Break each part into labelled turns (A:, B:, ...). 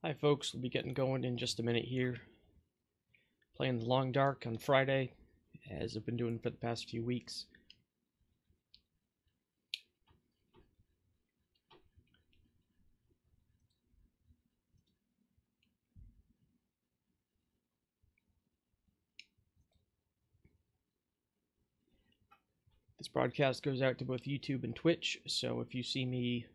A: Hi folks, we'll be getting going in just a minute here. Playing the Long Dark on Friday, as I've been doing for the past few weeks. This broadcast goes out to both YouTube and Twitch, so if you see me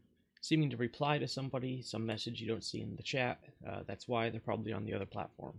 A: seeming to reply to somebody, some message you don't see in the chat, that's why. They're probably on the other platform.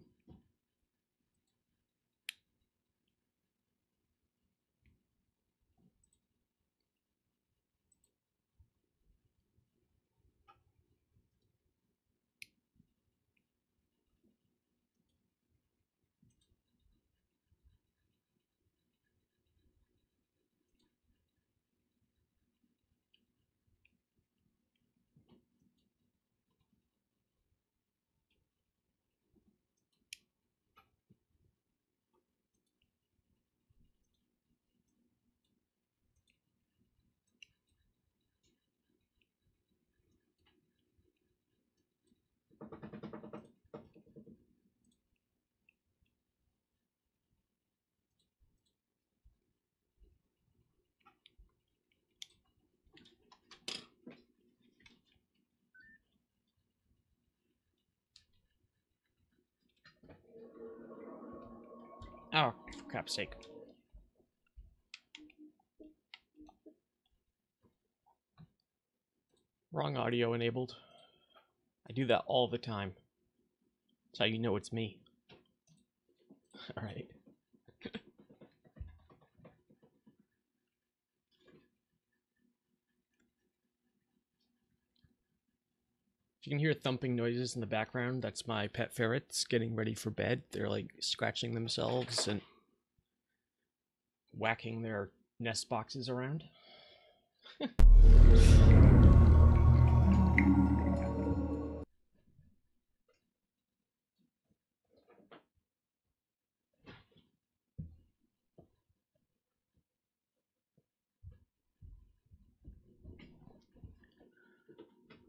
A: Oh, for crap's sake. Wrong audio enabled. I do that all the time. That's how you know it's me. Alright. If you can hear thumping noises in the background, that's my pet ferrets getting ready for bed. They're like scratching themselves and whacking their nest boxes around.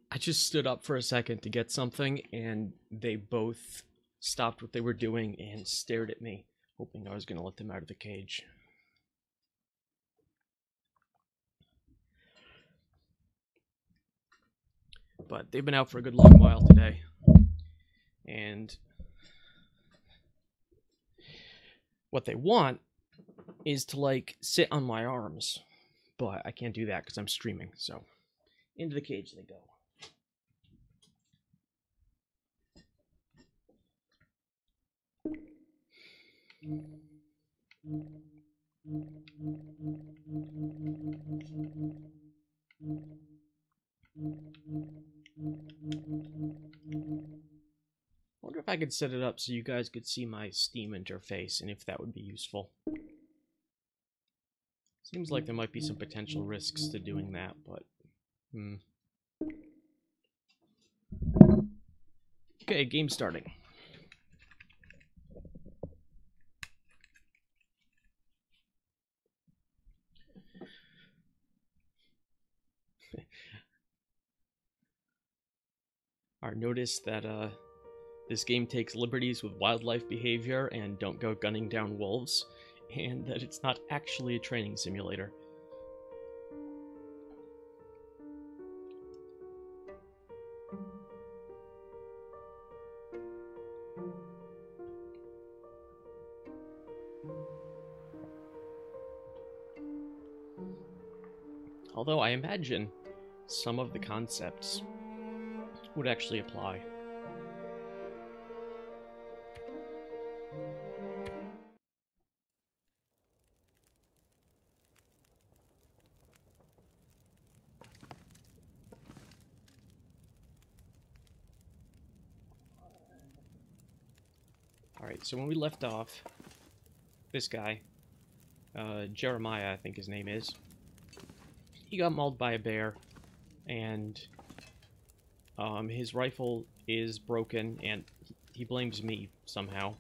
A: I just stood up for a second to get something, and they both stopped what they were doing and stared at me, hoping I was going to let them out of the cage. But they've been out for a good long while today, and what they want is to, like, sit on my arms, but I can't do that because I'm streaming, so into the cage they go. I wonder if I could set it up so you guys could see my Steam interface and if that would be useful. Seems like there might be some potential risks to doing that, but Okay, game starting. Alright, notice that this game takes liberties with wildlife behavior and don't go gunning down wolves, and that it's not actually a training simulator. Although I imagine some of the concepts would actually apply. Alright, so when we left off, this guy, Jeremiah I think his name is, he got mauled by a bear, and his rifle is broken, and he blames me somehow.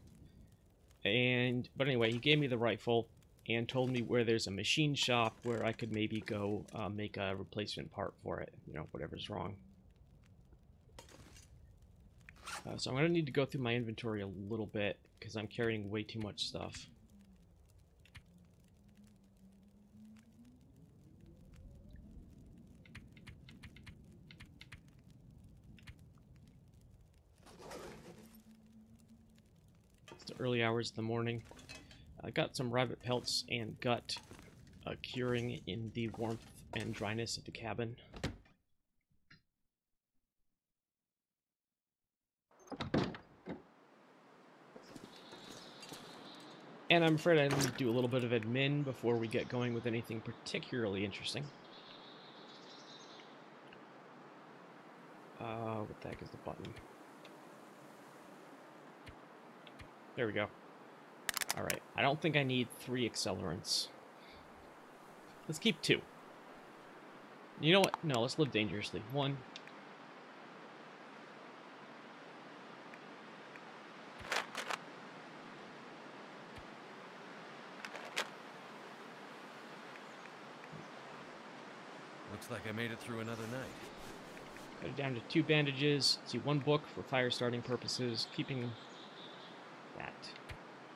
A: But anyway, he gave me the rifle and told me where there's a machine shop where I could maybe go make a replacement part for it, you know, whatever's wrong. So I'm going to need to go through my inventory a little bit because I'm carrying way too much stuff. It's the early hours of the morning. I got some rabbit pelts and gut curing in the warmth and dryness of the cabin. And I'm afraid I need to do a little bit of admin before we get going with anything particularly interesting. What the heck is the button? There we go. Alright, I don't think I need 3 accelerants. Let's keep 2. You know what? No, let's live dangerously. 1.
B: Looks like I made it through another night.
A: Cut it down to 2 bandages. See, 1 book for fire starting purposes. Keeping that.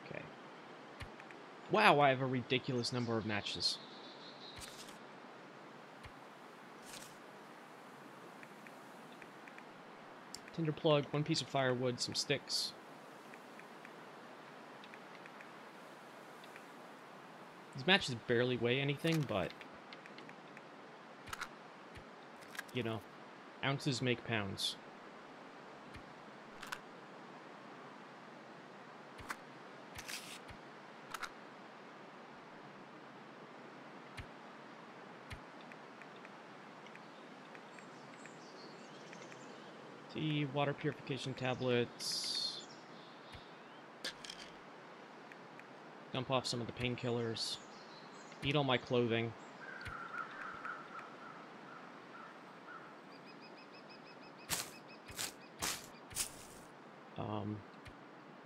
A: Okay. Wow, I have a ridiculous number of matches. Tinder plug, 1 piece of firewood, some sticks. These matches barely weigh anything, but you know, ounces make pounds. Tea, water purification tablets. Dump off some of the painkillers. Eat all my clothing.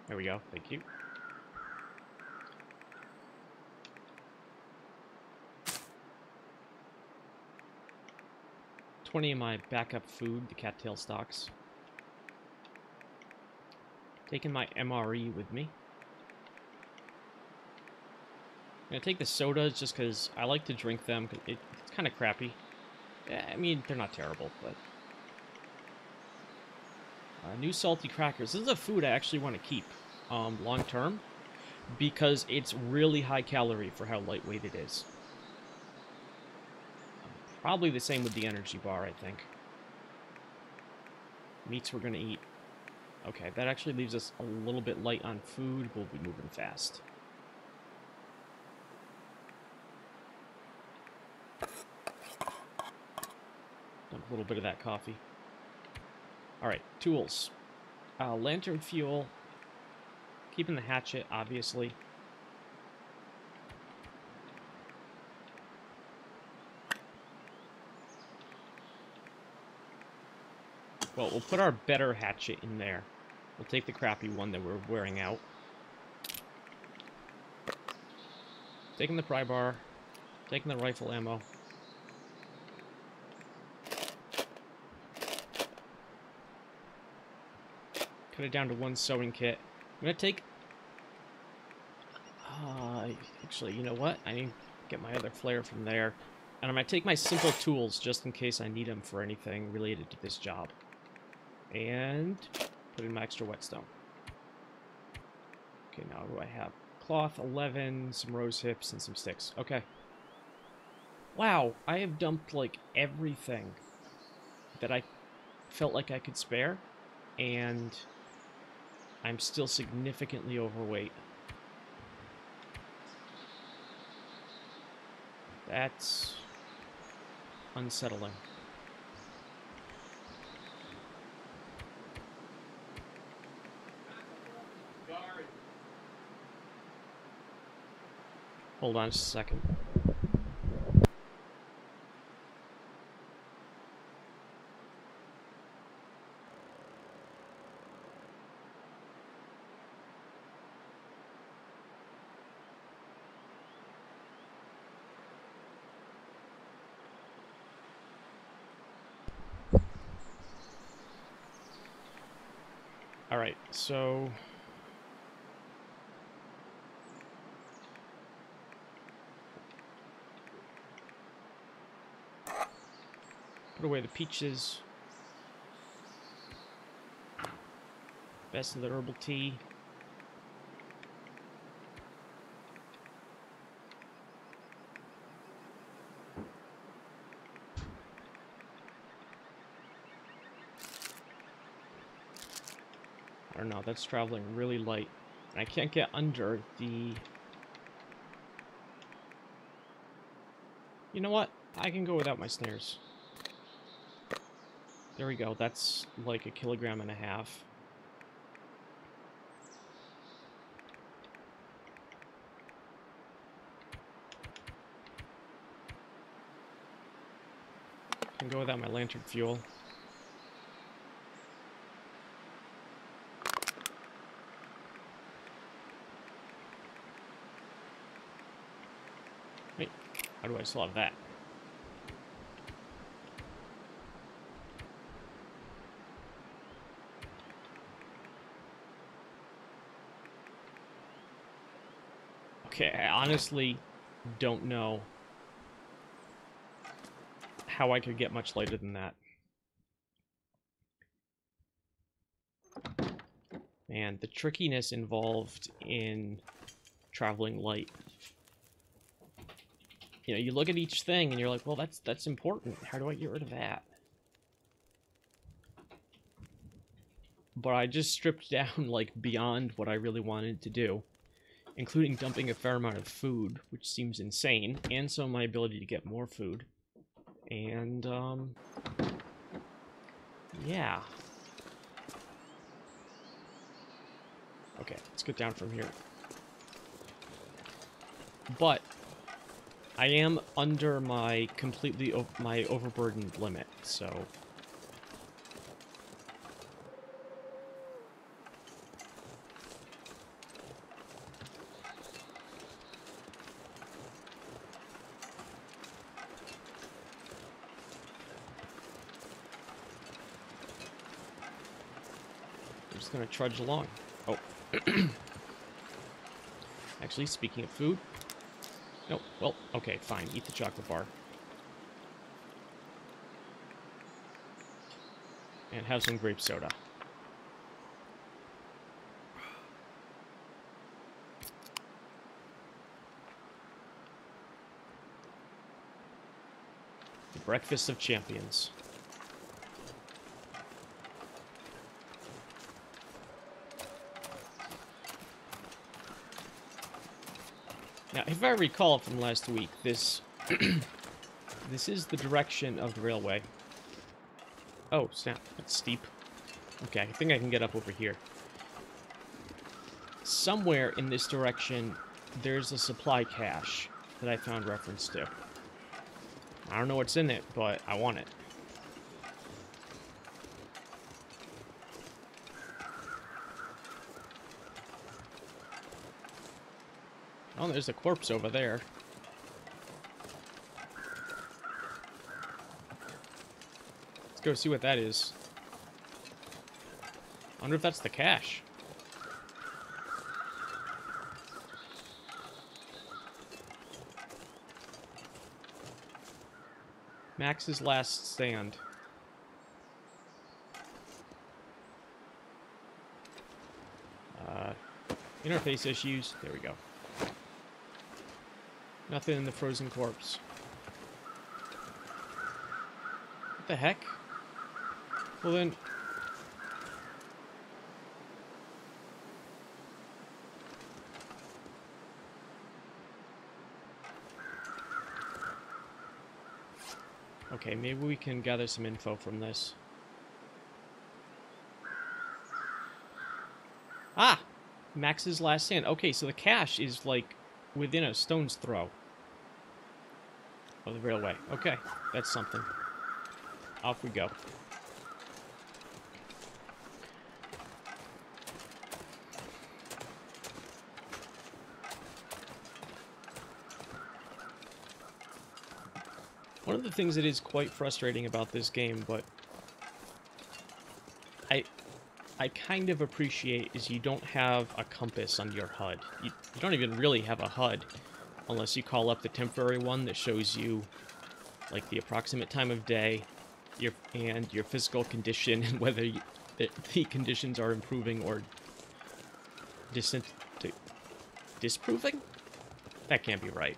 A: There we go. Thank you. $20 of my backup food, the cattail stalks. Taking my MRE with me. I'm gonna take the sodas just because I like to drink them. It's kind of crappy. I mean, they're not terrible, but... new salty crackers. This is a food I actually want to keep long term because it's really high calorie for how lightweight it is. Probably the same with the energy bar, I think. Meats we're going to eat. Okay, that actually leaves us a little bit light on food. We'll be moving fast. Dump a little bit of that coffee. Alright, tools. Lantern fuel. Keeping the hatchet, obviously. Well, we'll put our better hatchet in there. We'll take the crappy one that we're wearing out. Taking the pry bar. Taking the rifle ammo. Cut it down to 1 sewing kit. I'm gonna take... actually, you know what? I need to get my other flare from there. And I'm gonna take my simple tools just in case I need them for anything related to this job. And put in my extra whetstone. Okay, now what do I have? Cloth, 11, some rose hips, and some sticks. Okay. Wow, I have dumped, like, everything that I felt like I could spare. And I'm still significantly overweight. That's unsettling. Hold on just a second. Alright, so... put away the peaches. Best of the herbal tea. I don't know, that's traveling really light. And I can't get under the... You know what? I can go without my snares. There we go, that's like 1.5 kilograms. Can go without my lantern fuel. Wait, how do I still have that? Okay, I honestly don't know how I could get much lighter than that. Man, the trickiness involved in traveling light. You know, you look at each thing and you're like, well, that's important. How do I get rid of that? But I just stripped down, like, beyond what I really wanted to do, including dumping a fair amount of food, which seems insane, and so my ability to get more food. And, yeah. Okay, let's get down from here. But I am under my my overburdened limit, so I'm just gonna trudge along. Oh. Actually, speaking of food... No, well, okay, fine. Eat the chocolate bar. And have some grape soda. The breakfast of champions. Now, if I recall from last week, this this is the direction of the railway. Oh, snap. That's steep. Okay, I think I can get up over here. Somewhere in this direction, there's a supply cache that I found reference to. I don't know what's in it, but I want it. Oh, there's a corpse over there. Let's go see what that is. I wonder if that's the cache. Max's last stand. Interface issues. There we go. Nothing in the frozen corpse. What the heck? Well then... Okay, maybe we can gather some info from this. Ah! Max's last stand. Okay, so the cache is, like, within a stone's throw of the railway. Okay, that's something. Off we go. One of the things that is quite frustrating about this game, but I kind of appreciate is you don't have a compass on your HUD. You don't even really have a HUD unless you call up the temporary one that shows you like the approximate time of day, and your physical condition, and whether the conditions are improving or disproving? That can't be right.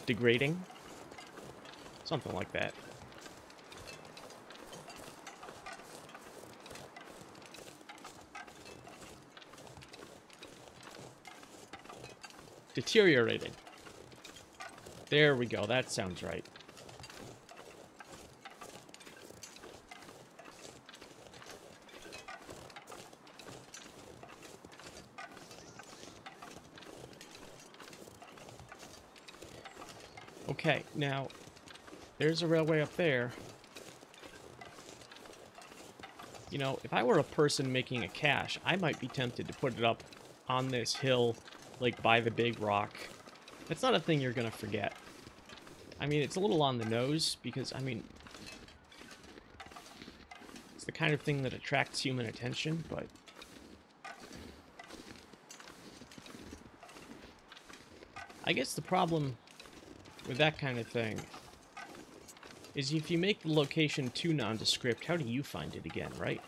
A: Degrading? Something like that. Deteriorating. There we go, that sounds right. Okay, now, there's a railway up there. You know, if I were a person making a cache, I might be tempted to put it up on this hill, like by the big rock. That's not a thing you're gonna forget. I mean, it's a little on the nose, because, I mean, it's the kind of thing that attracts human attention, but I guess the problem with that kind of thing is if you make the location too nondescript, how do you find it again, right?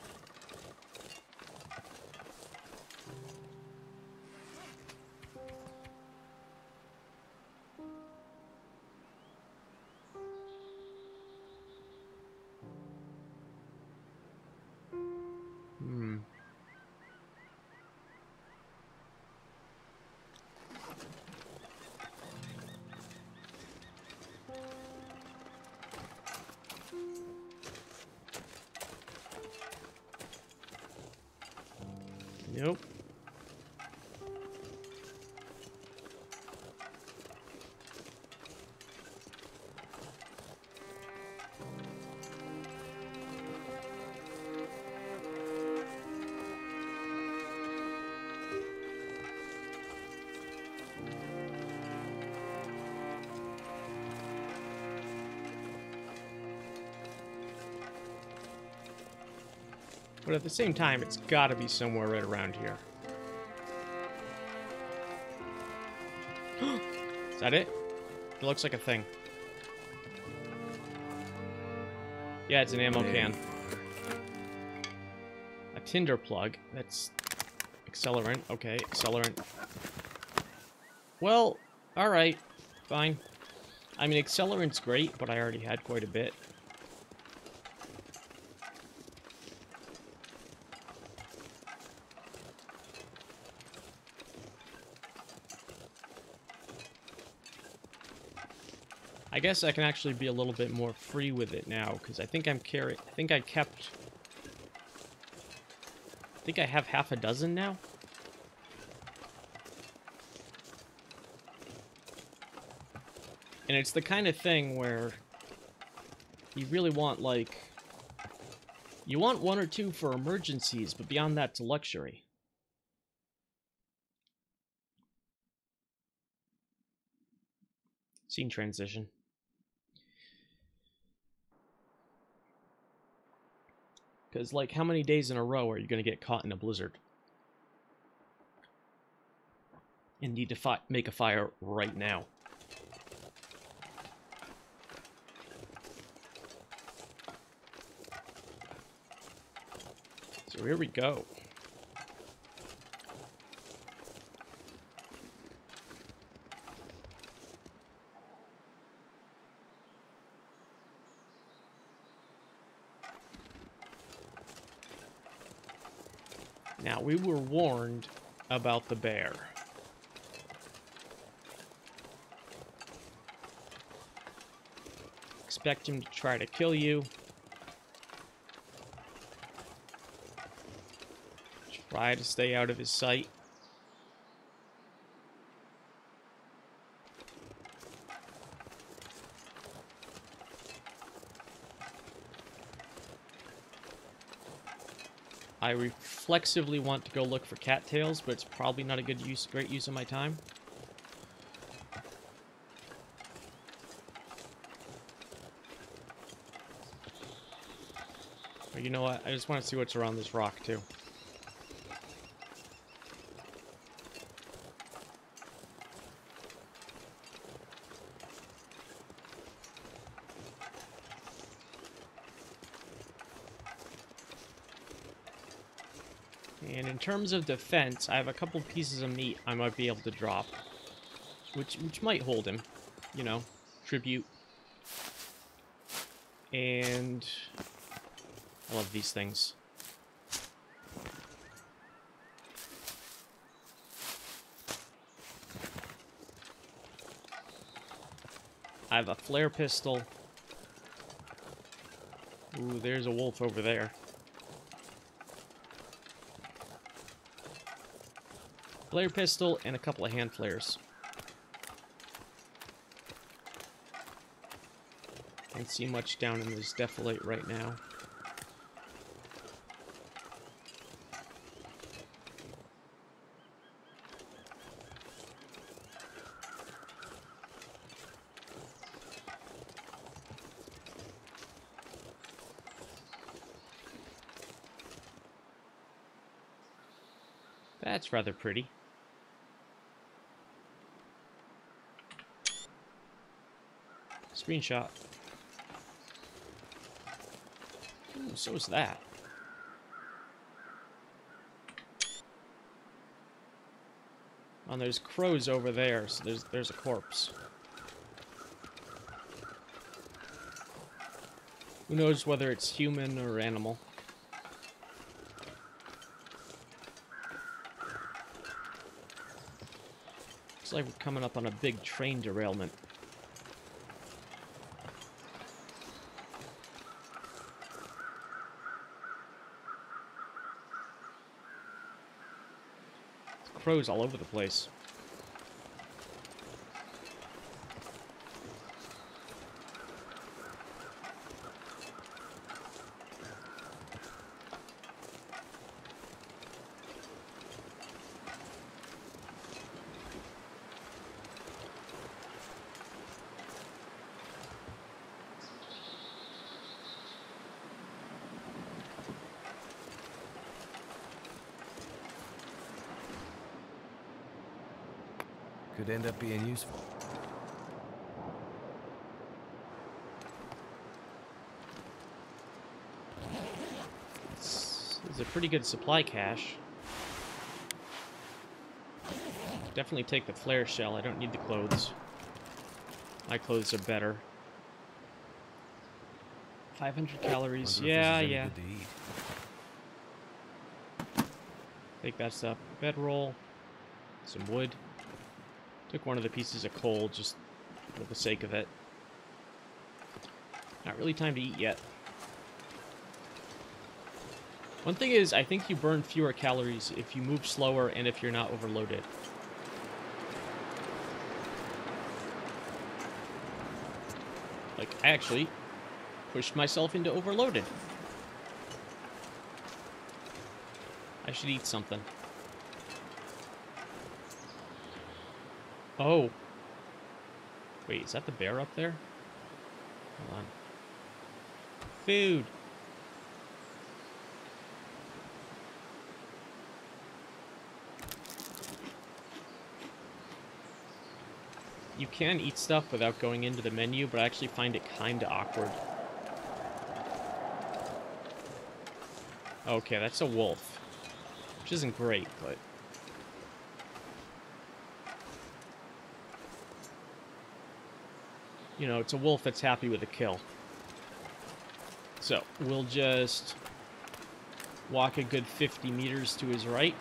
A: Nope. But at the same time, it's got to be somewhere right around here. Is that it? It looks like a thing. Yeah, it's an ammo can. A tinder plug. That's accelerant. Okay, accelerant. Well, alright. Fine. I mean, accelerant's great, but I already had quite a bit. I guess I can actually be a little bit more free with it now, because I think I have half a dozen now. And it's the kind of thing where you really want, like, you want one or two for emergencies, but beyond that, it's a luxury. Scene transition. Because, like, how many days in a row are you going to get caught in a blizzard? And need to make a fire right now. So here we go. Now, we were warned about the bear. Expect him to try to kill you. Try to stay out of his sight. I reflexively want to go look for cattails, but it's probably not a great use of my time. But you know what? I just want to see what's around this rock, too. And in terms of defense, I have a couple pieces of meat I might be able to drop. Which might hold him. You know, tribute. And I love these things. I have a flare pistol. Ooh, there's a wolf over there. Flare pistol and a couple of hand flares. Can't see much down in this defilate right now. That's rather pretty. Screenshot. Ooh, so is that. And there's crows over there, so there's a corpse. Who knows whether it's human or animal? Looks like we're coming up on a big train derailment. Crows all over the place.
B: Could end up being useful.
A: It's a pretty good supply cache. Definitely take the flare shell. I don't need the clothes. My clothes are better. 500 calories. Yeah.
B: Good to eat.
A: Take that stuff. Bedroll. Some wood. Took one of the pieces of coal just for the sake of it. Not really time to eat yet. One thing is, I think you burn fewer calories if you move slower and if you're not overloaded. Like, I actually pushed myself into overloaded. I should eat something. Oh. Wait, is that the bear up there? Hold on. Food. You can eat stuff without going into the menu, but I actually find it kinda awkward. Okay, that's a wolf. Which isn't great, but... you know, it's a wolf that's happy with a kill. So, we'll just walk a good 50 meters to his right.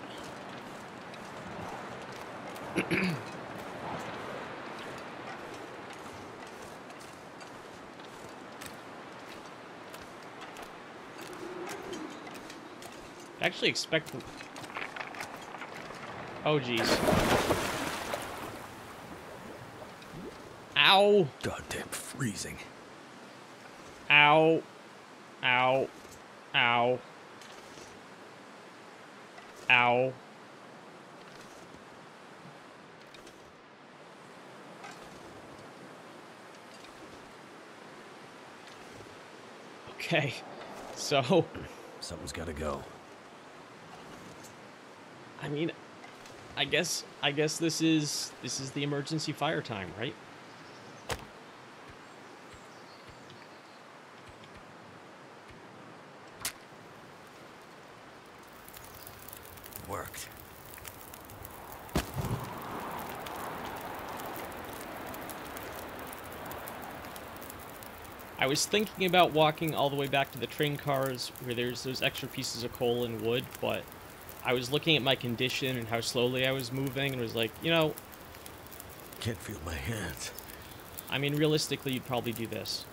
A: Actually expect... oh, jeez. Ow!
B: Goddamn freezing.
A: Ow. Ow. Ow. Ow. Okay. So,
B: Something's gotta go.
A: I mean, I guess this is the emergency fire time, right?
B: Worked.
A: I was thinking about walking all the way back to the train cars where there's those extra pieces of coal and wood, but I was looking at my condition and how slowly I was moving and was like, you know,
B: Can't feel my hands.
A: I mean, realistically, you'd probably do this.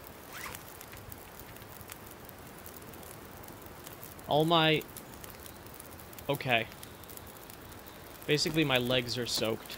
A: All my... Okay. Basically, my legs are soaked.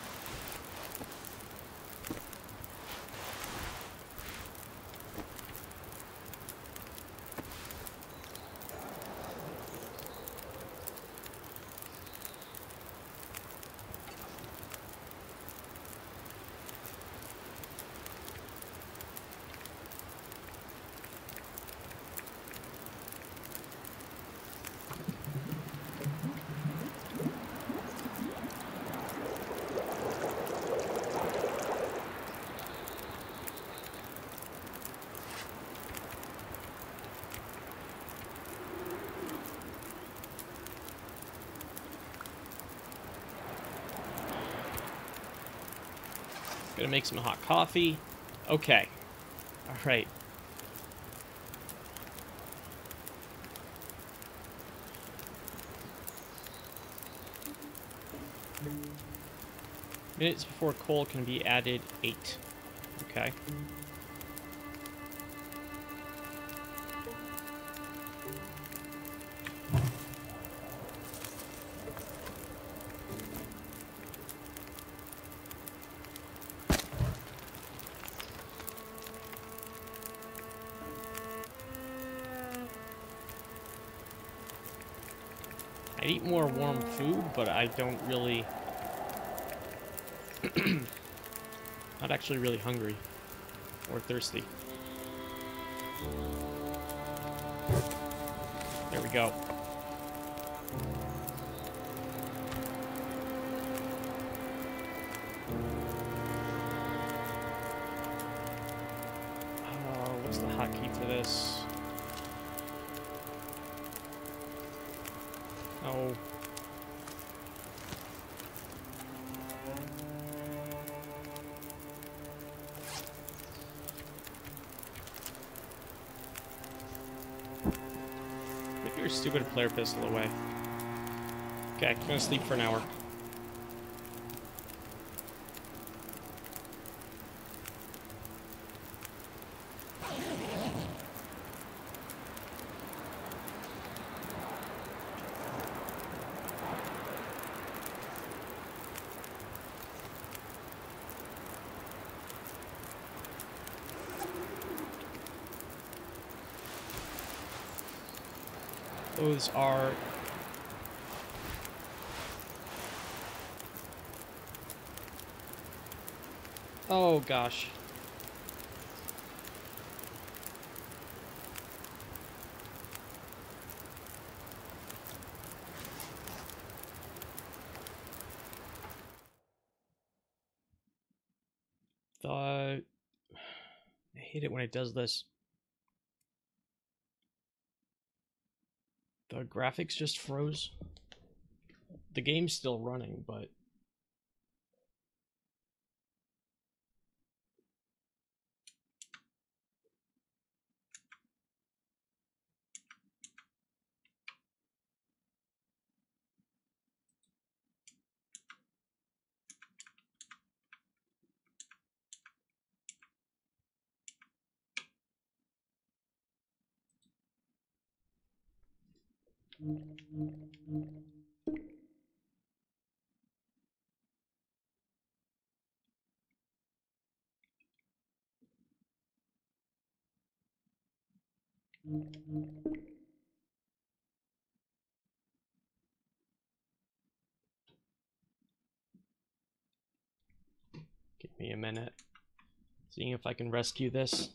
A: Gonna make some hot coffee. Okay. Alright. Minutes before coal can be added, 8. Okay. I'd eat more warm food, but I don't really... Not actually really hungry. Or thirsty. There we go. What's the hotkey for this? Oh. Put your stupid flare pistol away. Okay, I'm gonna sleep for an hour. Those are... Oh, gosh. I hate it when it does this. The graphics just froze. The game's still running, but... Give me a minute. Seeing if I can rescue this.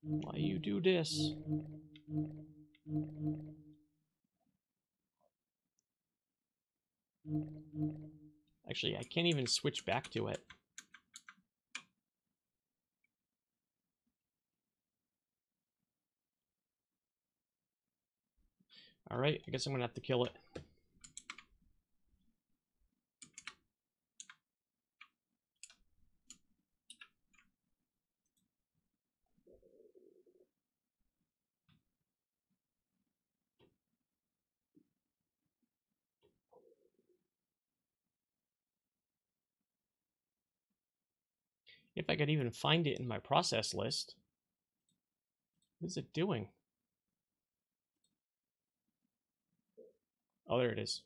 A: Why you do this? Actually, I can't even switch back to it. Alright, I guess I'm gonna have to kill it. If I could even find it in my process list. What is it doing? Oh, there it is.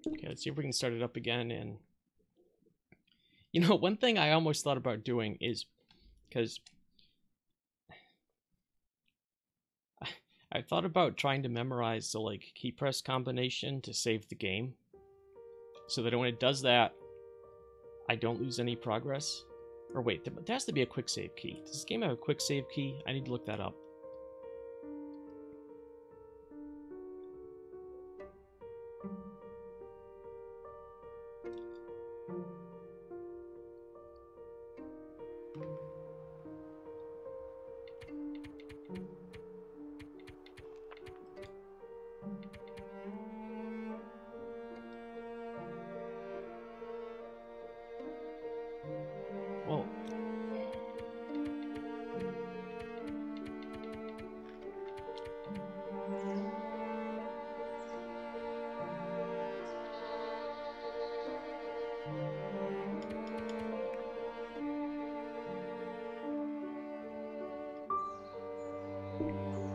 A: Okay, let's see if we can start it up again. And you know, one thing I almost thought about doing is because I thought about trying to memorize the like key press combination to save the game, so that when it does that, I don't lose any progress. Or wait, there has to be a quick save key. Does this game have a quick save key? I need to look that up.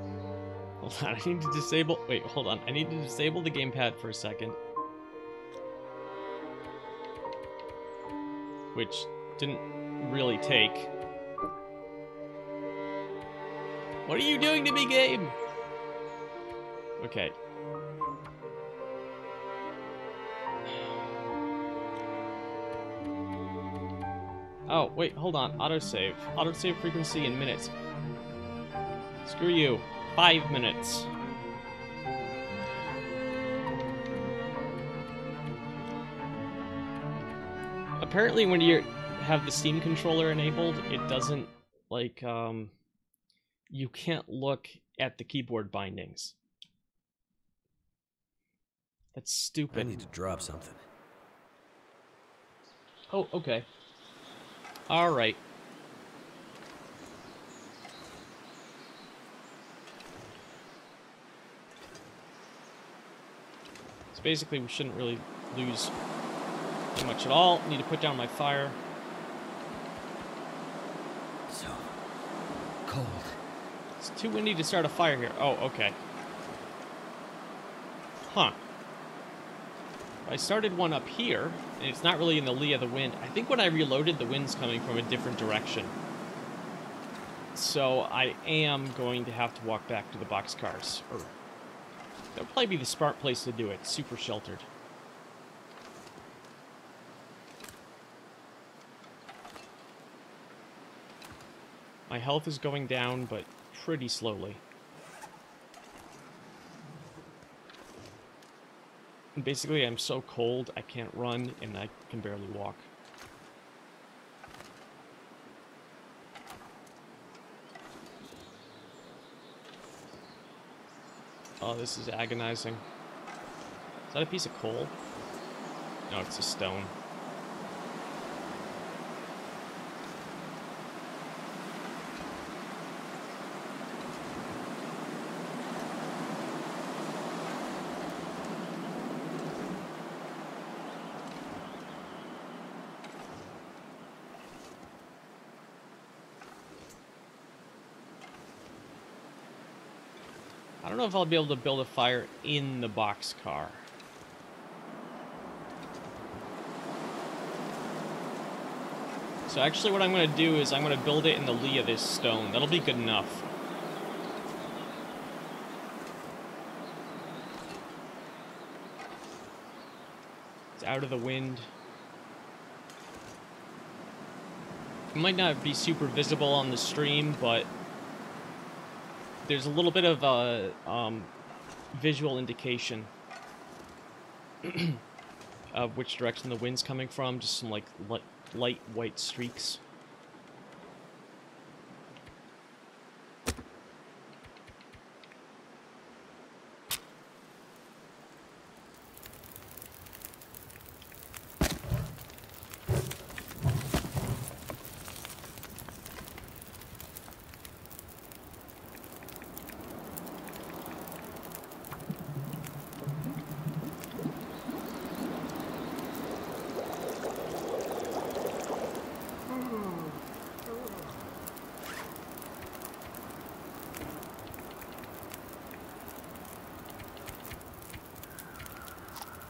A: Well, hold on, I need to disable... Wait, hold on. I need to disable the gamepad for a second. Which didn't really take. What are you doing to me, game? Okay. Oh, wait, hold on. Autosave. Autosave frequency in minutes. Screw you. 5 minutes. Apparently when you have the Steam controller enabled, it doesn't, like, you can't look at the keyboard bindings. That's stupid.
B: I need to drop something.
A: Oh, okay. Alright. So basically we shouldn't really lose too much at all. Need to put down my fire.
B: So cold.
A: It's too windy to start a fire here. Oh, okay. Huh. I started one up here, and it's not really in the lee of the wind. I think when I reloaded, the wind's coming from a different direction. So I am going to have to walk back to the boxcars. Or that'll probably be the smart place to do it. Super sheltered. My health is going down, but pretty slowly. And basically, I'm so cold, I can't run, and I can barely walk. Oh, this is agonizing. that a piece of coal? No, it's a stone. I don't know if I'll be able to build a fire in the boxcar. So actually what I'm going to do is I'm going to build it in the lee of this stone. That'll be good enough. It's out of the wind. It might not be super visible on the stream, but there's a little bit of a visual indication of which direction the wind's coming from. Just some like light white streaks.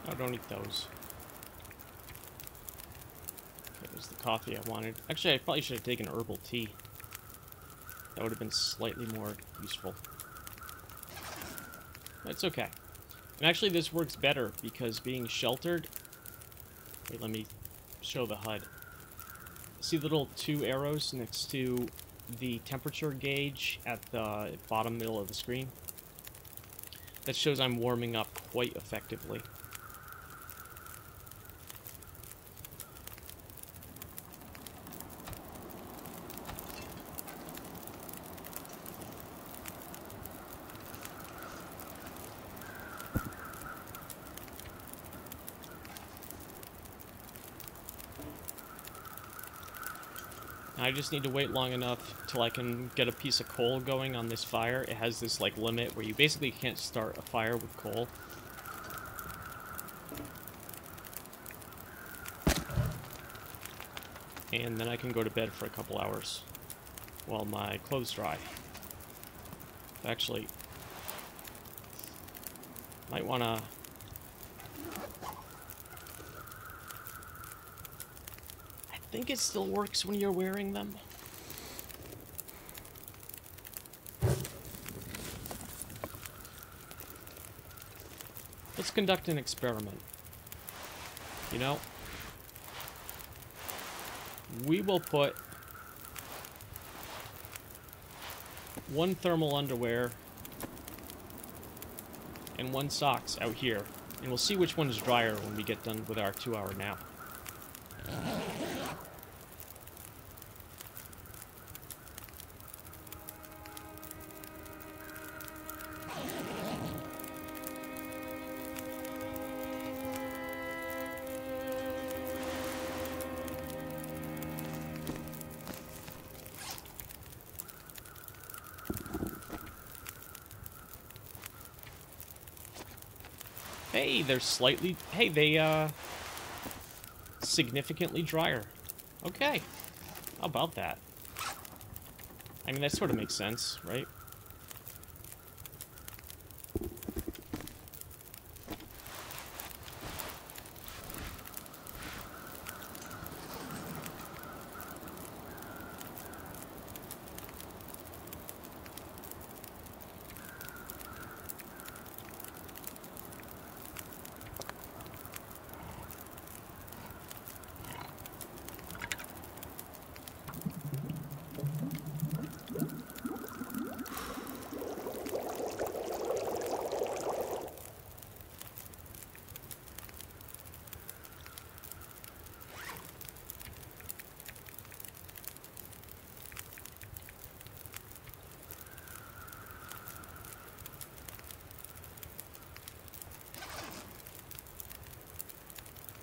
A: I don't eat those. Okay, there's the coffee I wanted. Actually, I probably should have taken herbal tea. That would have been slightly more useful. But it's okay. And actually, this works better because being sheltered... Wait, let me show the HUD. See the little 2 arrows next to the temperature gauge at the bottom middle of the screen? That shows I'm warming up quite effectively. I just need to wait long enough till I can get a piece of coal going on this fire. It has this like limit where you basically can't start a fire with coal. And then I can go to bed for a couple hours while my clothes dry. Actually, might wanna... I think it still works when you're wearing them. Let's conduct an experiment. You know, we will put one thermal underwear and one socks out here, and we'll see which one's drier when we get done with our 2-hour nap. Hey, they're slightly... Hey, they, significantly drier. Okay. How about that? I mean, that sort of makes sense, right?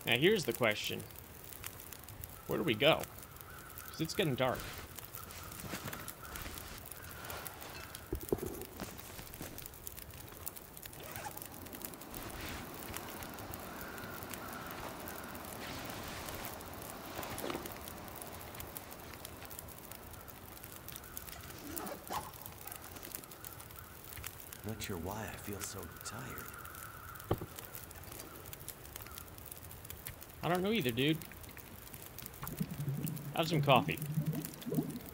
A: Now here's the question. Where do we go? Because it's getting dark.
B: Not sure why I feel so tired.
A: I don't know either, dude. Have some coffee.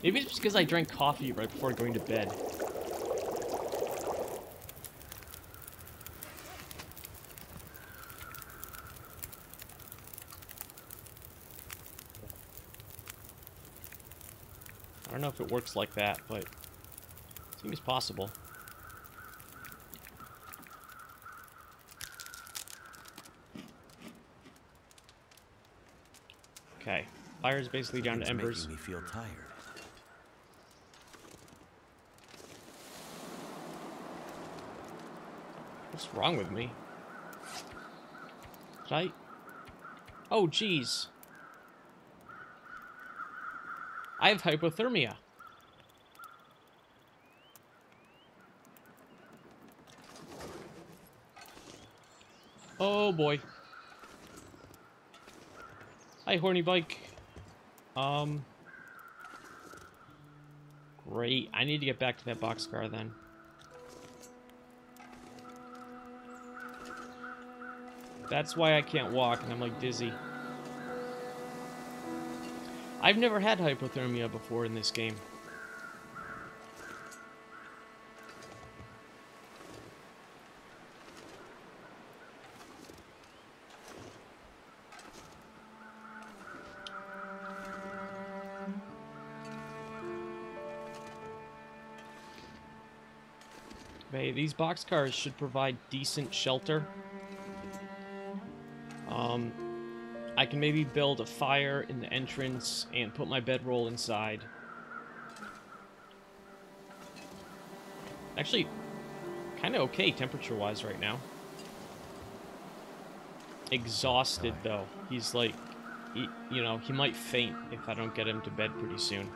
A: Maybe it's because I drank coffee right before going to bed. I don't know if it works like that, but it seems possible. Okay, fire's basically down to
B: It's
A: embers.
B: making me feel tired.
A: What's wrong with me? Did I? Oh, jeez. I have hypothermia. Oh boy. Hi, horny bike. Great. I need to get back to that boxcar then. That's why I can't walk and I'm like dizzy. I've never had hypothermia before in this game. Hey, these boxcars should provide decent shelter. I can maybe build a fire in the entrance and put my bedroll inside. Actually, kind of okay temperature-wise right now. Exhausted, though. He's like, you know, he might faint if I don't get him to bed pretty soon.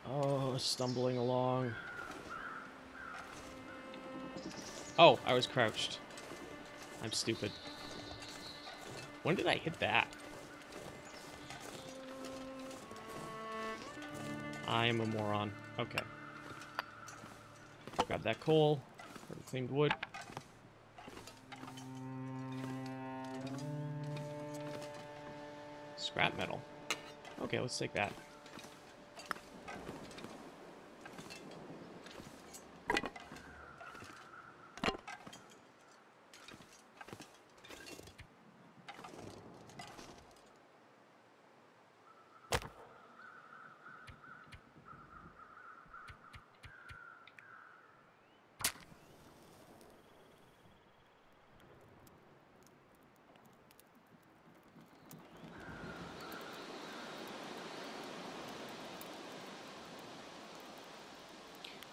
A: Oh, stumbling along. Oh, I was crouched. I'm stupid. When did I hit that? I am a moron. Okay. Grab that coal. Cleaned wood. Scrap metal. Okay, let's take that.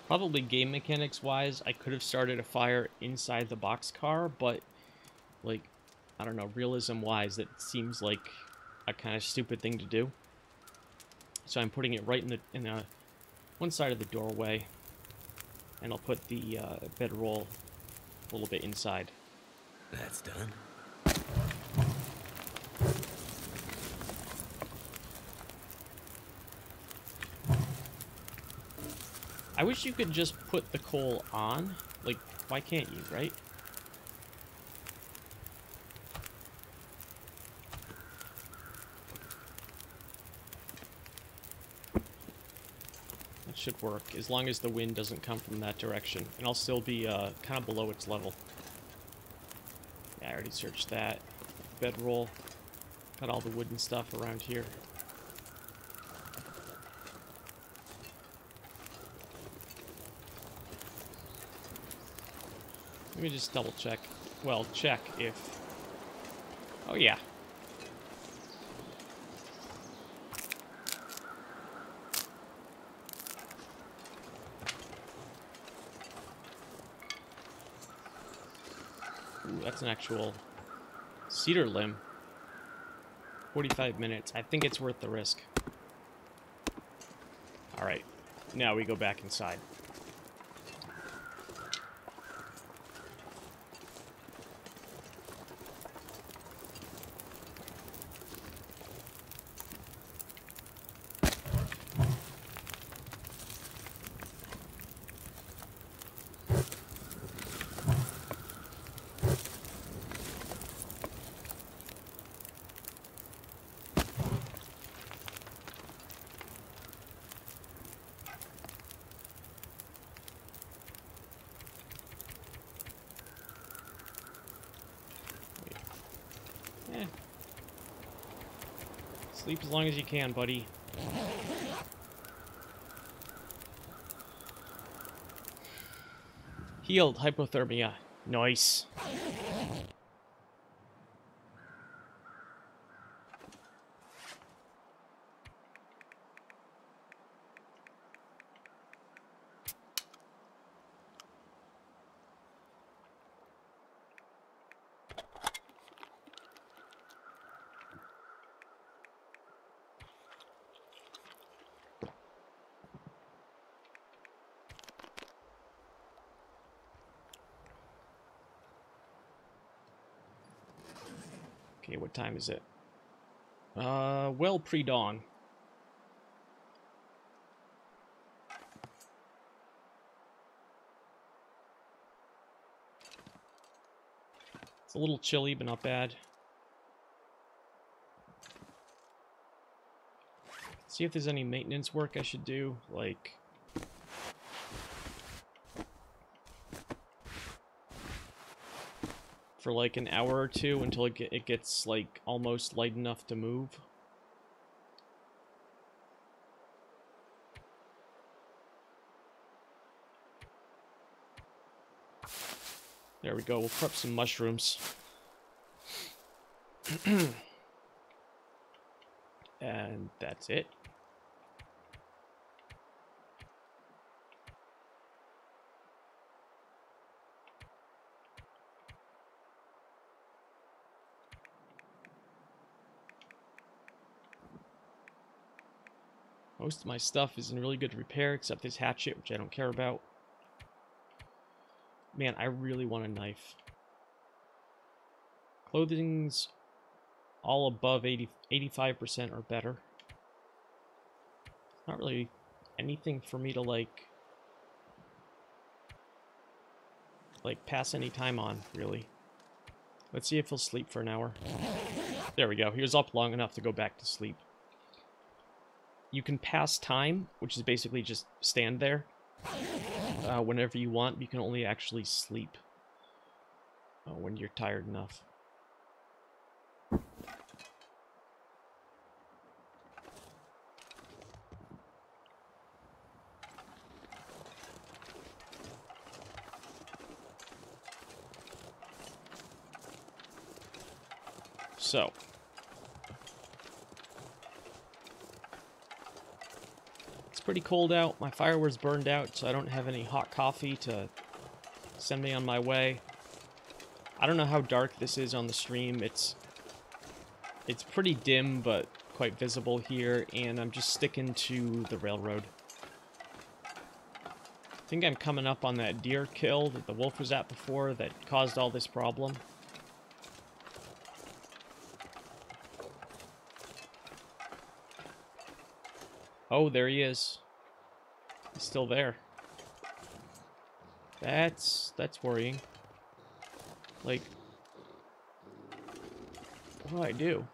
A: Probably game mechanics wise, I could have started a fire inside the boxcar, but like, I don't know, realism wise, that seems like a kind of stupid thing to do. So I'm putting it right in the one side of the doorway, and I'll put the bedroll a little bit inside.
B: That's done.
A: I wish you could just put the coal on. Like, why can't you, right? That should work, as long as the wind doesn't come from that direction. And I'll still be kind of below its level. Yeah, I already searched that. Bedroll. Got all the wooden stuff around here. Let me just double check. Well, check if... Oh, yeah. Ooh, that's an actual cedar limb. 45 minutes. I think it's worth the risk. Alright, now we go back inside. Eh. Sleep as long as you can, buddy. Healed. Hypothermia. Nice. Okay, what time is it? Well pre-dawn. It's a little chilly, but not bad. See if there's any maintenance work I should do, like... for like an hour or two until it gets like almost light enough to move. There we go, we'll prep some mushrooms. And that's it. Most of my stuff is in really good repair, except this hatchet, which I don't care about. Man, I really want a knife. Clothing's all above 85% or better. Not really anything for me to like pass any time on, really. Let's see if he'll sleep for an hour. There we go. He was up long enough to go back to sleep. You can pass time, which is basically just stand there whenever you want. You can only actually sleep when you're tired enough. So, it's pretty cold out. My firewood's burned out, so I don't have any hot coffee to send me on my way. I don't know how dark this is on the stream. It's pretty dim, but quite visible here, and I'm just sticking to the railroad. I think I'm coming up on that deer kill that the wolf was at before that caused all this problem. Oh, there he is. He's still there. That's worrying. Like, what do I do?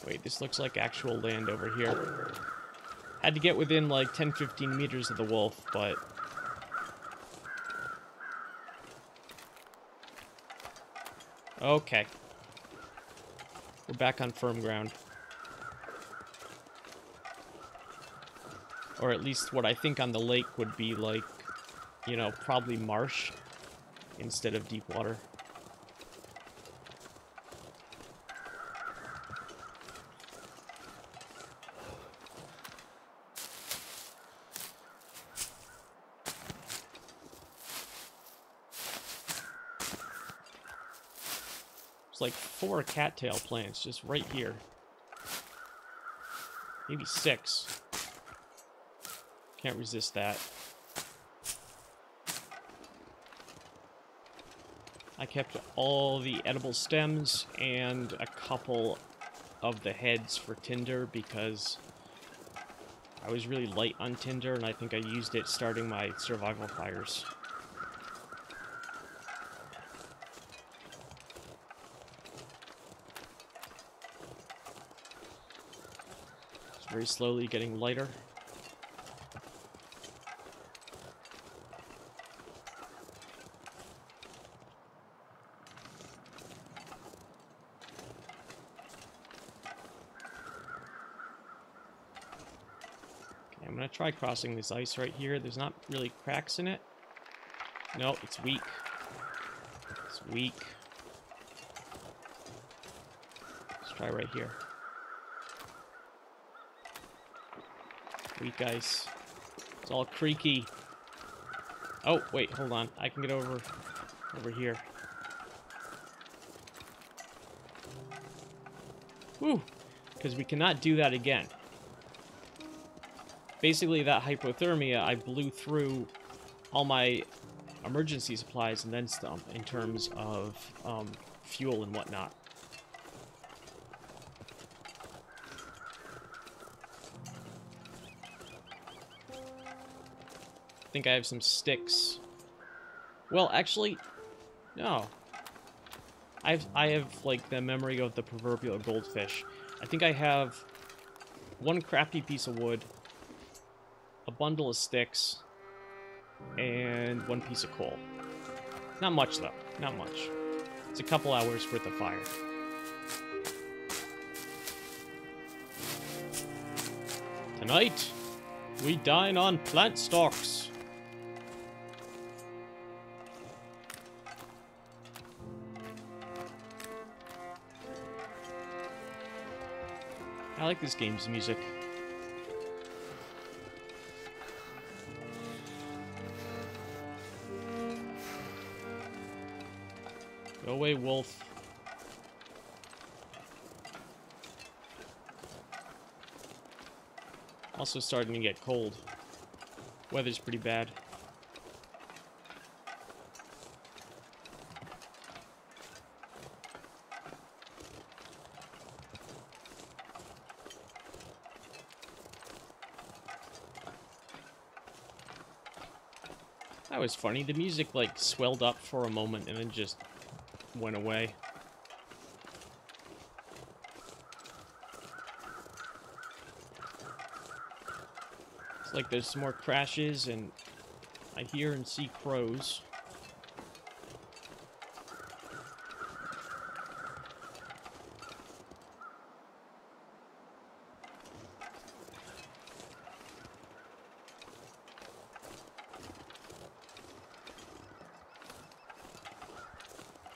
A: Wait, this looks like actual land over here. Had to get within like 10-15 meters of the wolf, but... okay. We're back on firm ground. Or at least what I think on the lake would be like, you know, probably marsh instead of deep water. It's like 4 cattail plants just right here. Maybe 6. Can't resist that. I kept all the edible stems and a couple of the heads for tinder because I was really light on tinder and I think I used it starting my survival fires. It's very slowly getting lighter. I'm gonna try crossing this ice right here. There's not really cracks in it. No, it's weak. It's weak. Let's try right here. Weak ice. It's all creaky. Oh, wait, hold on. I can get over here. Whew! Because we cannot do that again. Basically, that hypothermia, I blew through all my emergency supplies and then some in terms of fuel and whatnot. I think I have some sticks. Well, actually, no. I have like the memory of the proverbial goldfish. I think I have 1 crafty piece of wood, a bundle of sticks, and 1 piece of coal. Not much, though. Not much. It's a couple hours worth of fire. Tonight, we dine on plant stalks. I like this game's music. Go away, wolf. Also starting to get cold. Weather's pretty bad. That was funny. The music, like, swelled up for a moment and then just went away. It's like there's some more crashes, and I hear and see crows.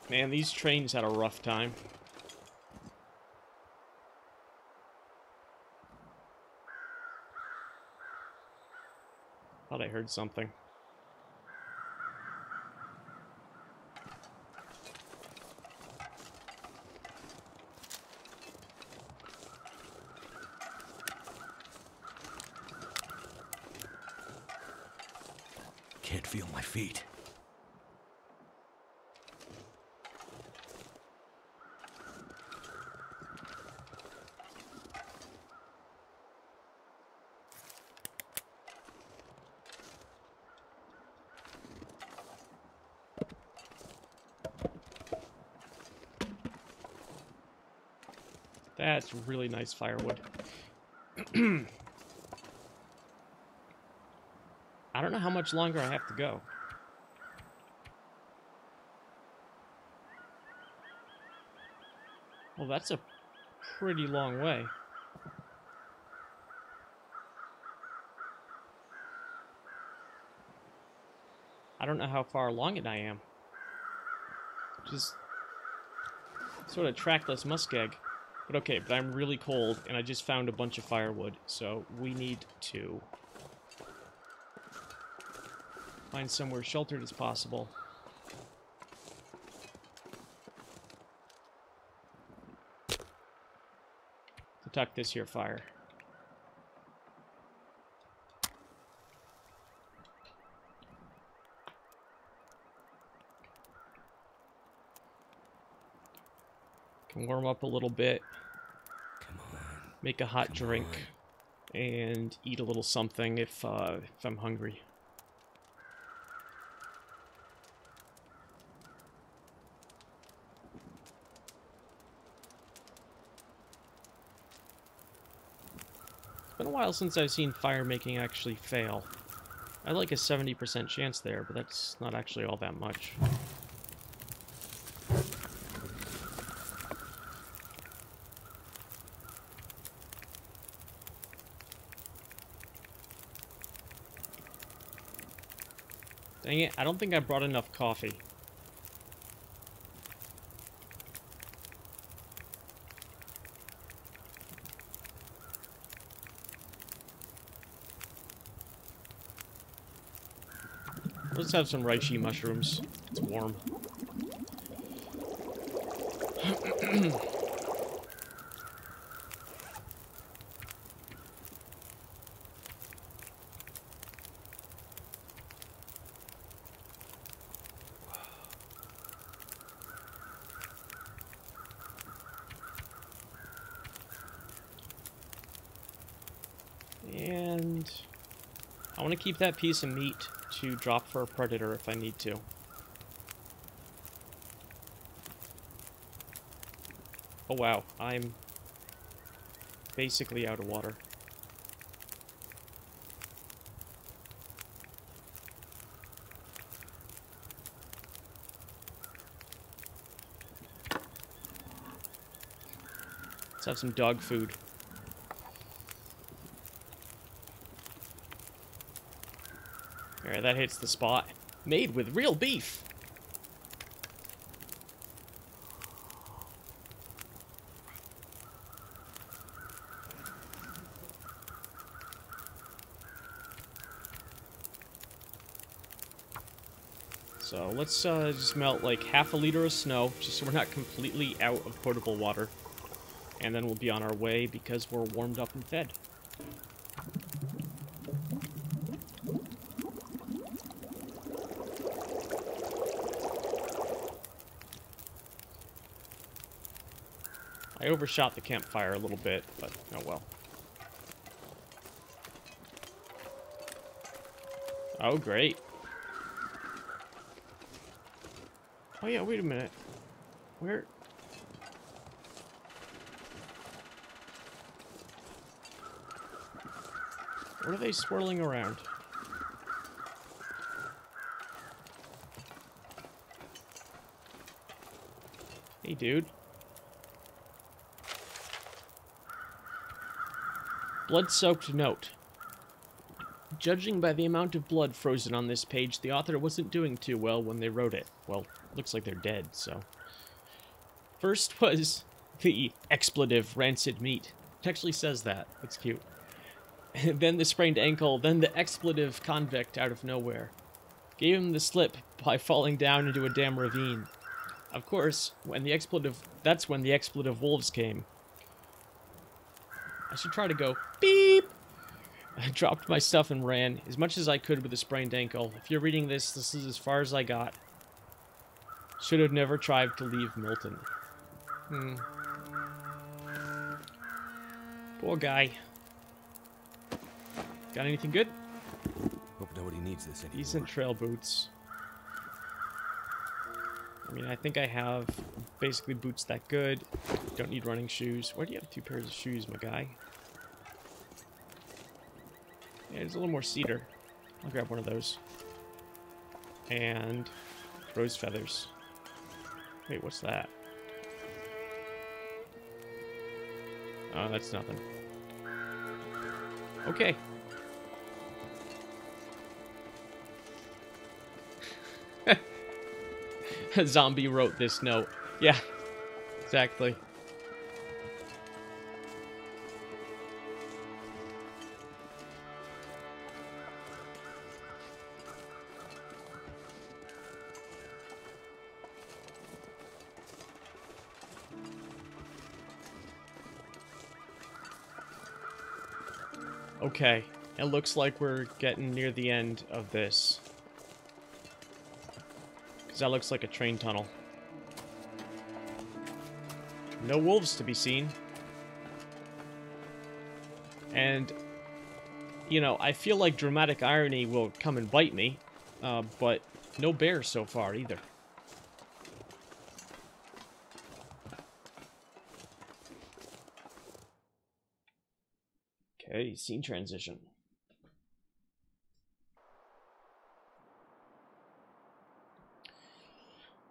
A: Man, these trains had a rough time. Thought I heard something.
B: Can't feel my feet.
A: That's really nice firewood. I don't know how much longer I have to go. Well, that's a pretty long way. I don't know how far along it I am. Just sort of trackless muskeg. But okay, but I'm really cold, and I just found a bunch of firewood, so we need to find somewhere sheltered as possible. protect this here fire. Can warm up a little bit.
B: Come on.
A: Make a hot drink. And eat a little something if I'm hungry. It's been a while since I've seen fire making actually fail. I like a 70% chance there, but that's not actually all that much. Dang it, I don't think I brought enough coffee. Let's have some reishi mushrooms. It's warm. And I want to keep that piece of meat to drop for a predator if I need to. Oh wow, I'm basically out of water. Let's have some dog food. Alright, that hits the spot. Made with real beef! So let's just melt like half a liter of snow, just so we're not completely out of potable water. And then we'll be on our way because we're warmed up and fed. I overshot the campfire a little bit, but oh well. Oh, great. Oh yeah, wait a minute. Where... What are they swirling around? Hey, dude. Blood-soaked note. Judging by the amount of blood frozen on this page, the author wasn't doing too well when they wrote it. Well, looks like they're dead, so... First was the expletive rancid meat. It actually says that. That's cute. Then the sprained ankle, then the expletive convict out of nowhere. Gave him the slip by falling down into a damn ravine. Of course, that's when the expletive wolves came. I should try to go beep. I dropped my stuff and ran as much as I could with a sprained ankle. If you're reading this, this is as far as I got. Should have never tried to leave Milton. Poor guy. Got anything good?
B: Hope nobody needs this anymore.
A: Decent trail boots. I mean, I think I have basically boots that good. Don't need running shoes. Why do you have 2 pairs of shoes, my guy? Yeah, there's a little more cedar. I'll grab one of those. And rose feathers. Wait, what's that? Oh, that's nothing. Okay. A zombie wrote this note. Yeah, exactly. Okay, it looks like we're getting near the end of this. Because that looks like a train tunnel. No wolves to be seen. And, you know, I feel like dramatic irony will come and bite me, but no bears so far either. Okay, scene transition.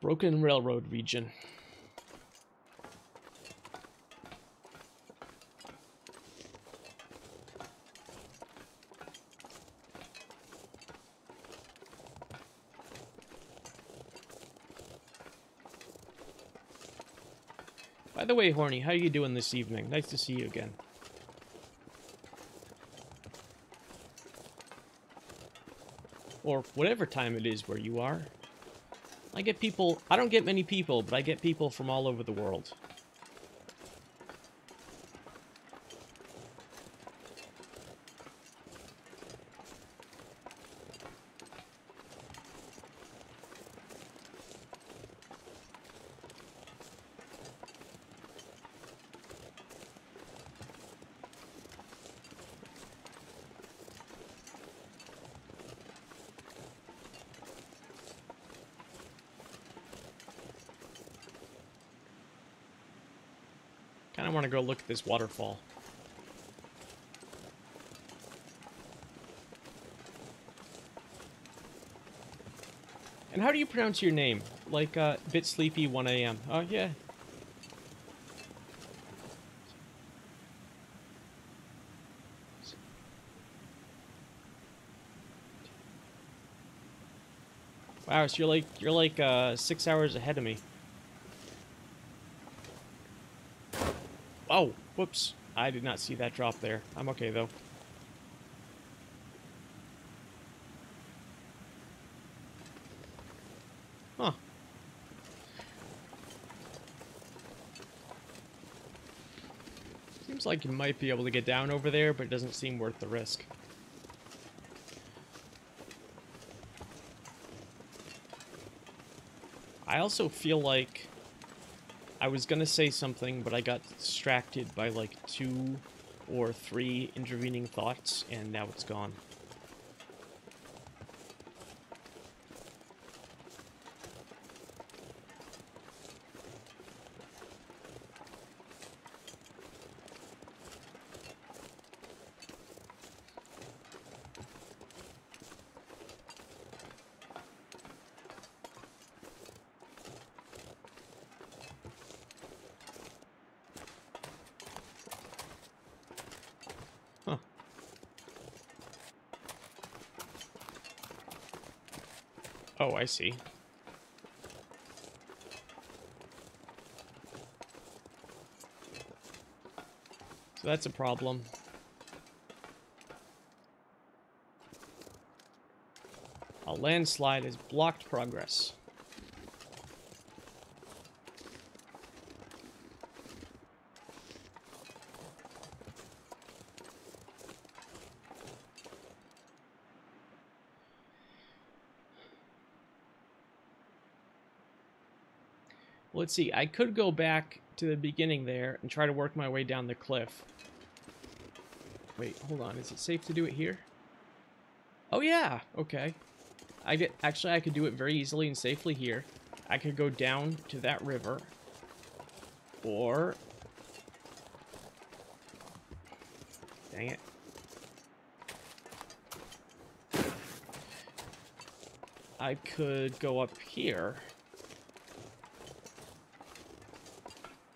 A: Broken Railroad region. By the way, Horny, how are you doing this evening? Nice to see you again. Or whatever time it is where you are. I get people, I don't get many people, but I get people from all over the world. Kind of want to go look at this waterfall. And how do you pronounce your name? Like, Bit Sleepy 1 a.m. Oh, yeah. Wow, so you're like 6 hours ahead of me. Oh, whoops. I did not see that drop there. I'm okay, though. Huh. Seems like you might be able to get down over there, but it doesn't seem worth the risk. I also feel like I was gonna say something, but I got distracted by like 2 or 3 intervening thoughts, and now it's gone. Huh. Oh, I see. So that's a problem. A landslide has blocked progress. Let's see, I could go back to the beginning there and try to work my way down the cliff. Wait, hold on, is it safe to do it here? Oh yeah, okay. Actually, I could do it very easily and safely here. I could go down to that river. Or... Dang it. I could go up here.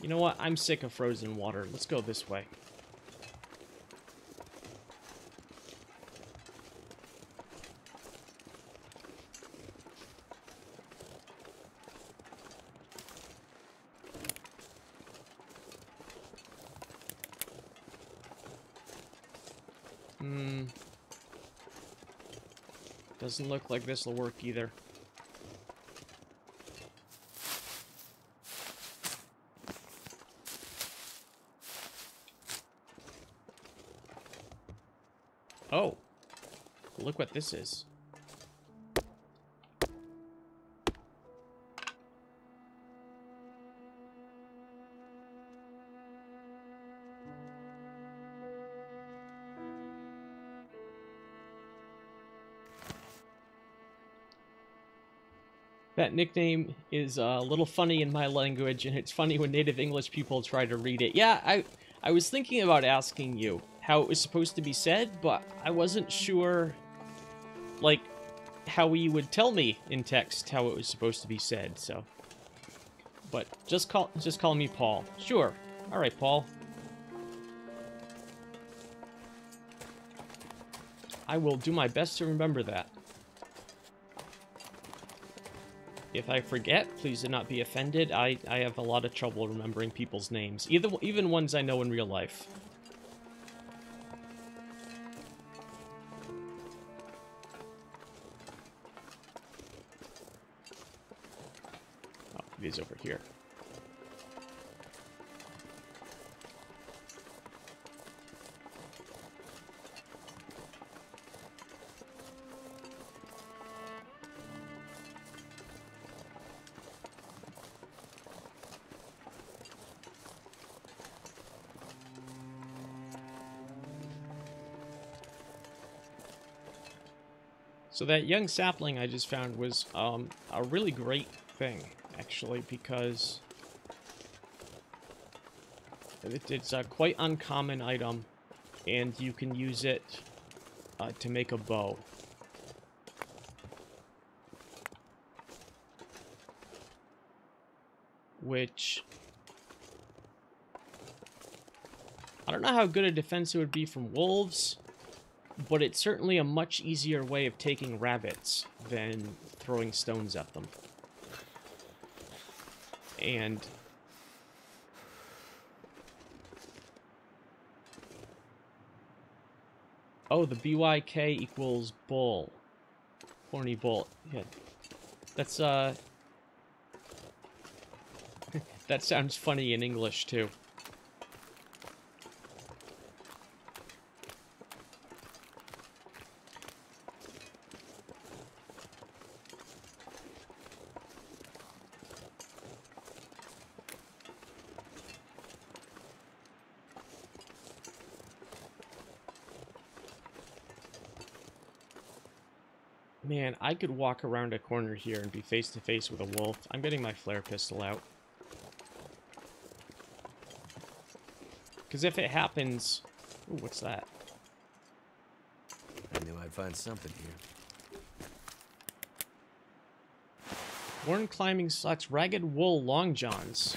A: You know what? I'm sick of frozen water. Let's go this way. Doesn't look like this will work either. Oh, look what this is. That nickname is a little funny in my language, and it's funny when native English people try to read it. Yeah, I was thinking about asking you how it was supposed to be said, but I wasn't sure, like, how you would tell me in text how it was supposed to be said, so. But just call me Paul. Sure. All right, Paul. I will do my best to remember that. If I forget, please do not be offended. I have a lot of trouble remembering people's names, even ones I know in real life. Oh, it is over here. So that young sapling I just found was a really great thing, actually, because it's a quite uncommon item, and you can use it to make a bow. Which, I don't know how good a defense it would be from wolves, but it's certainly a much easier way of taking rabbits than throwing stones at them. And oh, the BYK equals bull. Horny bull. Yeah. That's that sounds funny in English too. Man, I could walk around a corner here and be face to face with a wolf. I'm getting my flare pistol out. Because if it happens... Ooh, what's that?
B: I knew I'd find something here.
A: Worn climbing socks, ragged wool long johns,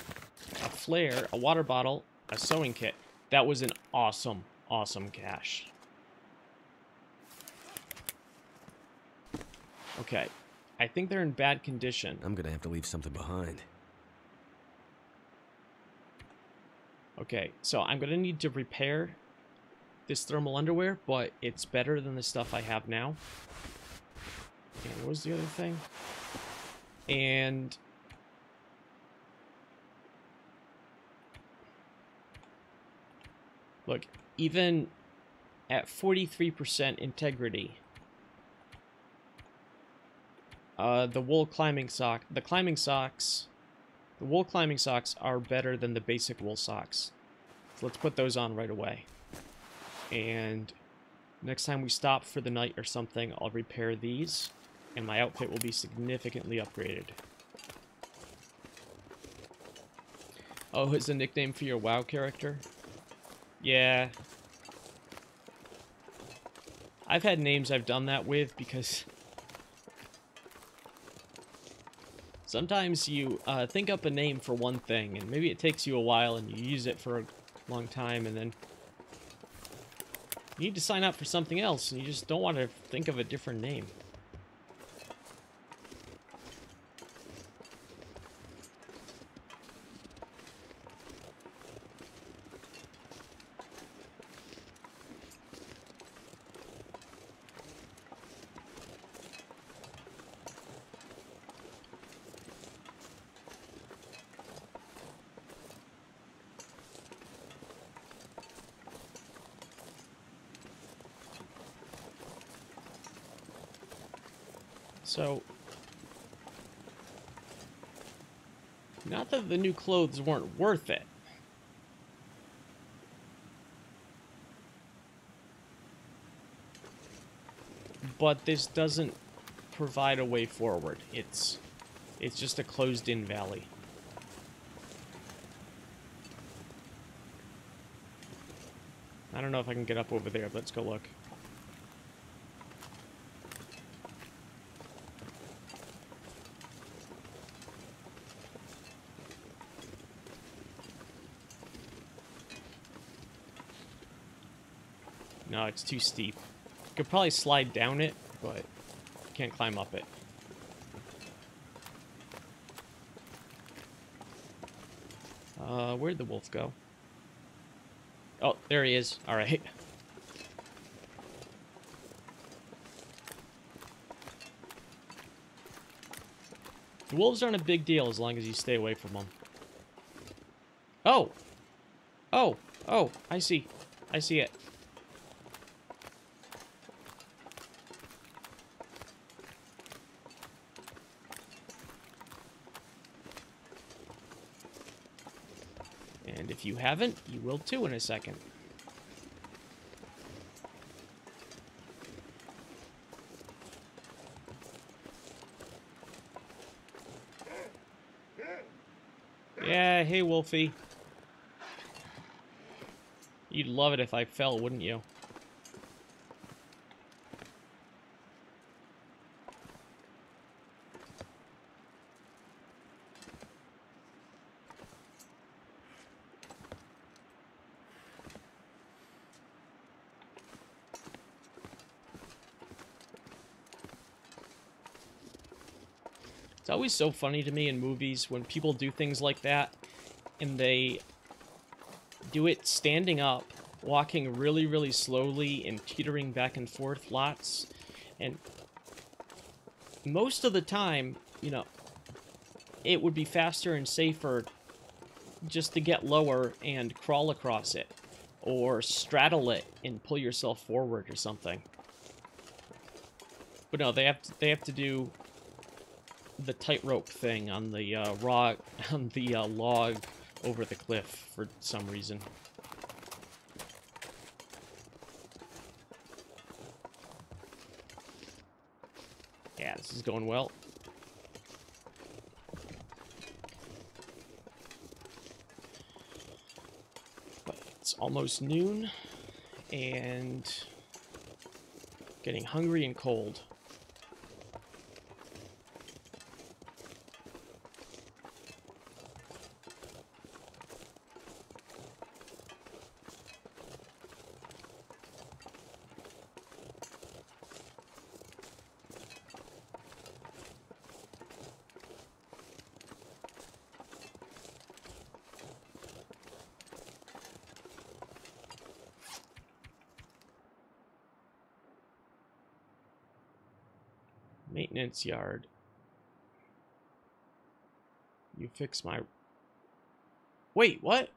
A: a flare, a water bottle, a sewing kit. That was an awesome, awesome cache. Okay, I think they're in bad condition.
B: I'm gonna have to leave something behind.
A: Okay, so I'm gonna need to repair this thermal underwear, but it's better than the stuff I have now. And what was the other thing? And look, even at 43% integrity, the wool climbing socks are better than the basic wool socks. So let's put those on right away. And next time we stop for the night or something, I'll repair these, and my outfit will be significantly upgraded. Oh, it's a nickname for your WoW character? Yeah. I've had names I've done that with because sometimes you think up a name for one thing, and maybe it takes you a while and you use it for a long time, and then you need to sign up for something else, and you just don't want to think of a different name. So, not that the new clothes weren't worth it. But this doesn't provide a way forward. It's just a closed-in valley. I don't know if I can get up over there, but let's go look. No, it's too steep. You could probably slide down it, but can't climb up it. Where'd the wolf go? Oh, there he is. Alright. The wolves aren't a big deal as long as you stay away from them. Oh! Oh! Oh! I see. I see it. And if you haven't, you will too in a second. Yeah, hey Wolfie. You'd love it if I fell, wouldn't you? It's always so funny to me in movies when people do things like that, and they do it standing up, walking really, really slowly, and teetering back and forth lots. And most of the time, you know, it would be faster and safer just to get lower and crawl across it, or straddle it and pull yourself forward or something. But no, they have to do the tightrope thing on the log over the cliff for some reason. Yeah, this is going well. But it's almost noon, and getting hungry and cold. Maintenance yard. You fix my... Wait, what?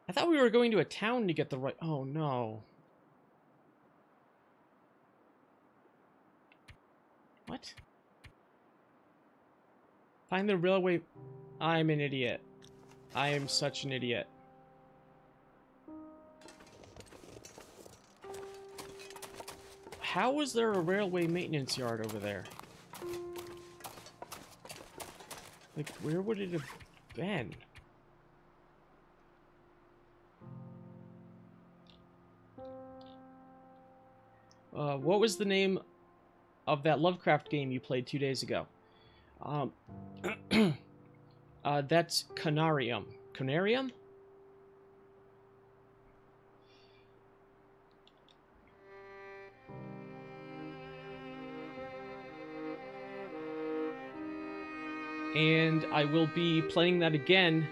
A: I thought we were going to a town to get the right... Oh, no. What? Find the railway... I'm an idiot. I am such an idiot. How was there a railway maintenance yard over there? Like, where would it have been? What was the name of that Lovecraft game you played 2 days ago? That's Conarium. Conarium? And I will be playing that again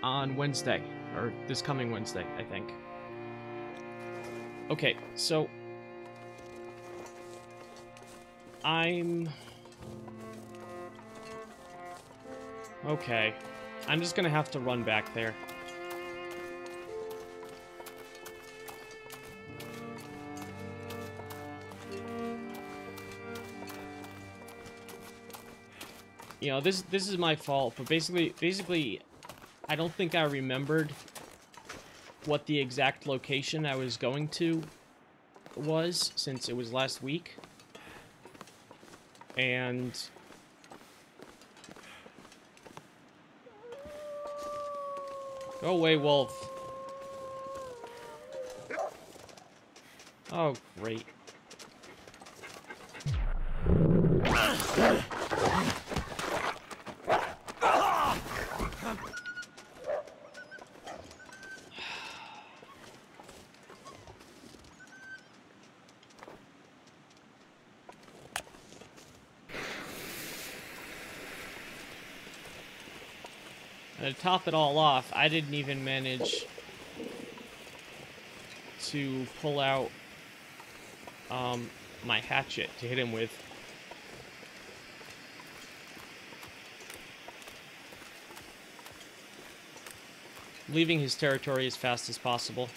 A: on Wednesday, or this coming Wednesday, I think. Okay, so okay, I'm just gonna have to run back there. You know, this is my fault, but basically, I don't think I remembered what the exact location I was going to was, since it was last week. And... Go away, wolf. Oh, great. And to top it all off, I didn't even manage to pull out my hatchet to hit him with. Leaving his territory as fast as possible.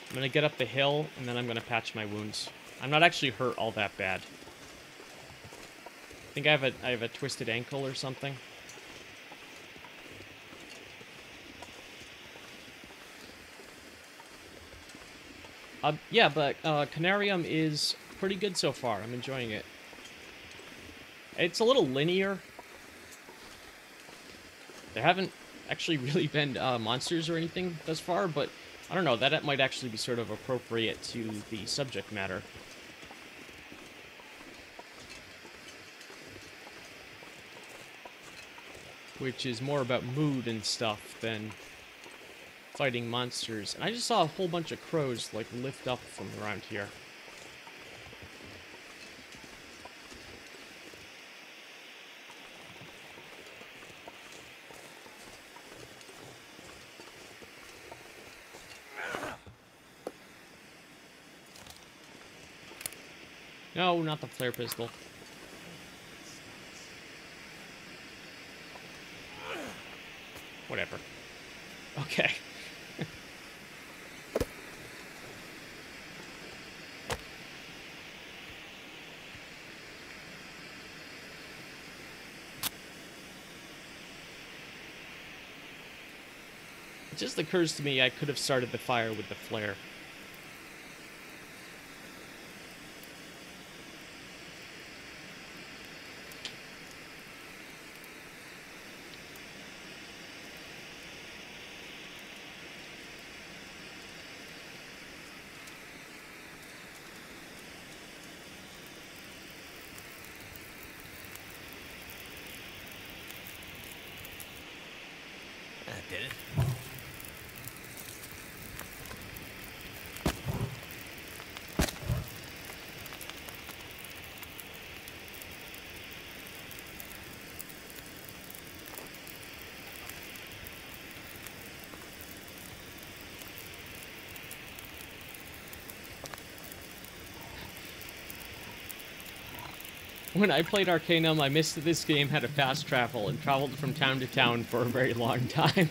A: I'm gonna get up the hill, and then I'm gonna patch my wounds. I'm not actually hurt all that bad. I think I have a twisted ankle or something. Yeah, but Canarium is pretty good so far. I'm enjoying it. It's a little linear. There haven't actually really been monsters or anything thus far, but I don't know, that might actually be sort of appropriate to the subject matter. Which is more about mood and stuff than fighting monsters. And I just saw a whole bunch of crows, like, lift up from around here. No, not the flare pistol. Whatever. Okay. It just occurs to me I could have started the fire with the flare.
B: That did it.
A: When I played Arcanum, I missed that this game had a fast travel and traveled from town to town for a very long time.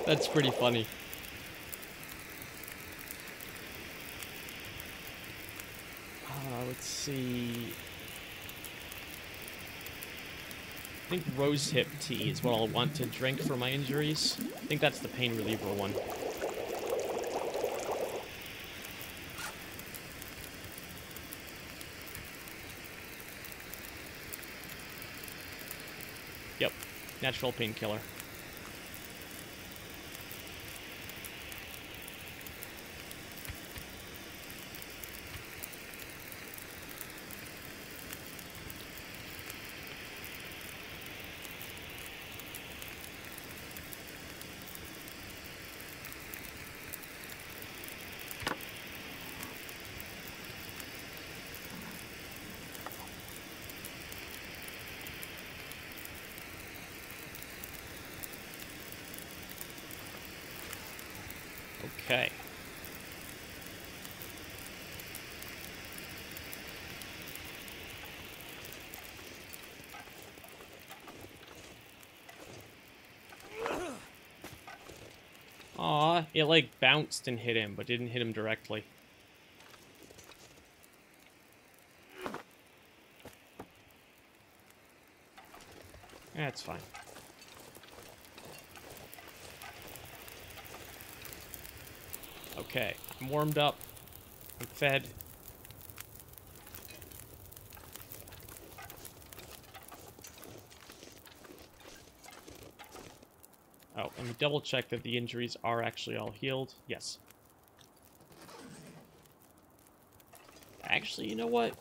A: That's pretty funny. Let's see. I think rosehip tea is what I'll want to drink for my injuries. I think that's the pain reliever one. Yep, natural painkiller. Okay. Aw, it like bounced and hit him, but didn't hit him directly. That's fine. Okay, I'm warmed up. I'm fed. Oh, let me double check that the injuries are actually all healed. Yes. Actually, you know what?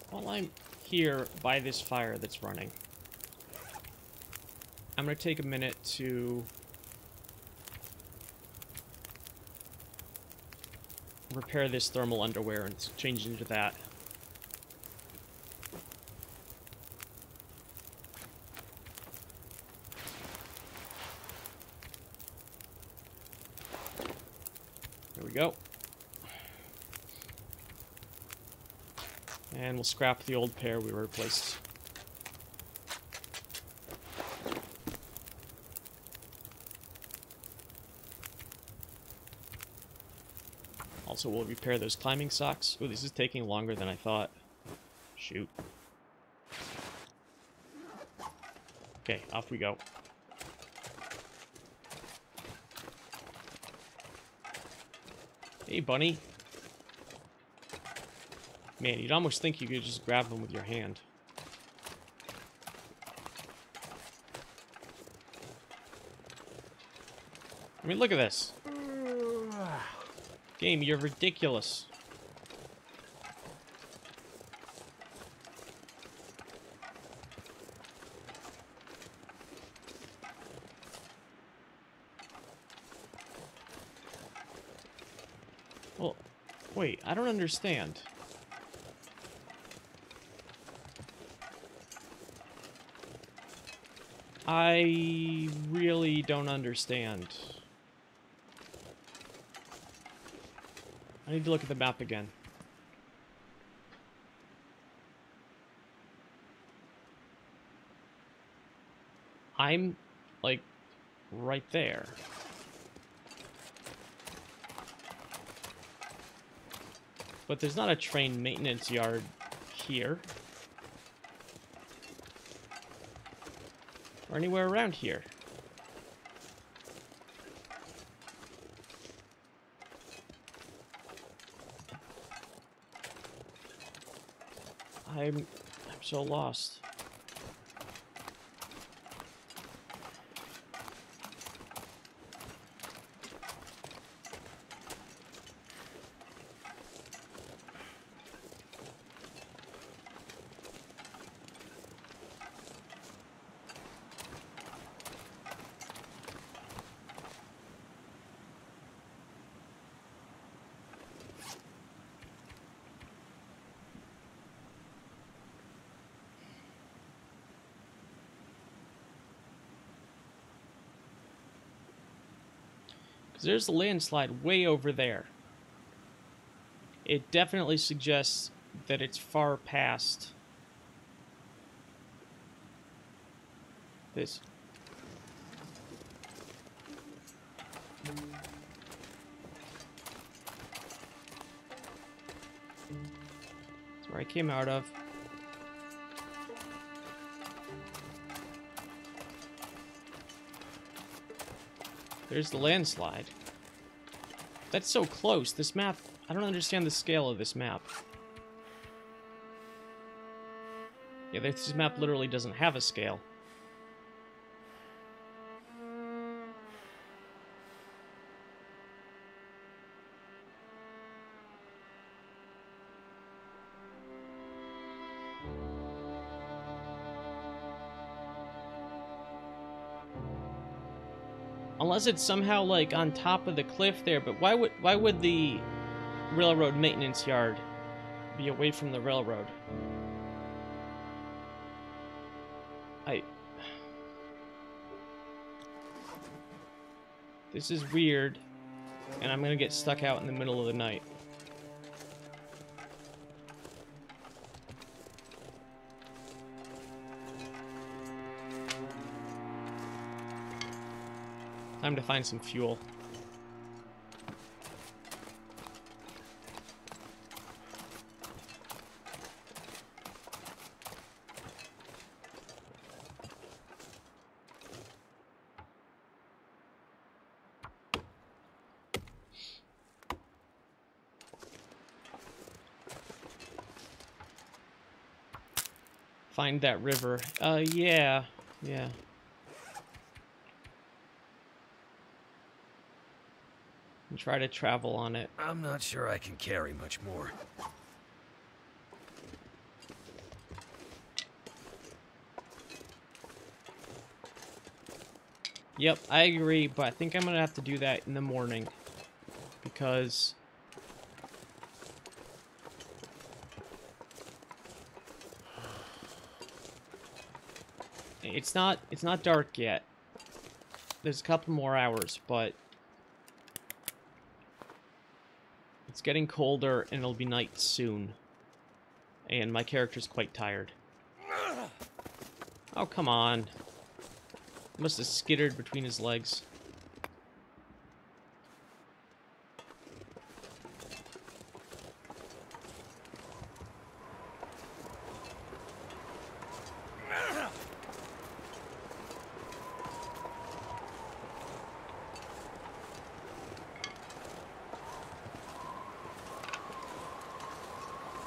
A: While I'm here by this fire that's running, I'm going to take a minute to repair this thermal underwear and change into that. There we go. And we'll scrap the old pair we replaced. Also, we'll repair those climbing socks. Oh, this is taking longer than I thought. Shoot. Okay, off we go. Hey, bunny. Man, you'd almost think you could just grab them with your hand. I mean, look at this. Game, you're ridiculous. Well, wait, I don't understand. I really don't understand. I need to look at the map again. I'm, like, right there. But there's not a train maintenance yard here. Or anywhere around here. I'm so lost. There's a landslide way over there. It definitely suggests that it's far past this. That's where I came out of. There's the landslide. That's so close. This map, I don't understand the scale of this map. Yeah, this map literally doesn't have a scale. Unless it's somehow like on top of the cliff there, but why would the railroad maintenance yard be away from the railroad? This is weird, and I'm gonna get stuck out in the middle of the night. Time to find some fuel. Find that river. Yeah. Yeah. And try to travel on it.
B: I'm not sure I can carry much more.
A: Yep, I agree, but I think I'm gonna have to do that in the morning. Because... it's not dark yet. There's a couple more hours, but... it's getting colder, and it'll be night soon. And my character's quite tired. Oh, come on. Must have skittered between his legs.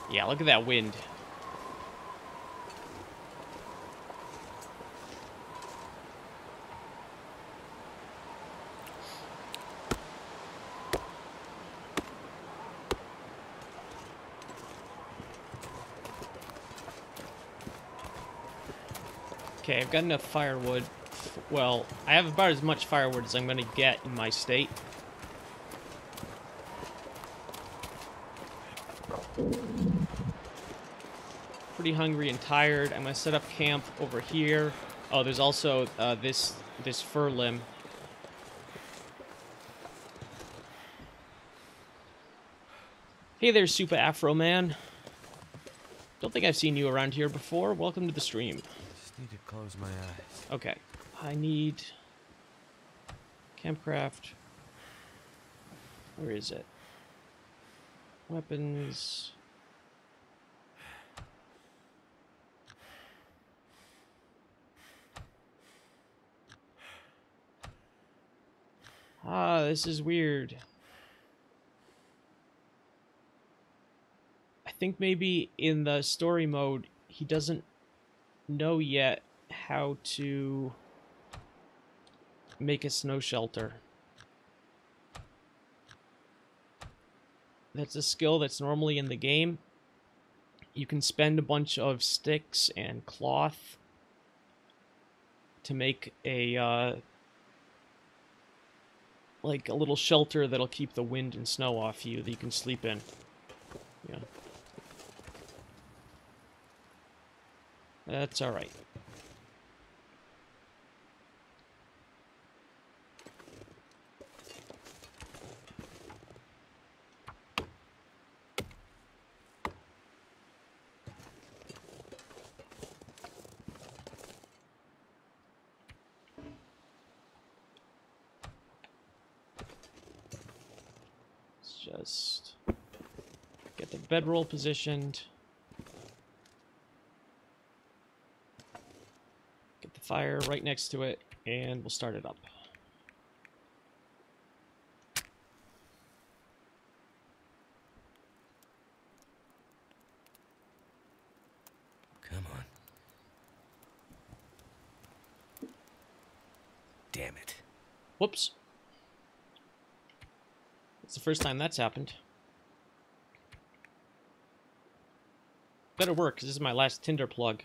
A: Yeah, look at that wind. Okay, I've got enough firewood. Well, I have about as much firewood as I'm going to get in my state. Pretty hungry and tired. I'm going to set up camp over here. Oh, there's also this fir limb. Hey there, Super Afro Man. Don't think I've seen you around here before. Welcome to the stream.
B: Just need to close my eyes.
A: Okay. I need... Campcraft. Where is it? Weapons... Ah, this is weird. I think maybe in the story mode, he doesn't know yet how to make a snow shelter. That's a skill that's normally in the game. You can spend a bunch of sticks and cloth to make a, like a little shelter that'll keep the wind and snow off you that you can sleep in. Yeah. That's alright. Just get the bedroll positioned. Get the fire right next to it, and we'll start it up.
B: Come on. Damn it.
A: Whoops. It's the first time that's happened. Better work, because this is my last Tinder plug.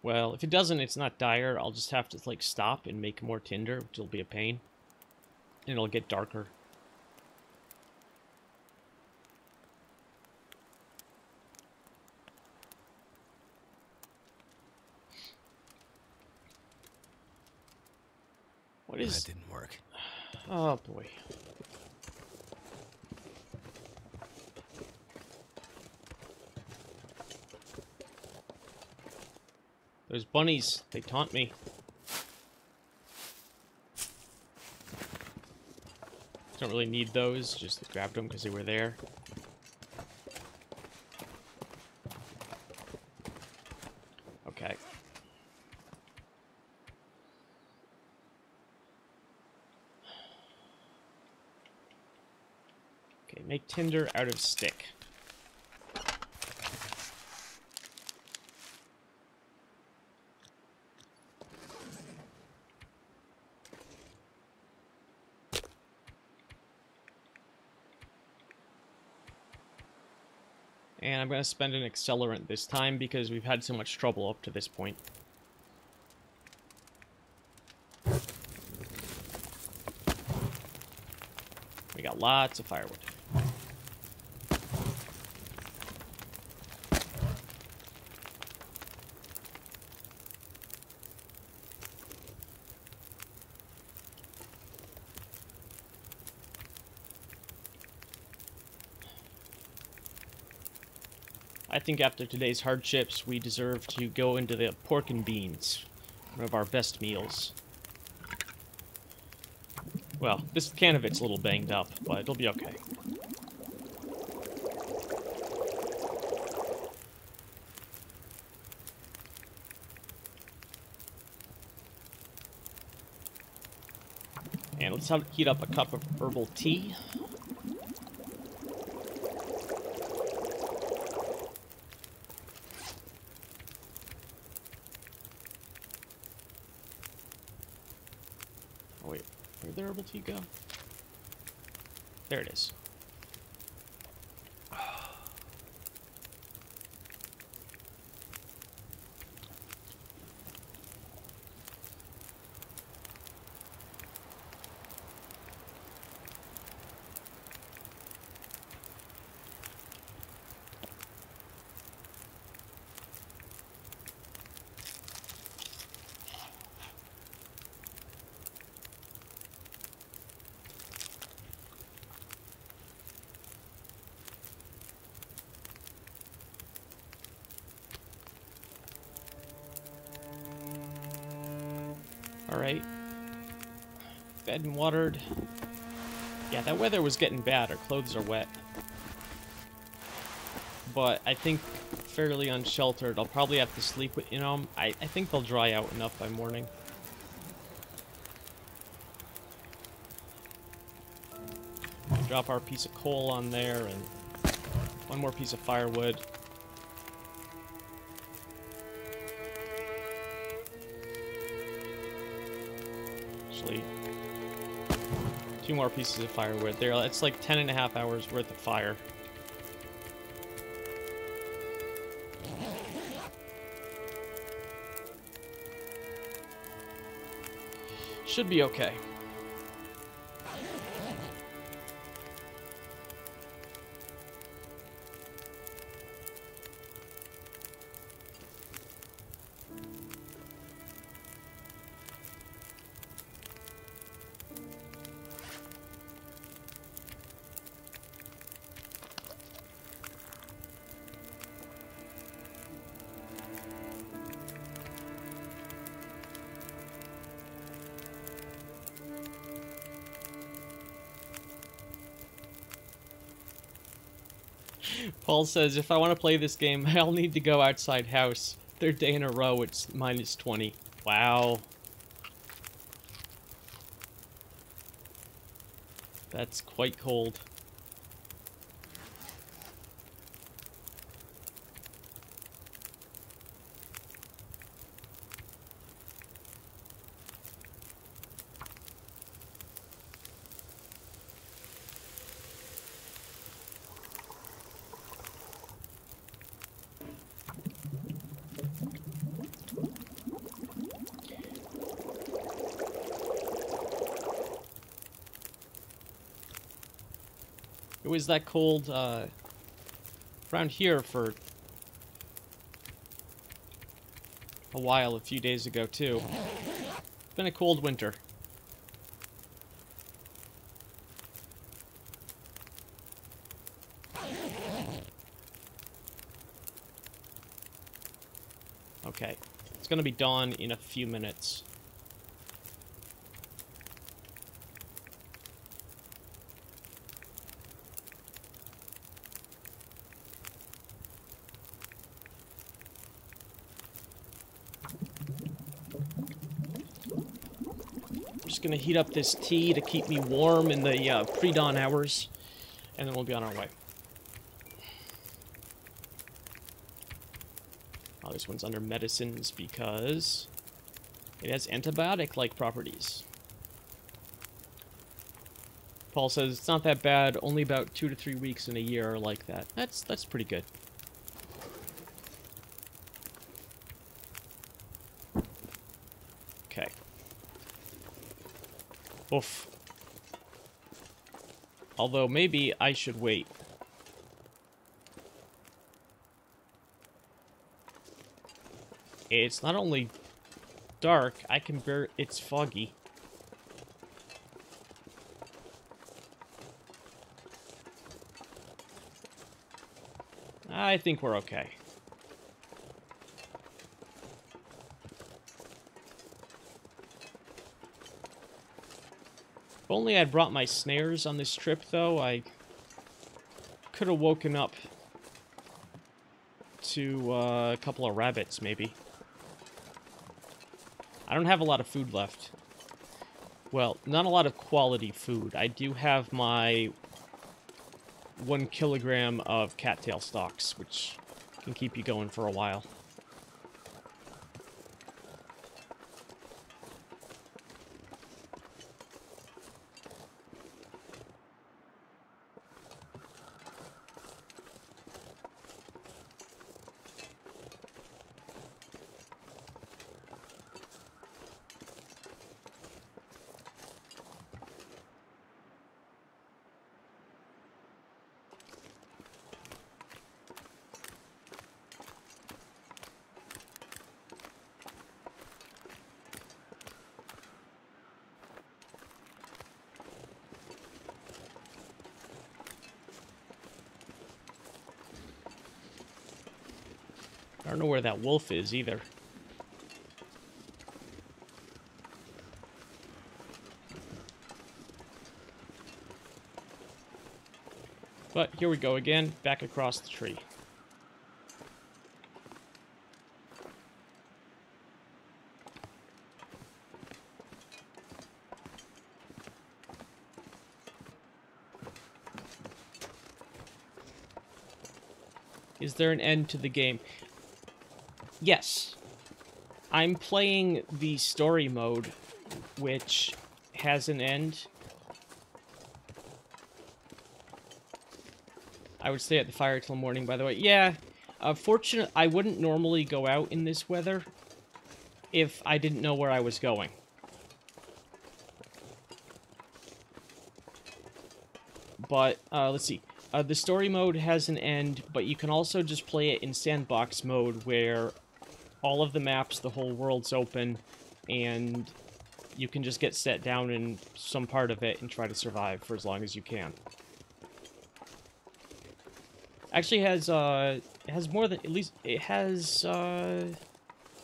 A: Well, if it doesn't, it's not dire. I'll just have to, like, stop and make more Tinder, which will be a pain. And it'll get darker. What is...
B: That didn't work.
A: Oh, boy. Those bunnies, they taunt me. Don't really need those, just grabbed them because they were there. Okay. Okay, make tinder out of stick. And I'm going to spend an accelerant this time because we've had so much trouble up to this point. We got lots of firewood. I think after today's hardships, we deserve to go into the pork and beans. One of our best meals. Well, this can of it's a little banged up, but it'll be okay. And let's heat up a cup of herbal tea. Oh wait, where'd the herbal tea go? There it is. Alright. Fed and watered. Yeah, that weather was getting bad. Our clothes are wet. But I think fairly unsheltered. I'll probably have to sleep with, you know, I think they'll dry out enough by morning. Drop our piece of coal on there and one more piece of firewood. Actually, 2 more pieces of firewood there. It's like 10.5 hours worth of fire. Should be okay. Paul says, if I want to play this game, I'll need to go outside house. 3rd day in a row, it's -20. Wow. That's quite cold. It was that cold around here for a while, a few days ago too. It's been a cold winter. Okay, it's gonna be dawn in a few minutes. Just gonna heat up this tea to keep me warm in the pre-dawn hours, and then we'll be on our way. Oh, this one's under medicines because it has antibiotic-like properties. Paul says it's not that bad. Only about 2 to 3 weeks in a year are like that. That's pretty good. Okay. Oof. Although, maybe I should wait. It's not only dark, I can bear... It's foggy. I think we're okay. If only I'd brought my snares on this trip, though, I could have woken up to a couple of rabbits, maybe. I don't have a lot of food left. Well, not a lot of quality food. I do have my 1 kilogram of cattail stalks, which can keep you going for a while. I don't know where that wolf is, either. But here we go again, back across the tree. Is there an end to the game? Yes. I'm playing the story mode, which has an end. I would stay at the fire till morning, by the way. Yeah, fortunately, I wouldn't normally go out in this weather if I didn't know where I was going. But, let's see. The story mode has an end, but you can also just play it in sandbox mode, where all of the maps, the whole world's open, and you can just get set down in some part of it and try to survive for as long as you can. Actually it has more than, at least, it has, I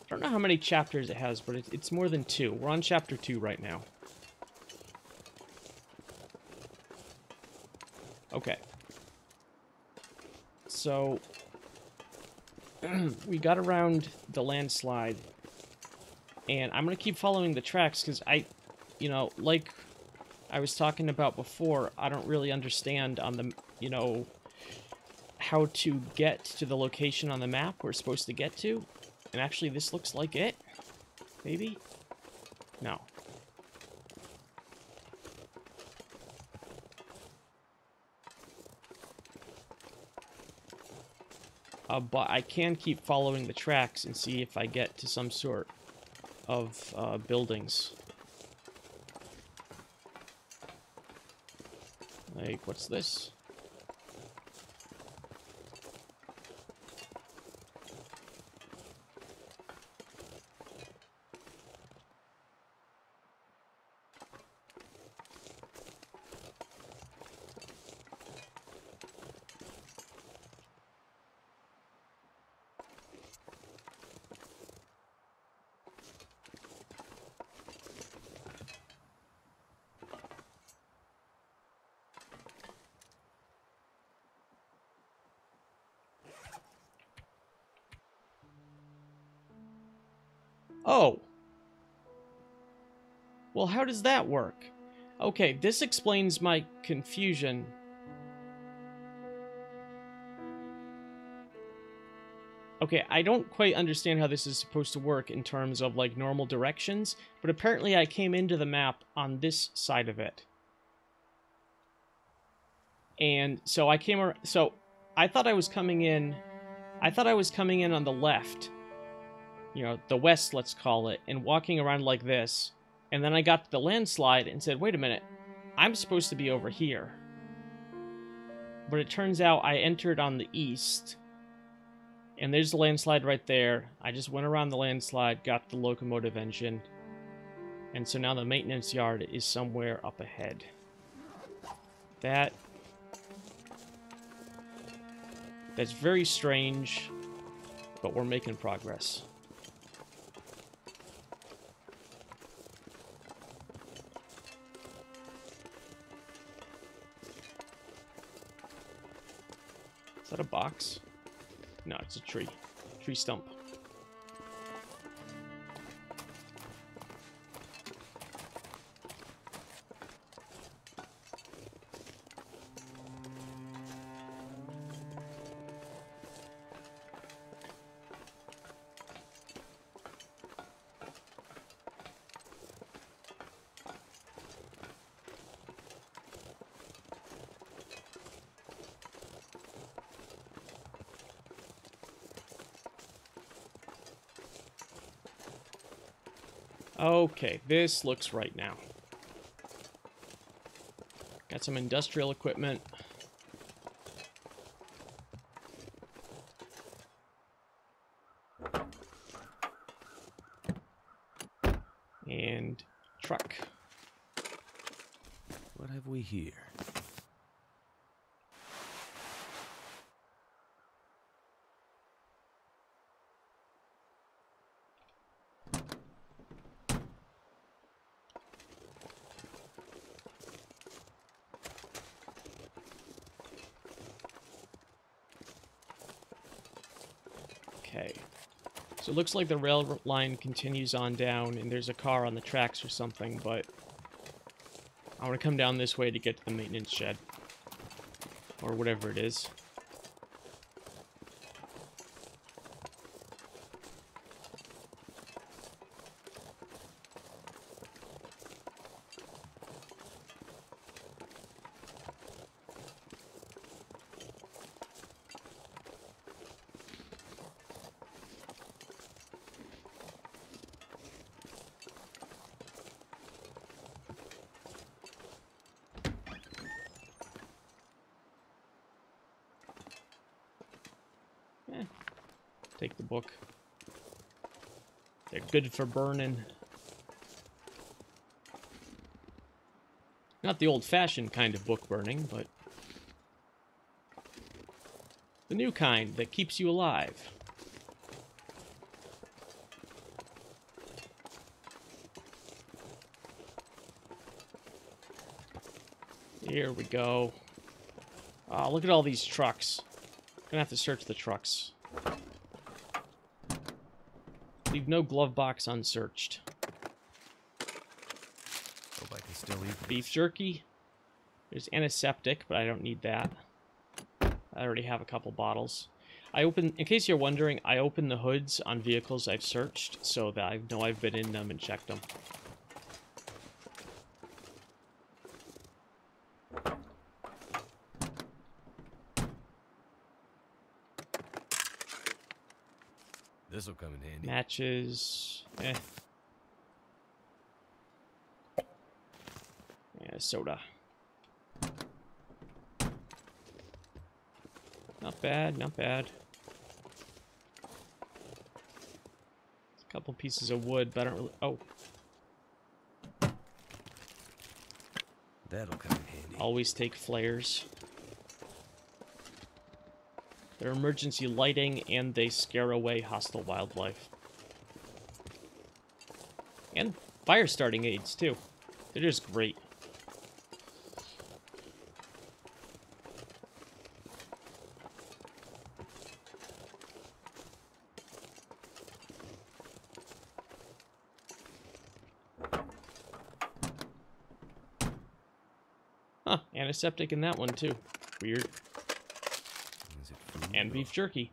A: don't know how many chapters it has, but it's more than 2. We're on chapter 2 right now. Okay. So, we got around the landslide, and I'm going to keep following the tracks, because you know, like I was talking about before, I don't really understand on the, you know, how to get to the location on the map we're supposed to get to. And actually, this looks like it. Maybe? No. But I can keep following the tracks and see if I get to some sort of buildings. Like, what's this? Oh. Well, how does that work? Okay, this explains my confusion. Okay, I don't quite understand how this is supposed to work in terms of, like, normal directions, but apparently I came into the map on this side of it. And so I came around, so I thought I was coming in on the left. you know, the west, let's call it, and walking around like this. And then I got to the landslide and said, wait a minute, I'm supposed to be over here. But it turns out I entered on the east, and there's the landslide right there. I just went around the landslide, got the locomotive engine, and so now the maintenance yard is somewhere up ahead. That's very strange, but we're making progress. Is that a box? No, it's a tree. Tree stump. Okay, this looks right now. Got some industrial equipment. And truck.
B: What have we here?
A: Okay. So it looks like the rail line continues on down, and there's a car on the tracks or something, but I want to come down this way to get to the maintenance shed. Or whatever it is. Take the book. They're good for burning. Not the old-fashioned kind of book burning, but the new kind that keeps you alive. Here we go. Oh, look at all these trucks. Gonna have to search the trucks. Leave no glove box unsearched.
B: Hope I can still eat
A: Beef jerky. There's antiseptic, but I don't need that. I already have a couple bottles. In case you're wondering, I open the hoods on vehicles I've searched so that I know I've been in them and checked them.
B: This'll come in handy.
A: Matches. Eh. Yeah, soda. Not bad, not bad. A couple pieces of wood, but I don't really... Oh.
B: That'll come in handy.
A: Always take flares. They're emergency lighting, and they scare away hostile wildlife. And fire starting aids, too. They're just great. Huh, antiseptic in that one, too. Weird. And beef jerky.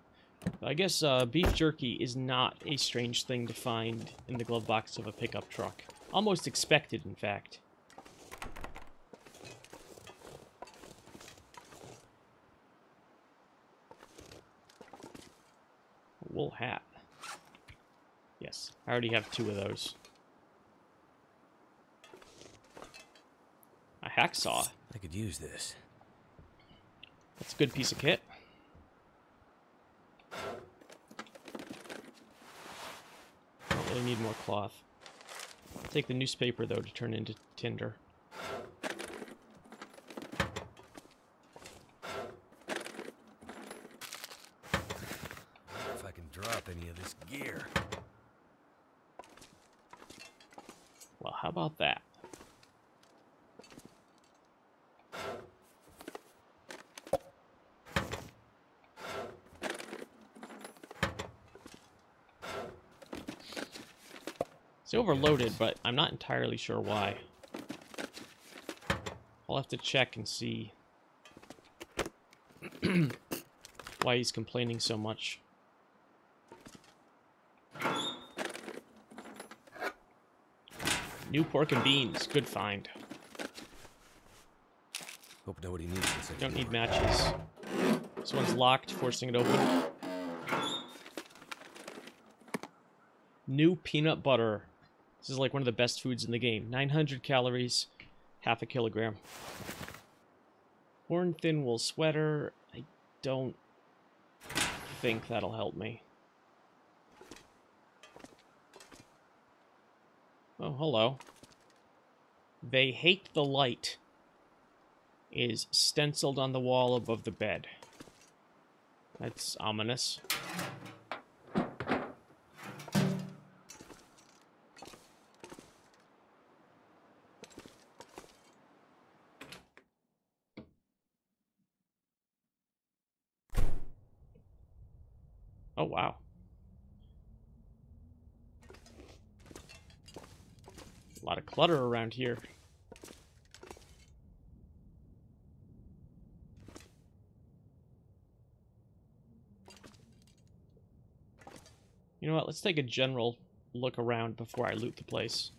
A: I guess beef jerky is not a strange thing to find in the glove box of a pickup truck. Almost expected, in fact. A wool hat. Yes, I already have 2 of those. A hacksaw.
B: I could use this.
A: That's a good piece of kit. Don't really need more cloth. I'll take the newspaper, though, to turn into tinder.
B: If I can drop any of this gear.
A: Well, how about that? It's overloaded, but I'm not entirely sure why. I'll have to check and see why he's complaining so much. New pork and beans. Good find.
B: Hope nobody needs this
A: Don't need
B: anymore.
A: matches. This one's locked, forcing it open. New peanut butter. This is like one of the best foods in the game. 900 calories, half a kilogram. Worn thin wool sweater. I don't think that'll help me. Oh, hello. They hate the light is stenciled on the wall above the bed. That's ominous. Oh, wow. A lot of clutter around here. You know what? Let's take a general look around before I loot the place.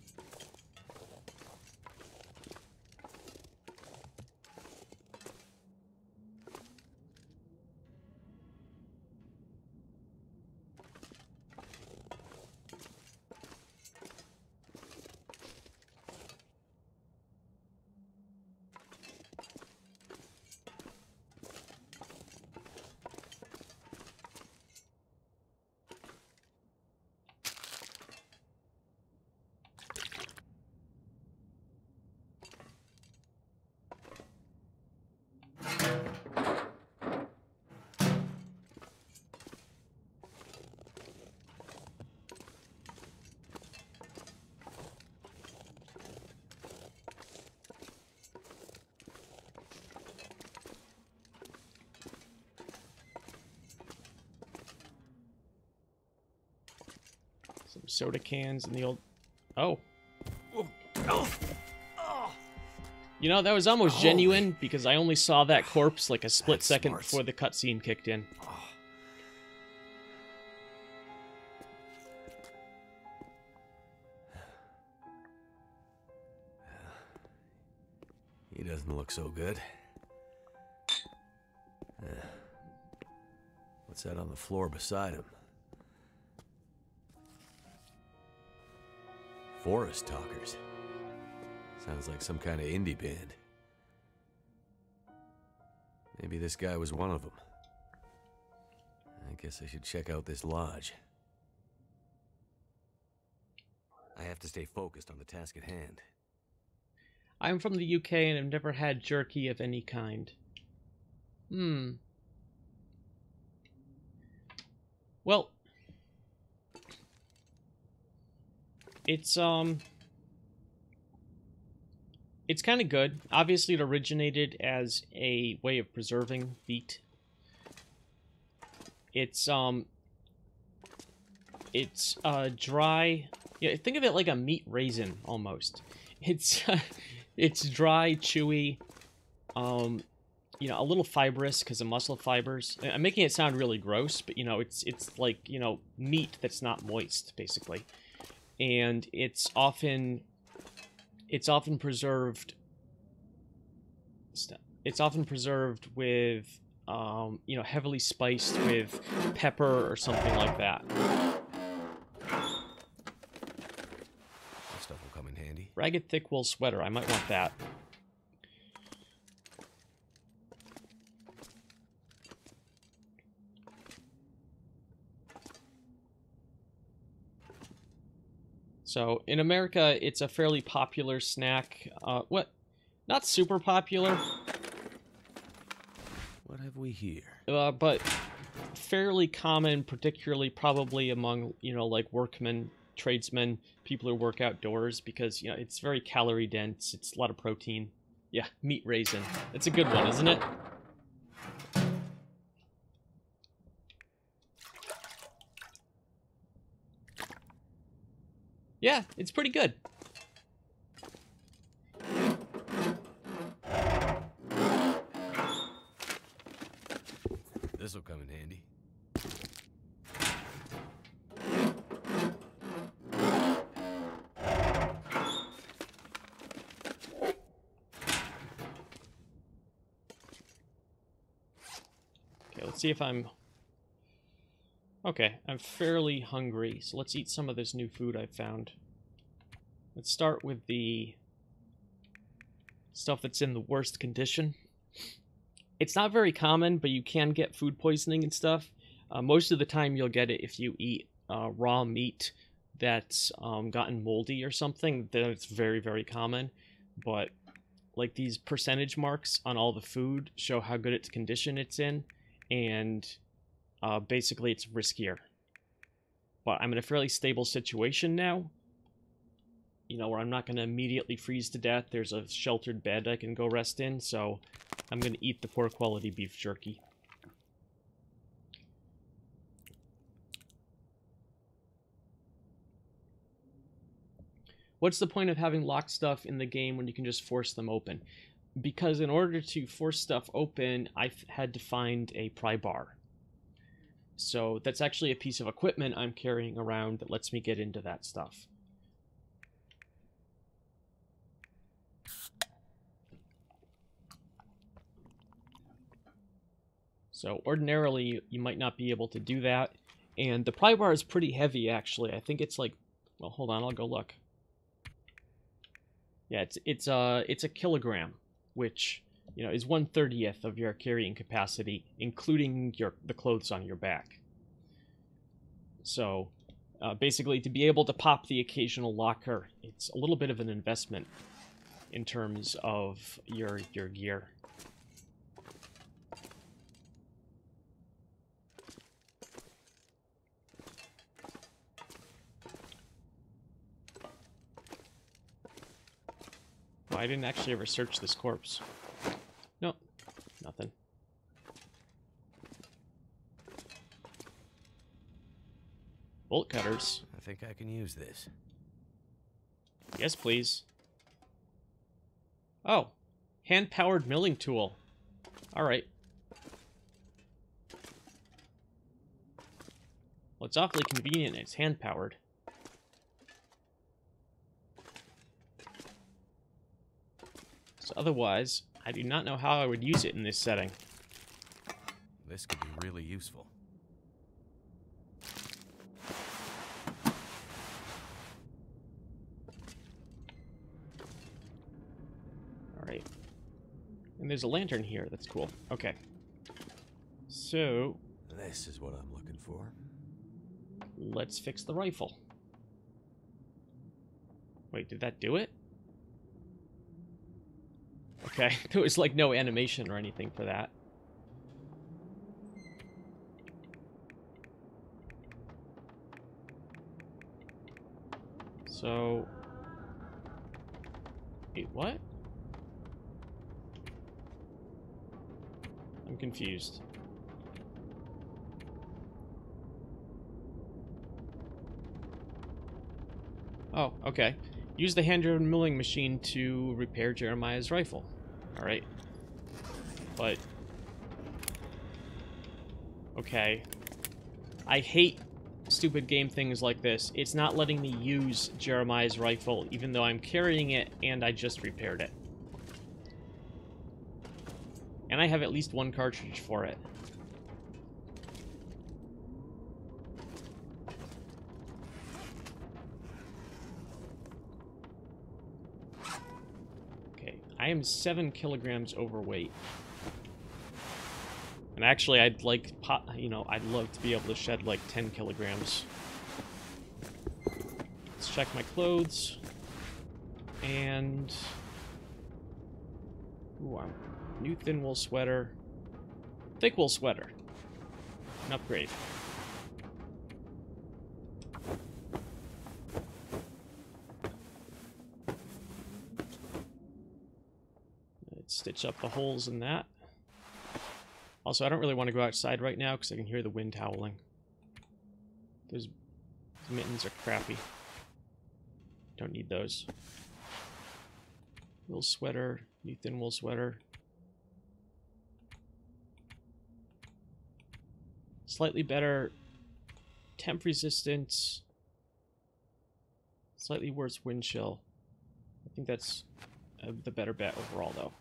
A: Some soda cans in the old... Oh. You know, that was almost genuine because I only saw that corpse like a split
B: That's
A: second
B: smart.
A: before the cutscene kicked in.
B: He doesn't look so good. What's that on the floor beside him? Forest Talkers. Sounds like some kind of indie band. Maybe this guy was one of them. I guess I should check out this lodge. I have to stay focused on the task at hand.
A: I'm from the UK and have never had jerky of any kind. Well, it's kind of good. Obviously, it originated as a way of preserving meat. It's dry. Yeah, think of it like a meat raisin almost. It's it's dry, chewy, you know, a little fibrous because of muscle fibers. I'm making it sound really gross, but you know, it's like, you know, meat that's not moist, basically. And it's often preserved. It's often preserved with, you know, heavily spiced with pepper or something like that. Ragged thick wool sweater. I might want that. So, in America, it's a fairly popular snack. Not super popular.
B: What have we here?
A: But fairly common, particularly probably among, like workmen, tradesmen, people who work outdoors, because, it's very calorie dense. It's a lot of protein. Yeah, meat raisin. It's a good one, isn't it? Yeah, it's pretty good.
B: This'll come in handy.
A: Okay, let's see if I'm... Okay, I'm fairly hungry, so let's eat some of this new food I've found. Let's start with the stuff that's in the worst condition. It's not very common, but you can get food poisoning and stuff. Most of the time you'll get it if you eat raw meat that's gotten moldy or something. Then it's very, very common. But like these percentage marks on all the food show how good its condition it's in, and basically it's riskier. But I'm in a fairly stable situation now, where I'm not going to immediately freeze to death. There's a sheltered bed I can go rest in, so I'm going to eat the poor quality beef jerky. What's the point of having locked stuff in the game when you can just force them open? Because in order to force stuff open, I've had to find a pry bar. So that's actually a piece of equipment I'm carrying around that lets me get into that stuff. So ordinarily, you might not be able to do that. And the pry bar is pretty heavy, actually. I think it's like... Well, hold on, I'll go look. Yeah, it's a kilogram, which, is 1/30th of your carrying capacity, including the clothes on your back. So, basically, to be able to pop the occasional locker, it's a little bit of an investment in terms of your gear. Oh, I didn't actually ever search this corpse. Nope, nothing. Bolt cutters.
B: I think I can use this.
A: Yes, please. Oh, hand-powered milling tool. All right. Well, it's awfully convenient. It's hand-powered. So otherwise, I do not know how I would use it in this setting.
B: This could be really useful.
A: Alright. And there's a lantern here. That's cool. Okay. So...
B: This is what I'm looking for.
A: Let's fix the rifle. Wait, did that do it? Okay, there was like no animation or anything for that. So... Wait, what? I'm confused. Oh, okay. Use the hand-driven milling machine to repair Jeremiah's rifle. Alright. But... Okay. I hate stupid game things like this. It's not letting me use Jeremiah's rifle, even though I'm carrying it and I just repaired it. And I have at least one cartridge for it. I am 7 kilograms overweight. And actually, I'd like, you know, I'd love to be able to shed like 10 kilograms. Let's check my clothes. And... ooh, new thin wool sweater. Thick wool sweater. An upgrade. Let's stitch up the holes in that. Also, I don't really want to go outside right now because I can hear the wind howling. Those mittens are crappy. Don't need those. Wool sweater, new thin wool sweater. Slightly better temp resistance. Slightly worse wind chill. I think that's the better bet overall, though.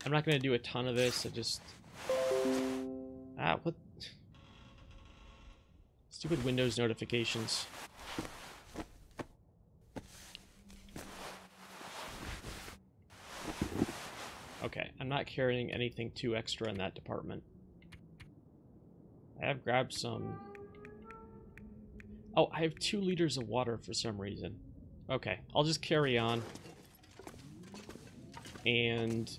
A: I'm not going to do a ton of this. I just... ah, what? Stupid Windows notifications. Okay, I'm not carrying anything too extra in that department. I have grabbed some... oh, I have 2 liters of water for some reason. Okay, I'll just carry on. And...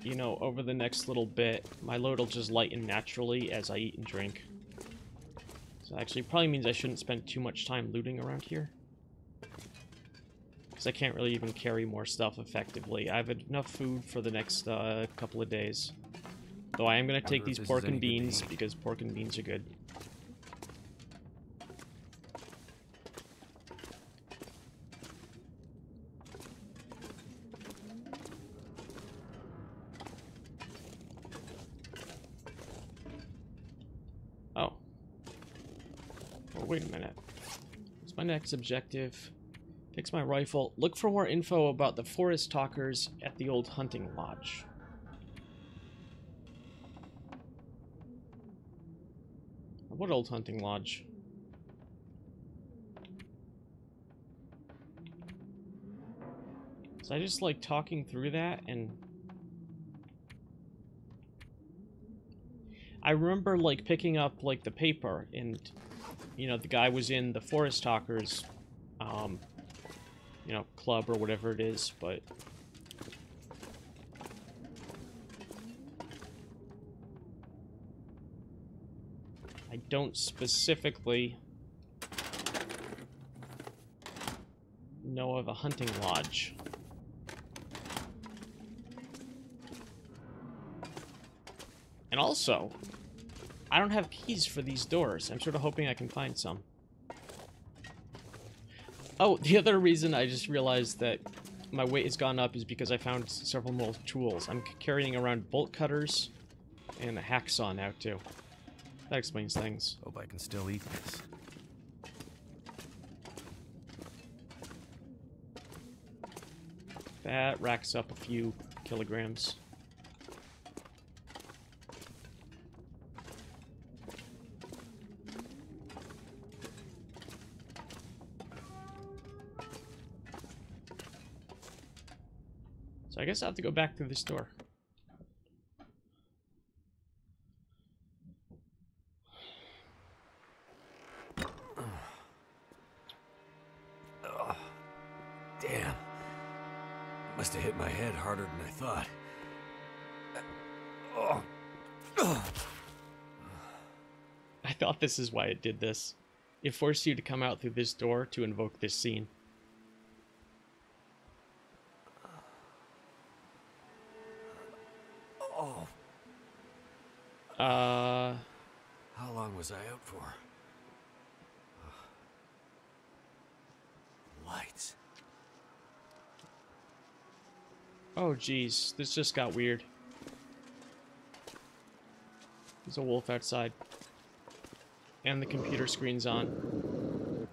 A: you know, over the next little bit, my load will just lighten naturally as I eat and drink. So actually, probably means I shouldn't spend too much time looting around here. Because I can't really even carry more stuff effectively. I have enough food for the next couple of days. Though I am going to take these pork and beans, because pork and beans are good. Oh. Oh, wait a minute. What's my next objective? Fix my rifle. Look for more info about the forest talkers at the old hunting lodge. What old hunting lodge? So I just like talking through that, and I remember like picking up like the paper, and you know, the guy was in the forest talkers you know, club or whatever it is, but I don't specifically know of a hunting lodge. And also, I don't have keys for these doors. I'm sort of hoping I can find some. Oh, the other reason I just realized that my weight has gone up is because I found several more tools. I'm carrying around bolt cutters and a hacksaw now, too. That explains things.
B: Hope I can still eat this.
A: That racks up a few kilograms. So I guess I have to go back through this door.
B: Oh, damn. Must have hit my head harder than I thought. Oh.
A: I thought this is why it did this. It forced you to come out through this door to invoke this scene.
B: Oh. How long was I out for? Lights.
A: Oh, geez. This just got weird. There's a wolf outside. And the computer screen's on.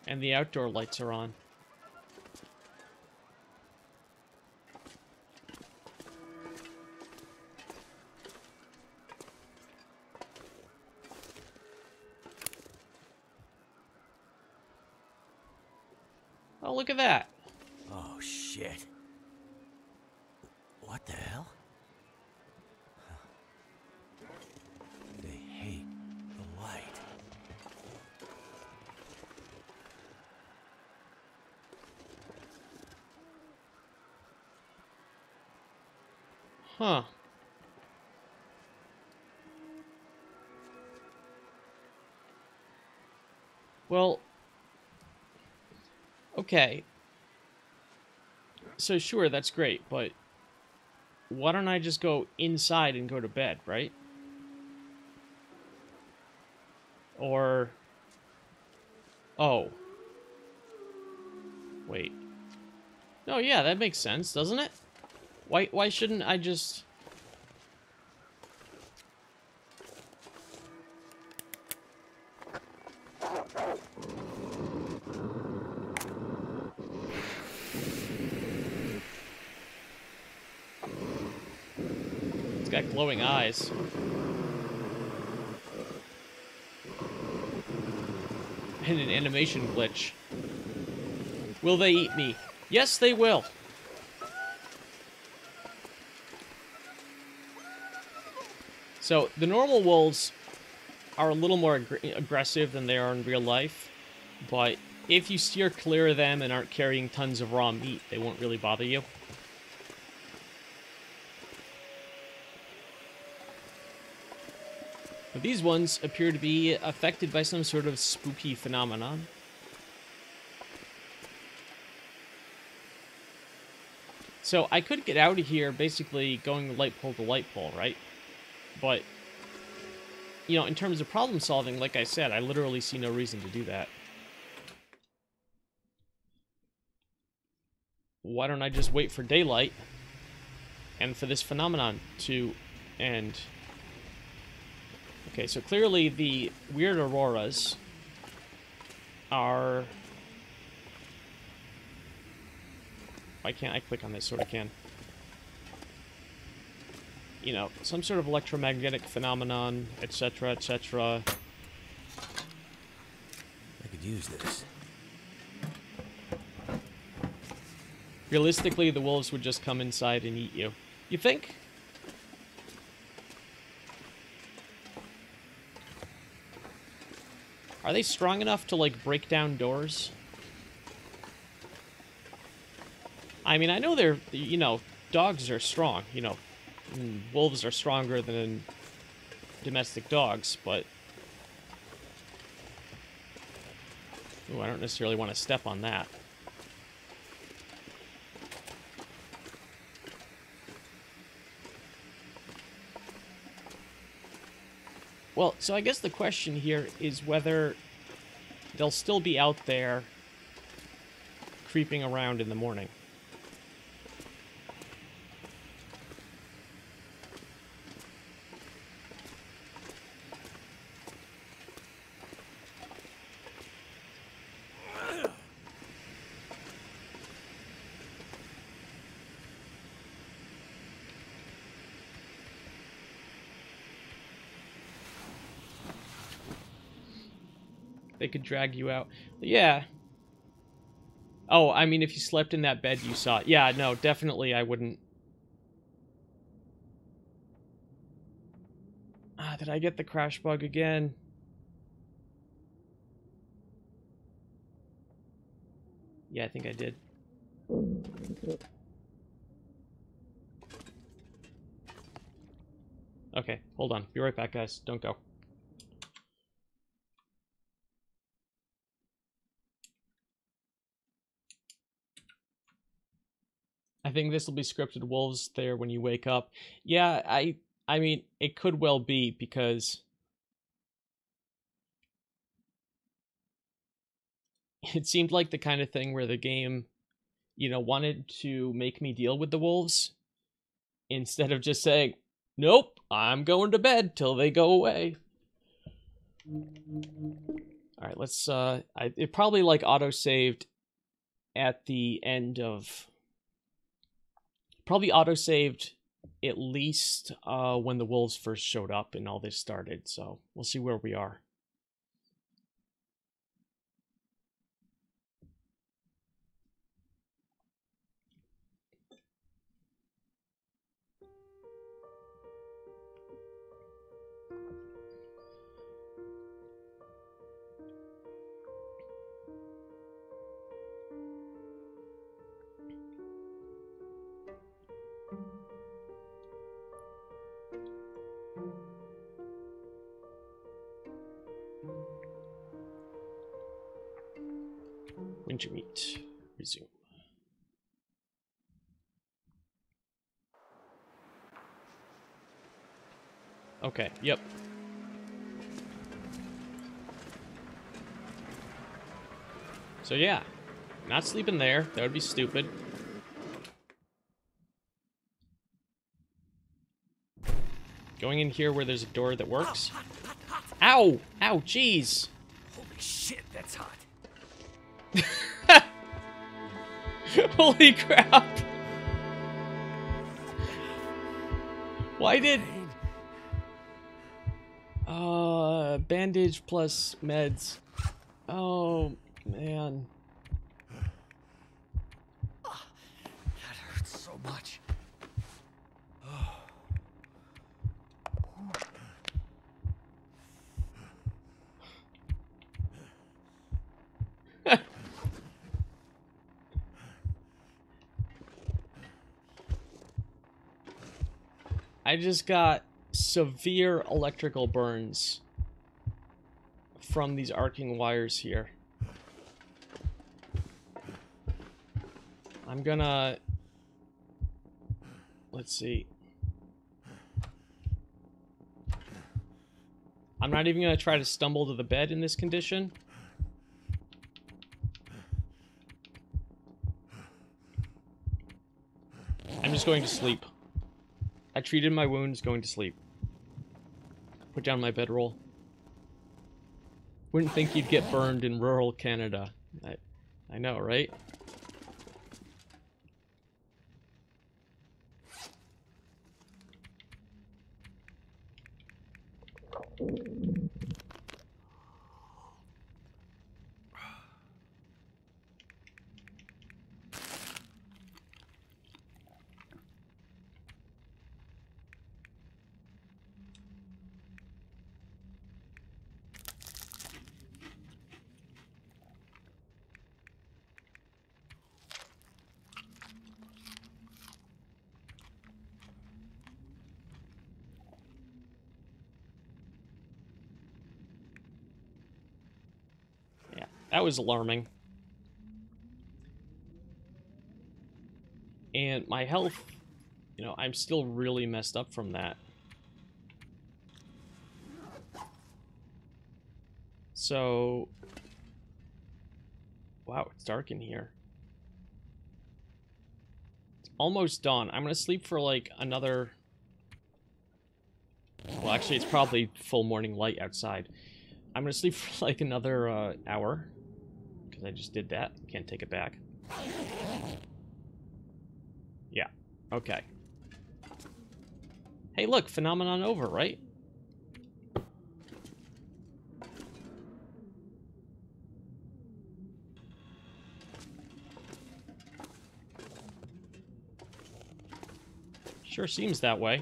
A: And the outdoor lights are on. Oh, look at that.
B: Oh, shit. What the hell? They hate the light.
A: Huh. Well, okay. So sure, that's great, but why don't I just go inside and go to bed, right? Or... Oh. Wait. No, yeah, that makes sense, doesn't it? Why shouldn't I just... It's got glowing eyes. And an animation glitch. Will they eat me? Yes, they will. So, the normal wolves are a little more aggressive than they are in real life, but if you steer clear of them and aren't carrying tons of raw meat, they won't really bother you. But these ones appear to be affected by some sort of spooky phenomenon. So I could get out of here basically going light pole to light pole, right? But, you know, in terms of problem solving, like I said, I literally see no reason to do that. Why don't I just wait for daylight and for this phenomenon to end? Okay, so clearly the weird auroras are... Why can't I click on this? Sort of can. You know, some sort of electromagnetic phenomenon, etc., etc.
B: I could use this.
A: Realistically, the wolves would just come inside and eat you. You think? Are they strong enough to, like, break down doors? I mean, I know they're, you know, dogs are strong, you know. Wolves are stronger than domestic dogs, but... Ooh, I don't necessarily want to step on that. Well, so I guess the question here is whether they'll still be out there creeping around in the morning. They could drag you out. Yeah. Oh, I mean, if you slept in that bed you saw. Yeah, no, definitely I wouldn't. Ah, did I get the crash bug again? Yeah, I think I did. Okay, hold on. Be right back, guys. Don't go. I think this will be scripted wolves there when you wake up. Yeah, I mean, it could well be because it seemed like the kind of thing where the game, you know, wanted to make me deal with the wolves instead of just saying, nope, I'm going to bed till they go away. All right, let's, it probably, like, auto-saved at the end of... Probably auto-saved at least when the wolves first showed up and all this started, so we'll see where we are. Winter meat. Resume. Okay, yep. So yeah, not sleeping there. That would be stupid. Going in here where there's a door that works. Ow! Ow, jeez!
B: Holy shit, that's hot.
A: Holy crap! Why did... bandage plus meds. Oh, man.
B: That hurts so much.
A: I just got severe electrical burns from these arcing wires here. I'm gonna... Let's see. I'm not even gonna try to stumble to the bed in this condition. I'm just going to sleep. I treated my wounds, going to sleep. Put down my bedroll. Wouldn't think you'd get burned in rural Canada. I know, right? Yeah, that was alarming. And my health, you know, I'm still really messed up from that. So... Wow, it's dark in here. It's almost dawn. I'm gonna sleep for like another... Well, actually, it's probably full morning light outside. I'm gonna sleep for like another hour. Because I just did that. Can't take it back. Yeah. Okay. Hey, look, phenomenon over, right? Sure seems that way.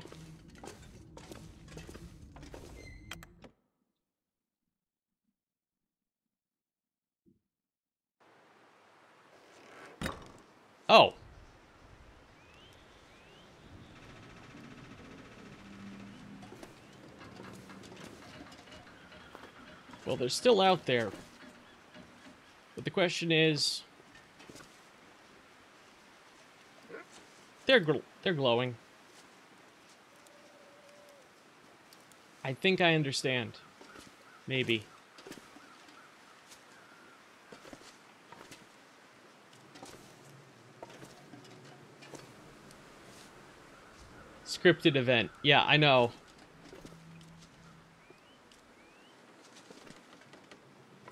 A: Oh. Well, they're still out there. But the question is... They're glowing. I think I understand. Maybe. Scripted event. Yeah, I know.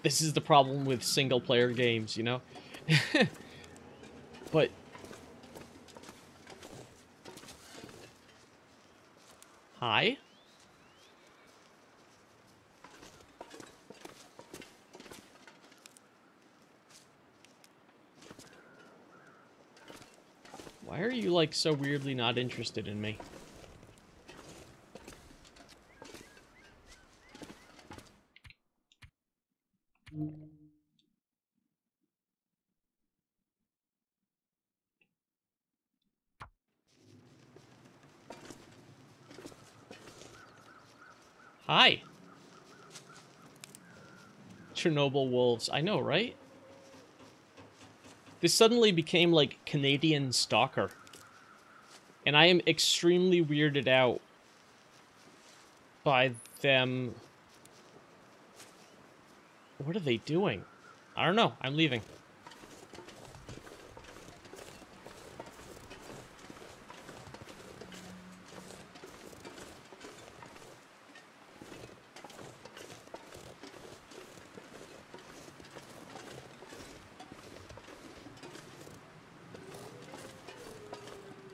A: This is the problem with single-player games, you know? But... Hi? Why are you, like, so weirdly not interested in me? Hi. Chernobyl wolves. I know, right? This suddenly became like Canadian Stalker. And I am extremely weirded out by them. What are they doing? I don't know. I'm leaving.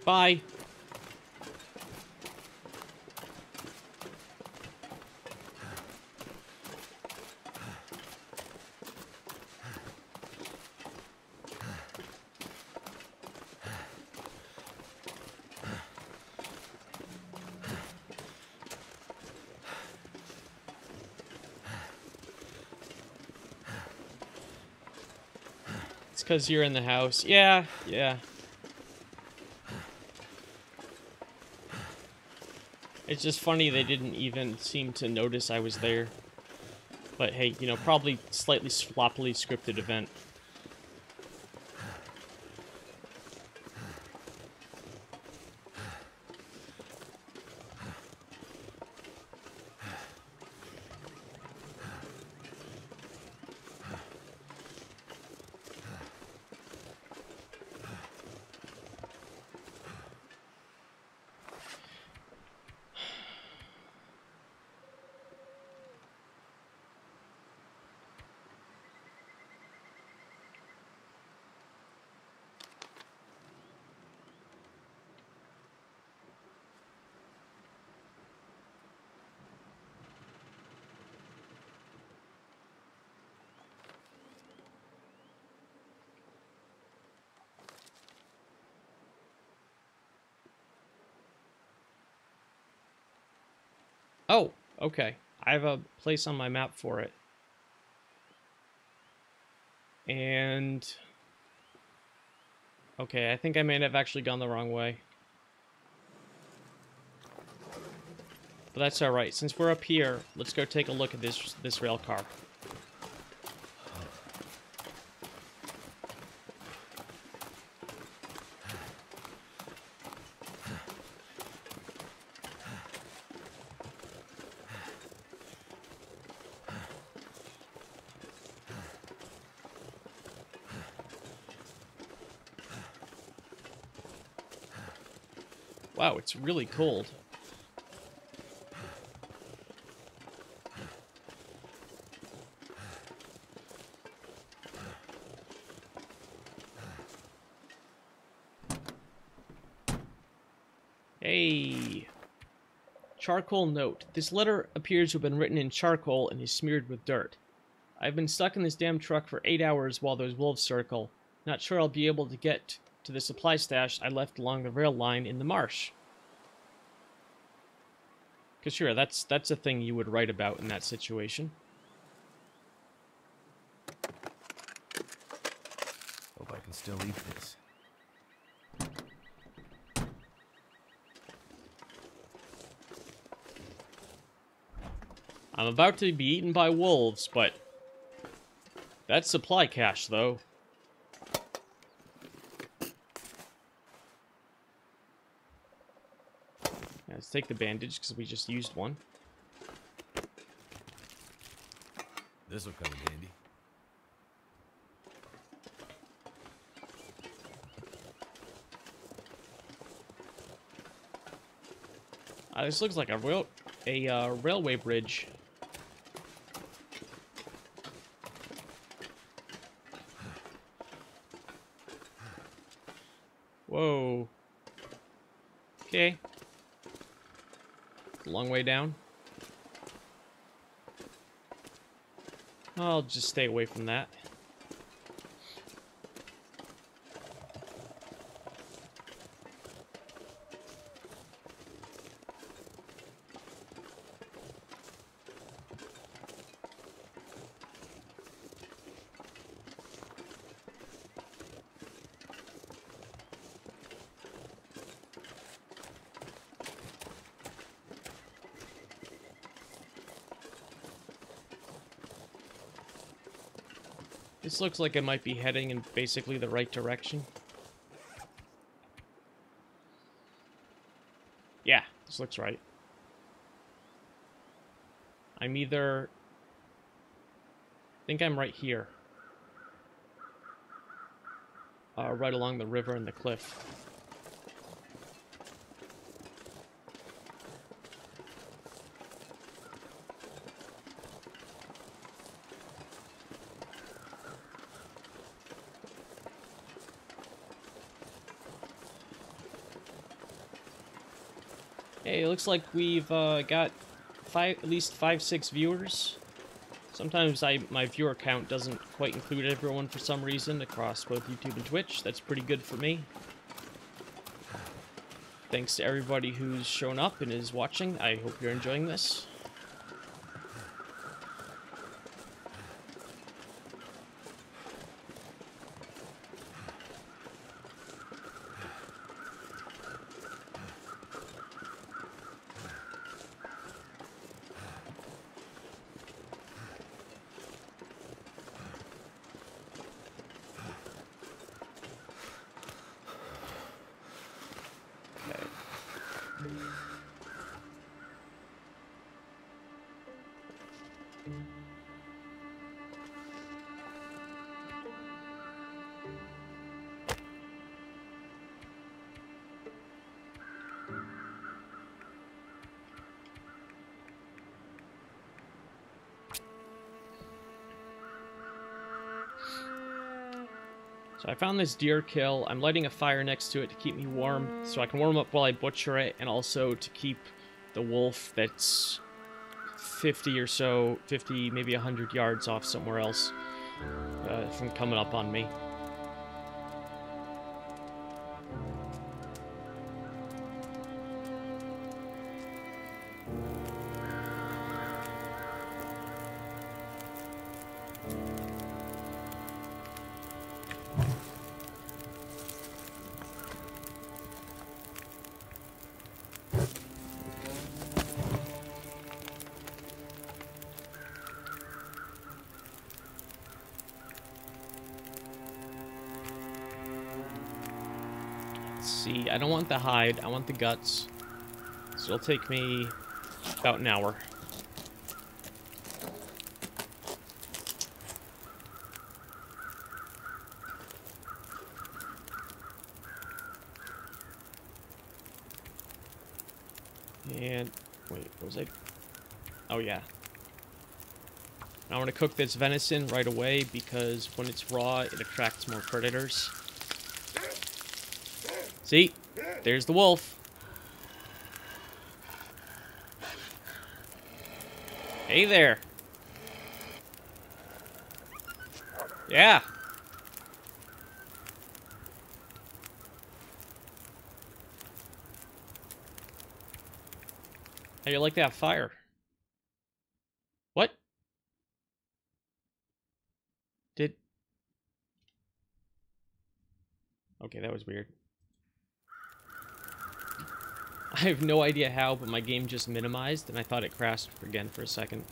A: Bye. It's because you're in the house. Yeah, yeah. It's just funny they didn't even seem to notice I was there. But hey, you know, probably slightly sloppily scripted event. Oh, okay. I have a place on my map for it. And... okay, I think I may have actually gone the wrong way. But that's alright. Since we're up here, let's go take a look at this rail car. Wow, it's really cold. Hey. Charcoal note. This letter appears to have been written in charcoal and is smeared with dirt. I've been stuck in this damn truck for 8 hours while those wolves circle. Not sure I'll be able to get to the supply stash I left along the rail line in the marsh. Because sure, that's a thing you would write about in that situation.
B: Hope I can still eat this.
A: I'm about to be eaten by wolves, but that's supply cache, though. Yeah, let's take the bandage, because we just used one.
B: This'll come in handy.
A: This looks like a railway bridge. Whoa. Okay. Long way down. I'll just stay away from that. This looks like it might be heading in basically the right direction. Yeah, this looks right. I'm either... I think I'm right here. Right along the river and the cliff. Hey, it looks like we've got at least 5-6 viewers. Sometimes my viewer count doesn't quite include everyone for some reason across both YouTube and Twitch. That's pretty good for me. Thanks to everybody who's shown up and is watching. I hope you're enjoying this. So I found this deer kill. I'm lighting a fire next to it to keep me warm, so I can warm up while I butcher it, and also to keep the wolf that's 50 or so, 50, maybe 100 yards off somewhere else from coming up on me. See, I don't want the hide, I want the guts. So it'll take me about an hour. And, wait, what was I? Oh yeah. I want to cook this venison right away because when it's raw, it attracts more predators. See? There's the wolf. Hey there. Yeah. How you like that fire? What? Did... Okay, that was weird. I have no idea how, but my game just minimized, and I thought it crashed again for a second.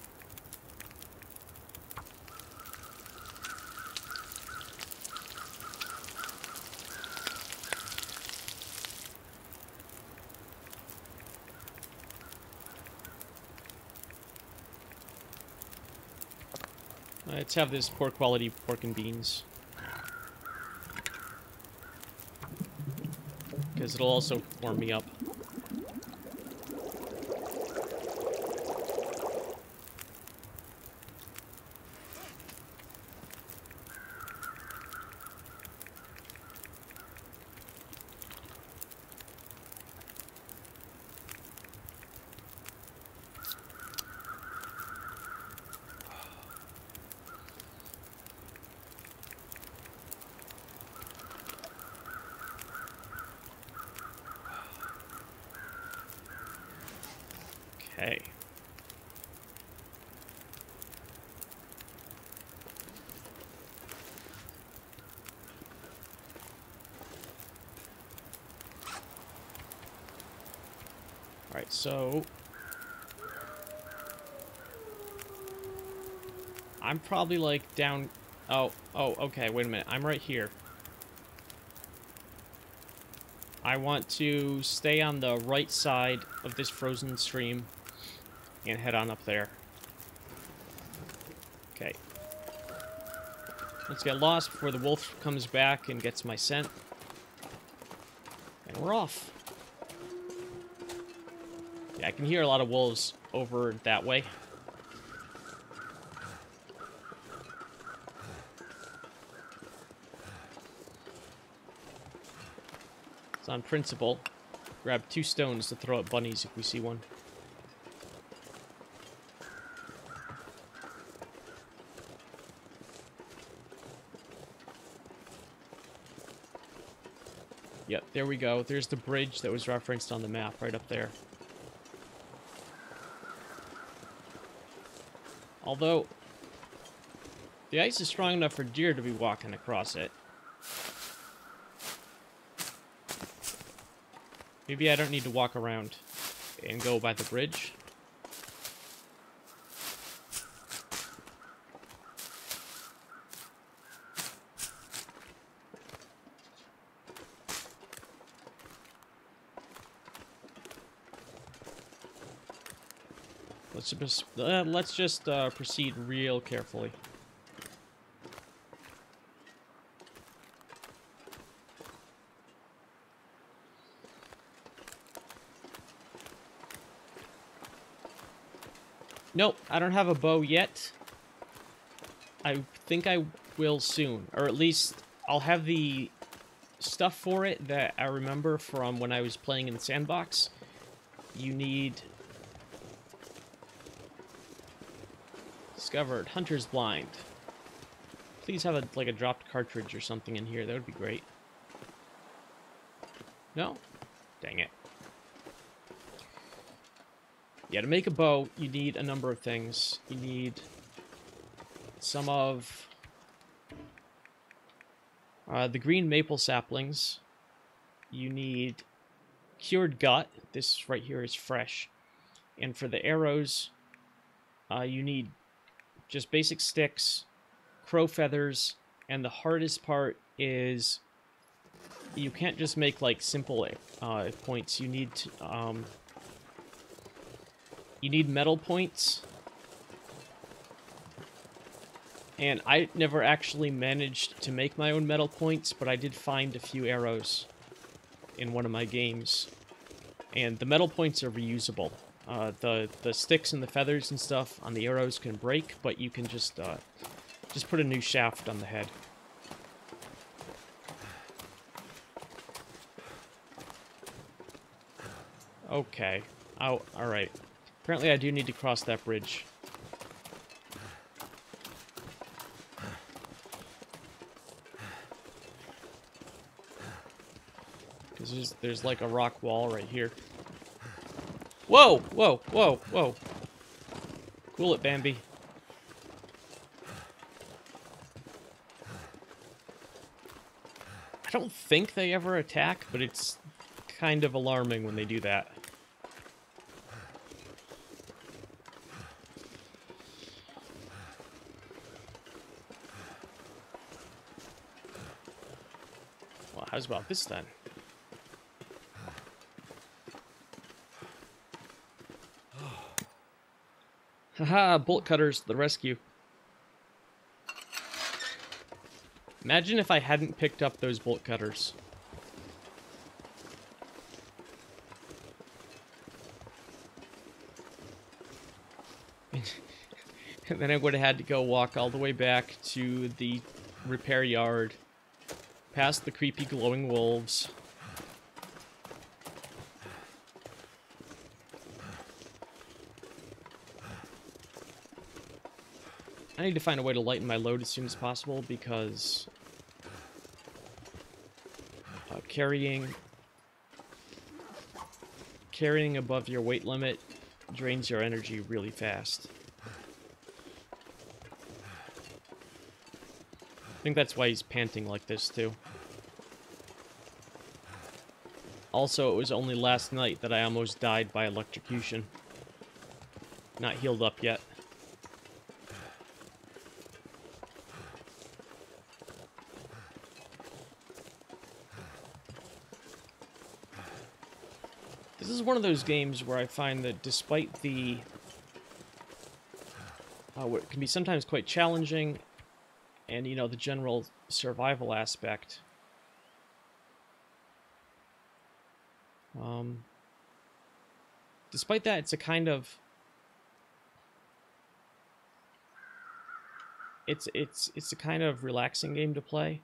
A: Let's have this poor quality pork and beans. Because it'll also warm me up. Okay. Alright, so... I'm probably, like, down Oh, okay, wait a minute. I'm right here. I want to stay on the right side of this frozen stream and head on up there. Okay. Let's get lost before the wolf comes back and gets my scent. And we're off. Yeah, I can hear a lot of wolves over that way. So on principle, grab 2 stones to throw at bunnies if we see one. Yep, there we go. There's the bridge that was referenced on the map right up there. Although, the ice is strong enough for deer to be walking across it. Maybe I don't need to walk around and go by the bridge. Let's just proceed real carefully. Nope, I don't have a bow yet. I think I will soon, or at least I'll have the stuff for it that I remember from when I was playing in the sandbox. You need... Discovered Hunter's Blind. Please have a dropped cartridge or something in here. That would be great. No? Dang it. Yeah, to make a bow, you need a number of things. You need some of the green maple saplings. You need cured gut. This right here is fresh. And for the arrows, you need just basic sticks, crow feathers, and the hardest part is you can't just make like simple points. You need metal points. And I never actually managed to make my own metal points, but I did find a few arrows in one of my games. And the metal points are reusable. The sticks and the feathers and stuff on the arrows can break, but you can just put a new shaft on the head. Okay. Oh, alright. Apparently I do need to cross that bridge. Because there's like a rock wall right here. Whoa! Whoa! Whoa! Whoa! Cool it, Bambi. I don't think they ever attack, but it's kind of alarming when they do that. Well, how's about this then? Haha, bolt cutters to the rescue. Imagine if I hadn't picked up those bolt cutters. And then I would have had to go walk all the way back to the repair yard, past the creepy glowing wolves. I need to find a way to lighten my load as soon as possible because carrying above your weight limit drains your energy really fast. I think that's why he's panting like this too. Also, it was only last night that I almost died by electrocution. Not healed up yet. This is one of those games where I find that despite the what can be sometimes quite challenging, and you know, the general survival aspect, despite that, it's a kind of it's a kind of relaxing game to play.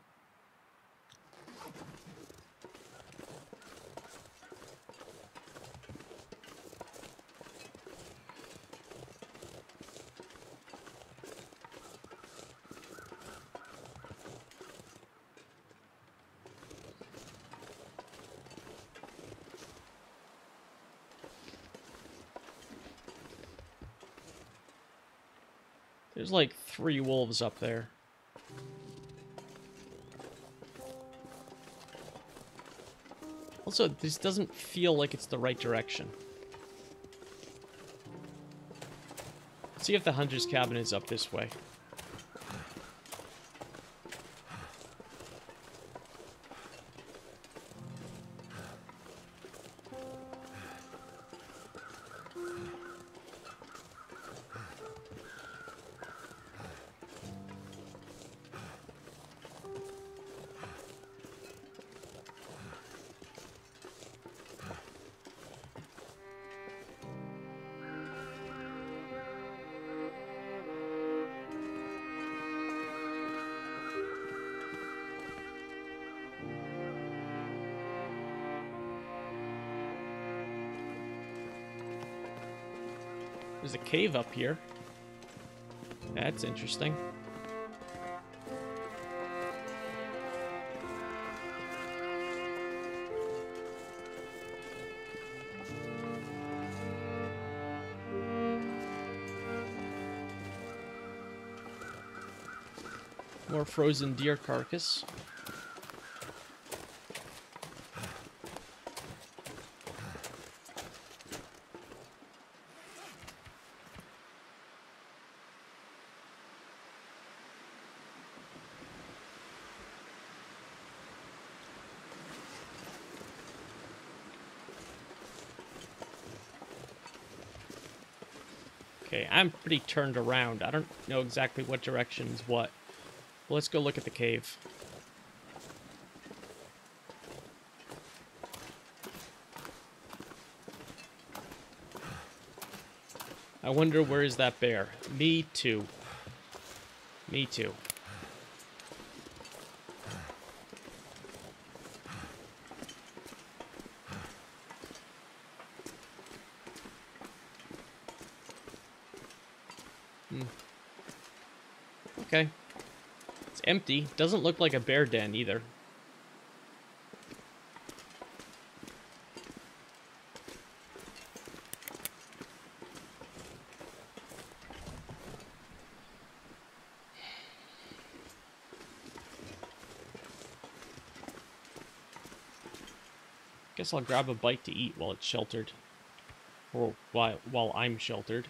A: There's like 3 wolves up there. Also, this doesn't feel like it's the right direction. Let's see if the hunter's cabin is up this way. There's a cave up here. That's interesting. More frozen deer carcass. Okay, I'm pretty turned around. I don't know exactly what direction's what. Well, let's go look at the cave. I wonder where is that bear? Me too. Me too. Okay. It's empty. Doesn't look like a bear den either. Guess I'll grab a bite to eat while it's sheltered. Or while I'm sheltered.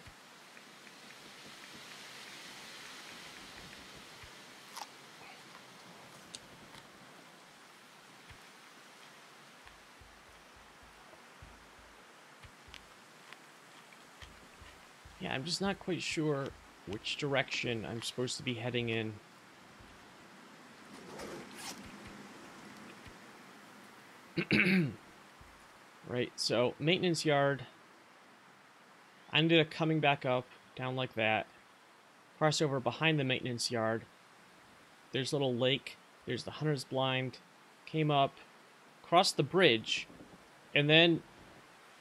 A: Yeah, I'm just not quite sure which direction I'm supposed to be heading in. Right, so maintenance yard. I ended up coming back up, down like that. Cross over behind the maintenance yard. There's a little lake. There's the hunter's blind. Came up, crossed the bridge, and then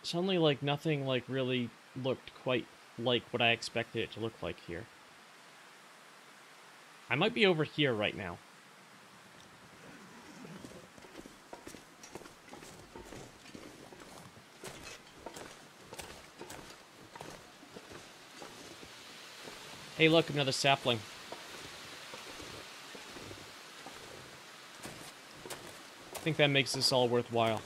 A: suddenly like nothing like really looked quite like what I expected it to look like here. I might be over here right now. Hey, look, another sapling. I think that makes this all worthwhile.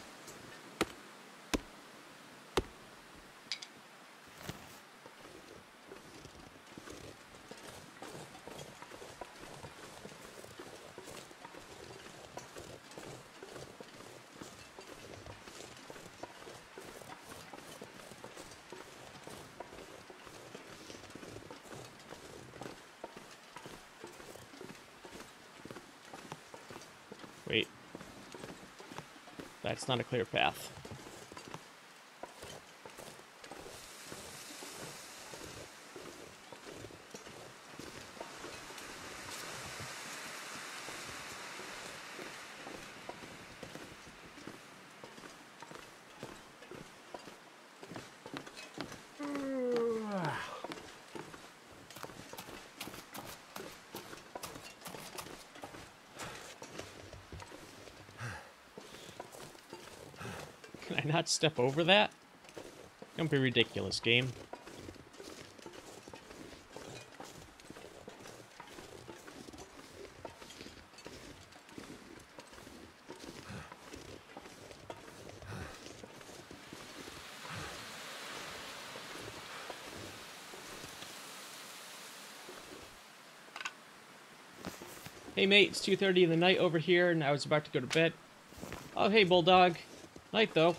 A: that's not a clear path. Can I not step over that? Don't be ridiculous, game. Hey mate, it's 2:30 in the night over here, and I was about to go to bed. Oh hey Bulldog. Night though.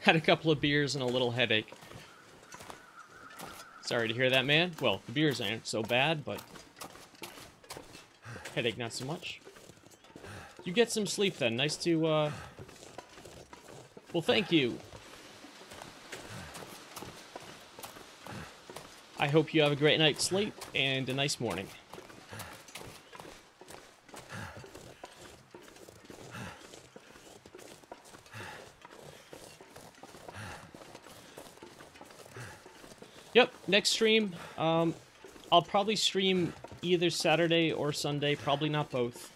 A: Had a couple of beers and a little headache. Sorry to hear that, man. Well, the beers aren't so bad, but headache not so much. You get some sleep then. Nice to, well, thank you. I hope you have a great night's sleep and a nice morning. Yep, next stream, I'll probably stream either Saturday or Sunday, probably not both.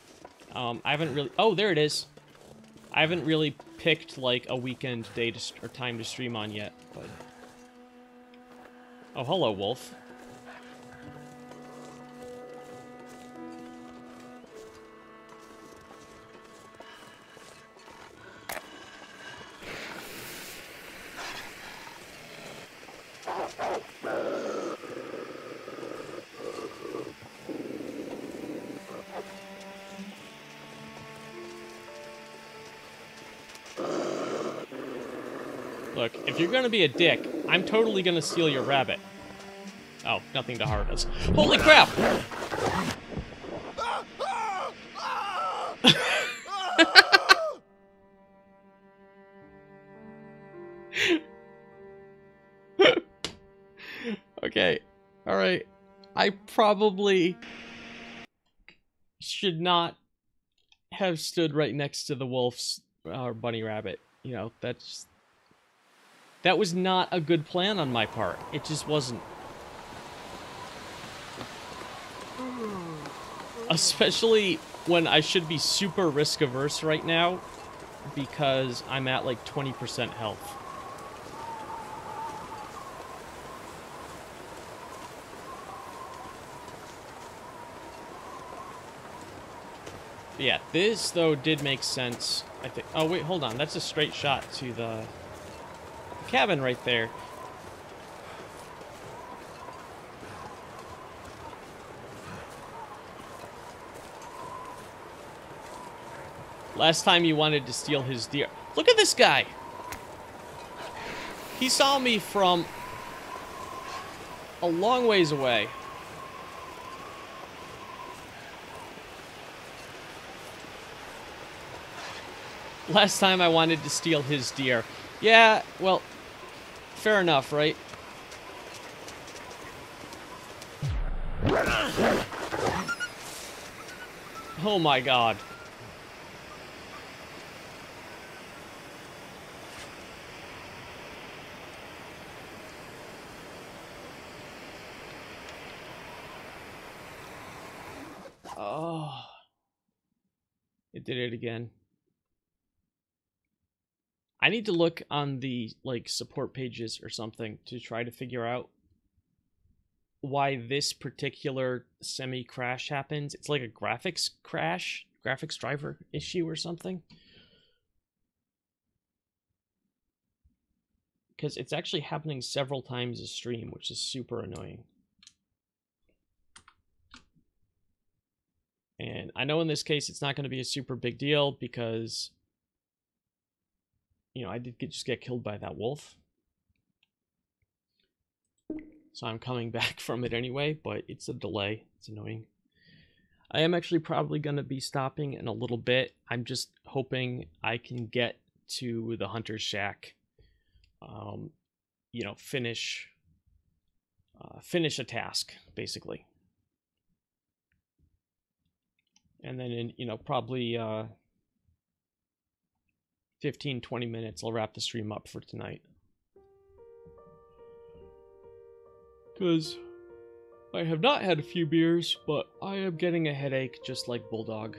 A: I haven't really... Oh, there it is. I haven't really picked, like, a weekend day to or time to stream on yet, but... Oh, hello, Wolf. Look, if you're gonna be a dick, I'm totally gonna steal your rabbit. Oh, nothing to hurt us. Holy crap! Okay, alright. I probably should not have stood right next to the wolf's bunny rabbit. You know, that was not a good plan on my part. It just wasn't. Especially when I should be super risk averse right now because I'm at like 20% health. Yeah, this though did make sense, I think. Oh wait, hold on. That's a straight shot to the cabin right there. Last time you wanted to steal his deer. Look at this guy! He saw me from a long ways away. Last time I wanted to steal his deer. Yeah, well, fair enough, right? Oh my god. Oh. It did it again. I need to look on the, like, support pages or something to try to figure out why this particular semi-crash happens. It's like a graphics crash, graphics driver issue or something. Because it's actually happening several times a stream, which is super annoying. And I know in this case it's not going to be a super big deal because, you know, I did just get killed by that wolf. So I'm coming back from it anyway, but it's a delay. It's annoying. I am actually probably going to be stopping in a little bit. I'm just hoping I can get to the Hunter's Shack. You know, finish a task, basically. And then in, you know, probably 15-20 minutes, I'll wrap the stream up for tonight. Because I have not had a few beers, but I am getting a headache just like Bulldog.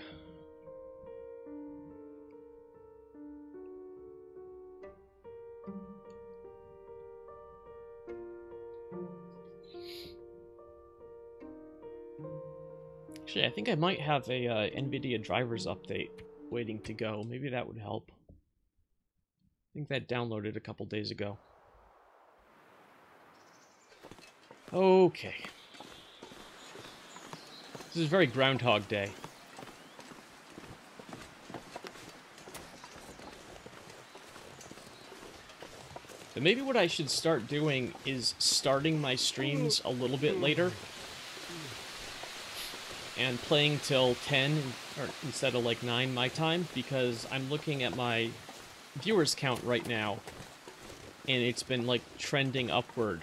A: Actually, I think I might have a NVIDIA drivers update waiting to go. Maybe that would help. I think that downloaded a couple days ago. Okay. This is very Groundhog Day. So maybe what I should start doing is starting my streams a little bit later and playing till 10 or instead of like 9 my time, because I'm looking at my viewers count right now and it's been like trending upward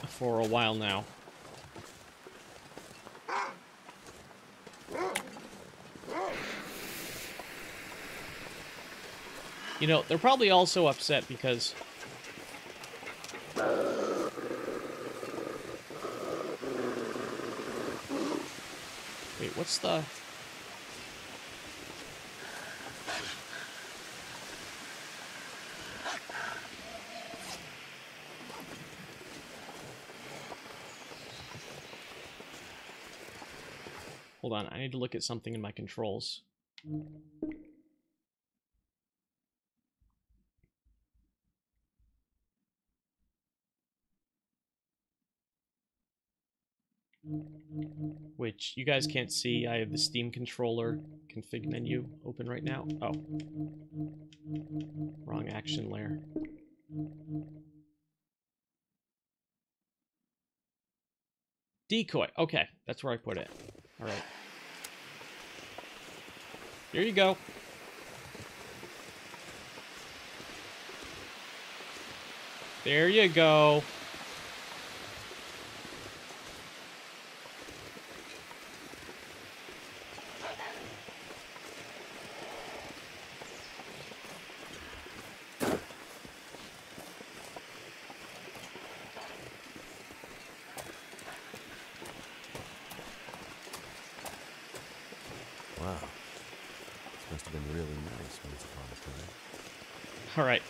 A: for a while now. You know, they're probably also upset because wait, what's the... Hold on, I need to look at something in my controls. Which you guys can't see. I have the Steam controller config menu open right now. Oh. Wrong action layer. Decoy. Okay, that's where I put it. Alright. Here you go. There you go.
B: Wow. This must have been really nice once upon a time.
A: All right.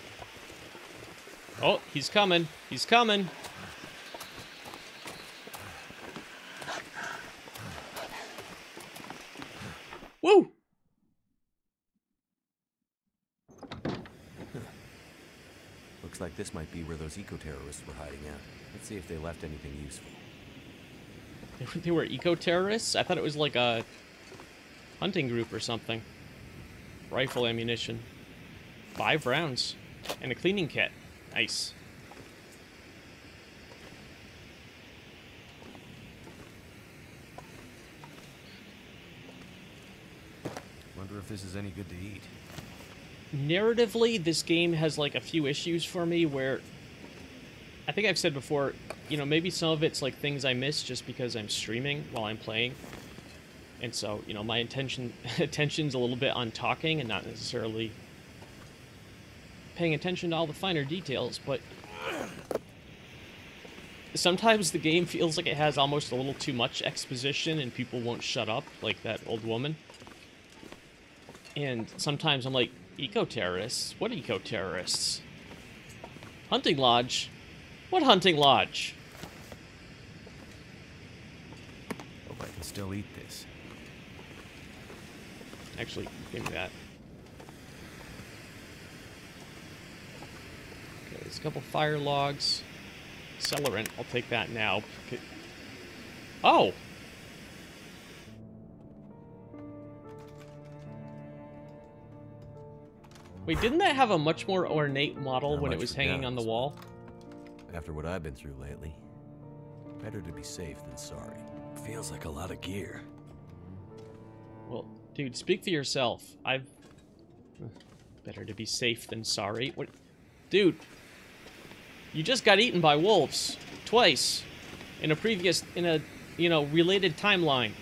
A: Oh, he's coming. He's coming. Woo!
B: Looks like this might be where those eco-terrorists were hiding out. Let's see if they left anything useful.
A: They were eco-terrorists? I thought it was like a hunting group or something. Rifle ammunition. 5 rounds. And a cleaning kit. Nice.
B: Wonder if this is any good to eat.
A: Narratively, this game has like a few issues for me where I think I've said before, you know, maybe some of it's like things I miss just because I'm streaming while I'm playing. And so, you know, my attention's a little bit on talking and not necessarily paying attention to all the finer details, but sometimes the game feels like it has almost a little too much exposition and people won't shut up, like that old woman. And sometimes I'm like, eco-terrorists? What eco-terrorists? Hunting lodge? What hunting lodge?
B: Hope I can still eat this.
A: Actually, give me that. Okay, there's a couple fire logs. Accelerant, I'll take that now. Okay. Oh! Wait, didn't that have a much more ornate model when it was hanging on the wall?
B: After what I've been through lately. Better to be safe than sorry. Feels like a lot of gear.
A: Well, dude, speak for yourself. Better to be safe than sorry. What? Dude, you just got eaten by wolves. Twice. In a, you know, related timeline.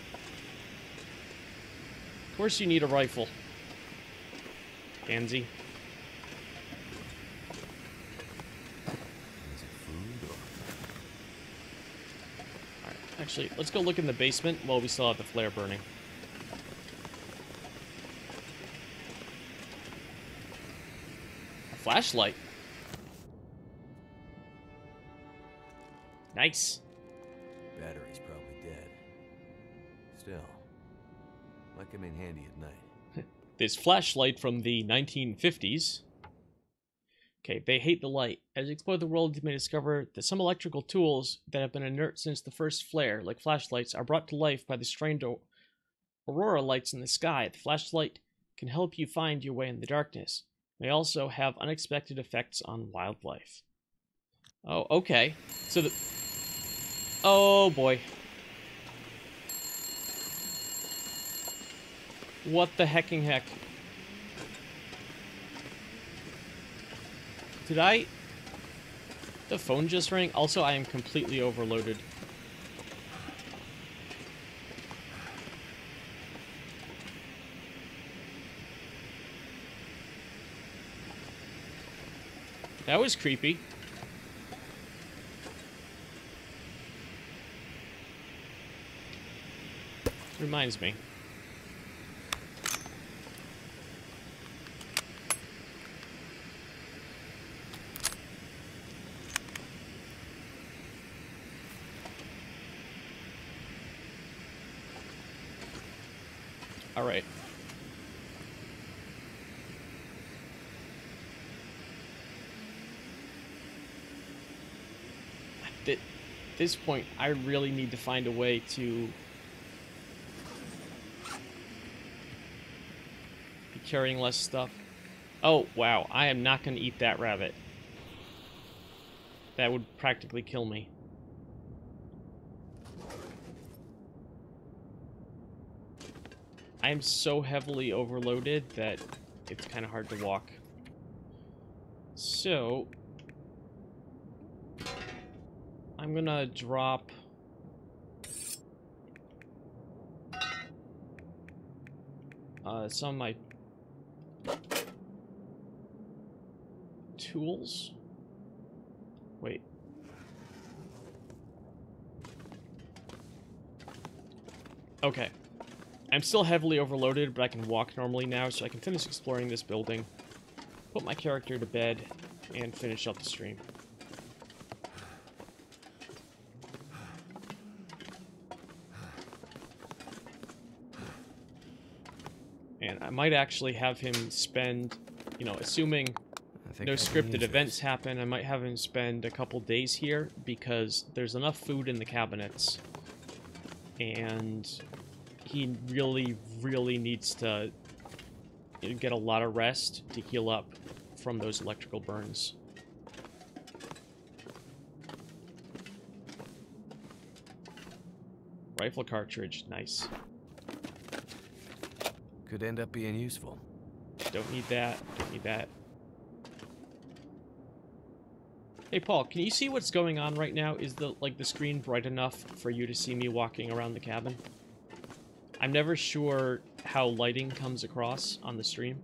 A: Of course you need a rifle. Pansy.
B: Is it food or...
A: Alright, actually, let's go look in the basement while we still have the flare burning. A flashlight. Nice.
B: Battery's probably dead. Still, might come in handy at night.
A: This flashlight from the 1950s. Okay, they hate the light. As you explore the world, you may discover that some electrical tools that have been inert since the first flare, like flashlights, are brought to life by the strange aurora lights in the sky. The flashlight can help you find your way in the darkness. It may also have unexpected effects on wildlife. Oh, okay. So the... Oh, boy. What the hecking heck? Did I... The phone just rang? Also, I am completely overloaded. That was creepy. Reminds me. All right. At this point, I really need to find a way to be carrying less stuff. Oh, wow. I am not going to eat that rabbit. That would practically kill me. I am so heavily overloaded that it's kind of hard to walk. So, I'm gonna drop some of my tools. Wait. Okay. I'm still heavily overloaded, but I can walk normally now, so I can finish exploring this building, put my character to bed, and finish up the stream. And I might actually have him spend, you know, assuming no scripted events happen, I might have him spend a couple days here, because there's enough food in the cabinets, and he really, really needs to get a lot of rest to heal up from those electrical burns. Rifle cartridge, nice.
B: Could end up being useful.
A: Don't need that, don't need that. Hey Paul, can you see what's going on right now? Is the screen bright enough for you to see me walking around the cabin? I'm never sure how lighting comes across on the stream.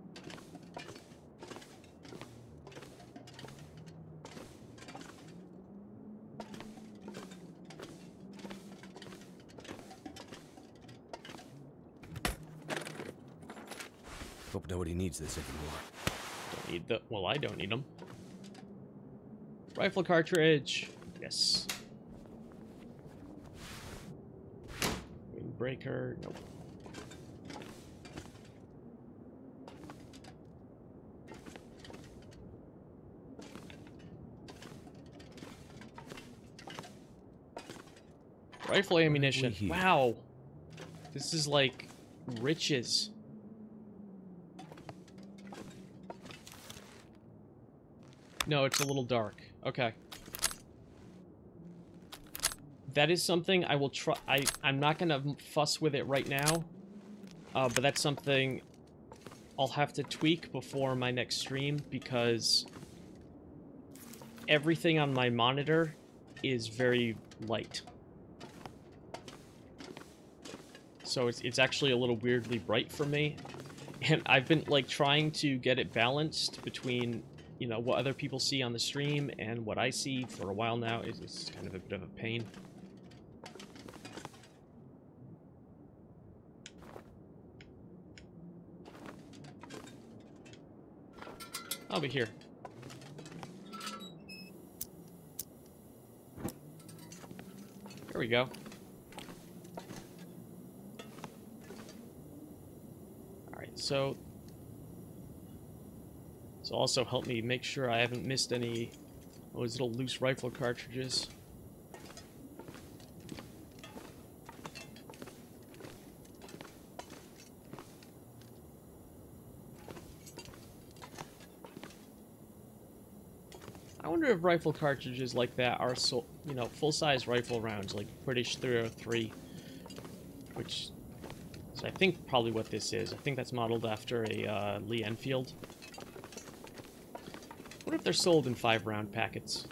B: Hope nobody needs this anymore.
A: Don't need the... Well, I don't need them. Rifle cartridge. Yes. Windbreaker. Nope. Rifle ammunition. Wow. This is like riches. No, it's a little dark. Okay. that is something I will try. I'm not gonna fuss with it right now, but that's something I'll have to tweak before my next stream, because everything on my monitor is very light. So it's actually a little weirdly bright for me. And I've been, like, trying to get it balanced between, you know, what other people see on the stream and what I see for a while now. It's kind of a bit of a pain. I'll be here. There we go. Alright, so this will also help me make sure I haven't missed any of those little loose rifle cartridges. I wonder if rifle cartridges like that are, so, you know, full-size rifle rounds, like British 303, which is, I think, probably what this is. I think that's modeled after a Lee Enfield. What if they're sold in 5-round packets?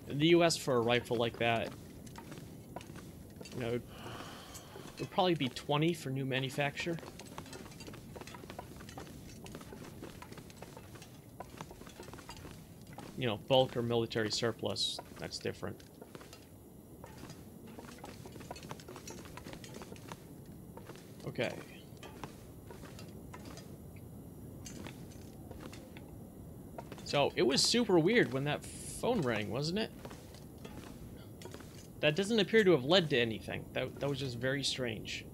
A: In the US, for a rifle like that, you know, it would probably be 20 for new manufacture. You know, bulk or military surplus, that's different. Okay. So, it was super weird when that phone rang, wasn't it? That doesn't appear to have led to anything. That was just very strange.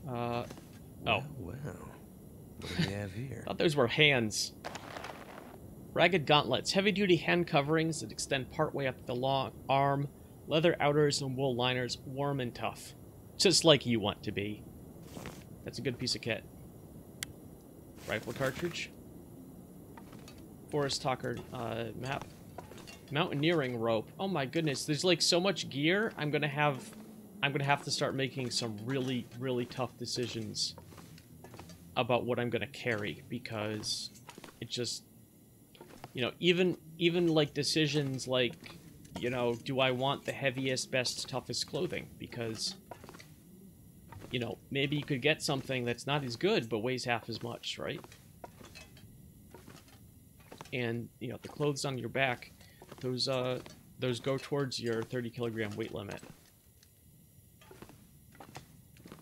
A: Oh.
B: Wow. What do we have here?
A: I thought those were hands. Ragged gauntlets. Heavy-duty hand coverings that extend partway up the long arm. Leather outers and wool liners. Warm and tough. Just like you want to be. That's a good piece of kit. Rifle cartridge. Forest Talker map. Mountaineering rope. Oh my goodness, there's like so much gear. I'm gonna have to start making some really, really tough decisions about what I'm gonna carry, because it just, you know, even like decisions like, you know, do I want the heaviest, best, toughest clothing? Because, you know, maybe you could get something that's not as good, but weighs half as much, right? And, you know, the clothes on your back, those go towards your 30-kilogram weight limit.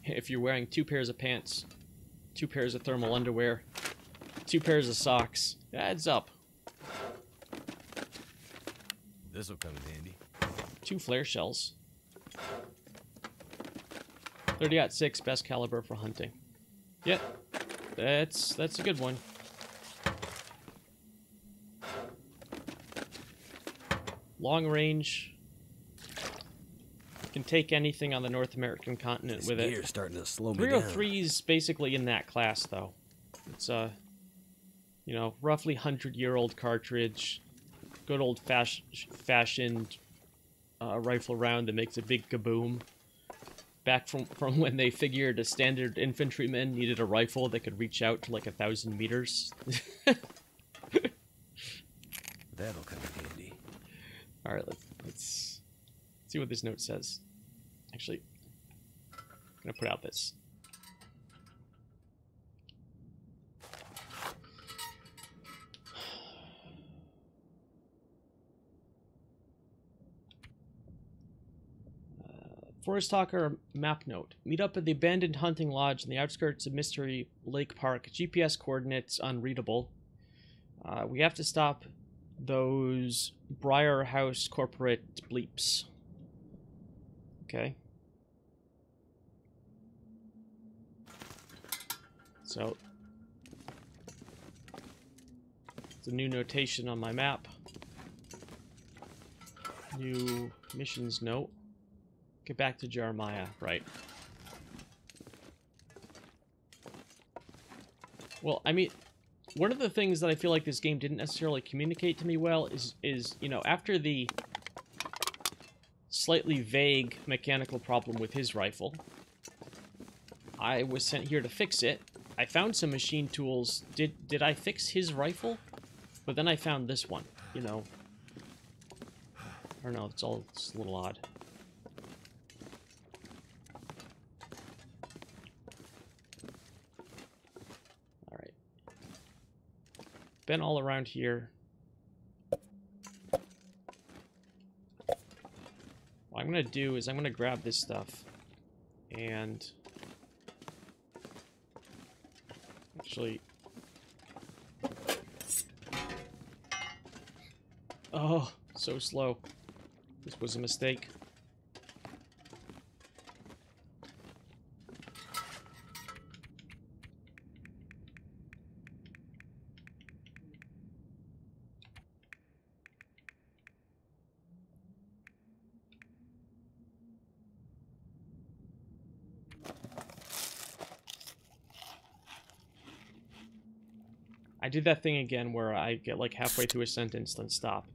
A: If you're wearing 2 pairs of pants, 2 pairs of thermal underwear, 2 pairs of socks, it adds up.
B: This'll come in handy. 2
A: flare shells. 30-06, best caliber for hunting. Yep, that's a good one. Long range. Can take anything on the North American continent with it.
B: Gear's starting to slow me
A: 303 is basically in that class, though. It's a, you know, roughly 100-year-old cartridge. Good old-fashioned rifle round that makes a big kaboom. Back from when they figured a standard infantryman needed a rifle that could reach out to like 1,000 meters.
B: That'll come in handy.
A: All right, let's see what this note says. Actually, I'm gonna put out this. Forest Talker map note. Meet up at the abandoned hunting lodge in the outskirts of Mystery Lake Park. GPS coordinates unreadable. We have to stop those Briar House corporate bleeps. Okay. So, it's a new notation on my map. New missions note. Get back to Jeremiah, right. Well, I mean, one of the things that I feel like this game didn't necessarily communicate to me well is you know, after the slightly vague mechanical problem with his rifle, I was sent here to fix it. I found some machine tools. Did I fix his rifle? But then I found this one, you know. I don't know, it's a little odd. Alright. Been all around here. What I'm gonna do is I'm gonna grab this stuff and actually, oh, so slow. This was a mistake. I did that thing again where I get like halfway through a sentence, then stop.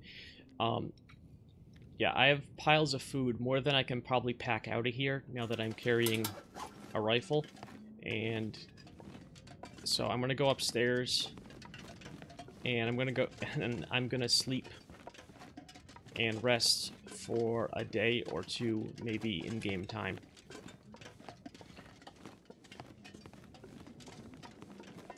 A: Yeah, I have piles of food, more than I can probably pack out of here now that I'm carrying a rifle. And so I'm gonna go upstairs and I'm gonna sleep and rest for a day or two, maybe in game time.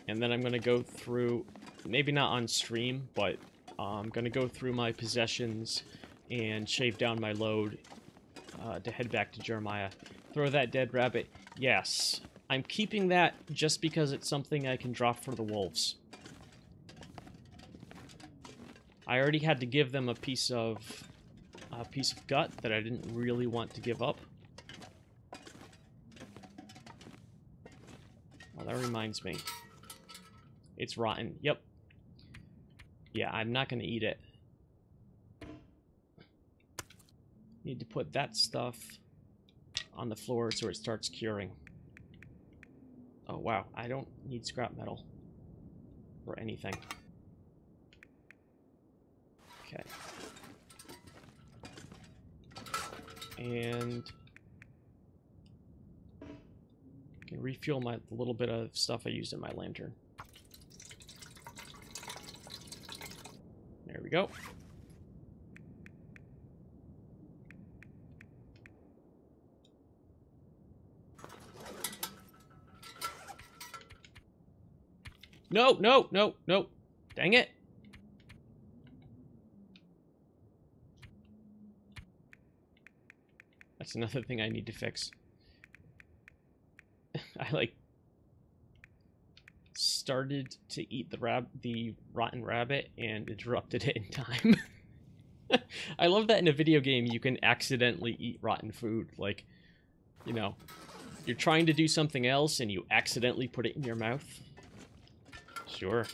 A: And then I'm gonna go through, maybe not on stream, but I'm gonna go through my possessions and shave down my load to head back to Jeremiah. Throw that dead rabbit. Yes, I'm keeping that just because it's something I can drop for the wolves. I already had to give them a piece of gut that I didn't really want to give up. Well, that reminds me. It's rotten. Yep. Yeah, I'm not going to eat it. Need to put that stuff on the floor so it starts curing. Oh, wow. I don't need scrap metal or anything. Okay. And I can refuel the little bit of stuff I used in my lantern. There we go. No, no, no, no. Dang it. That's another thing I need to fix. I, like, started to eat the rotten rabbit and interrupted it in time. I love that in a video game you can accidentally eat rotten food. Like, you know, you're trying to do something else and you accidentally put it in your mouth. Sure.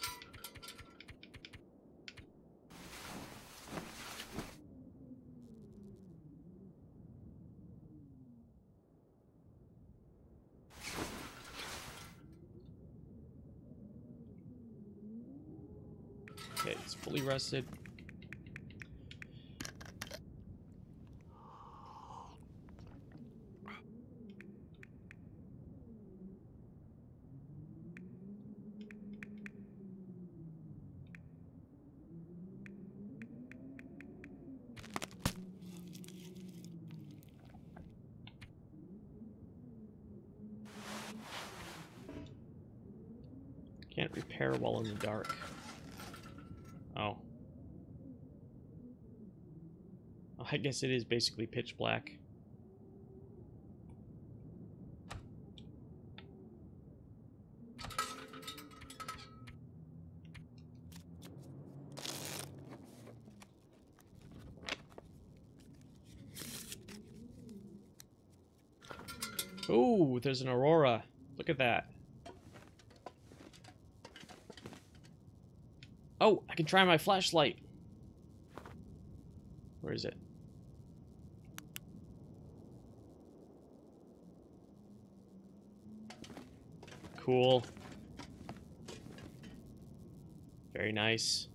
A: Okay, it's fully rested. Can't repair while in the dark. Oh. I guess it is basically pitch black. Ooh, there's an aurora. Look at that. Oh, I can try my flashlight. Where is it? Cool. Very nice.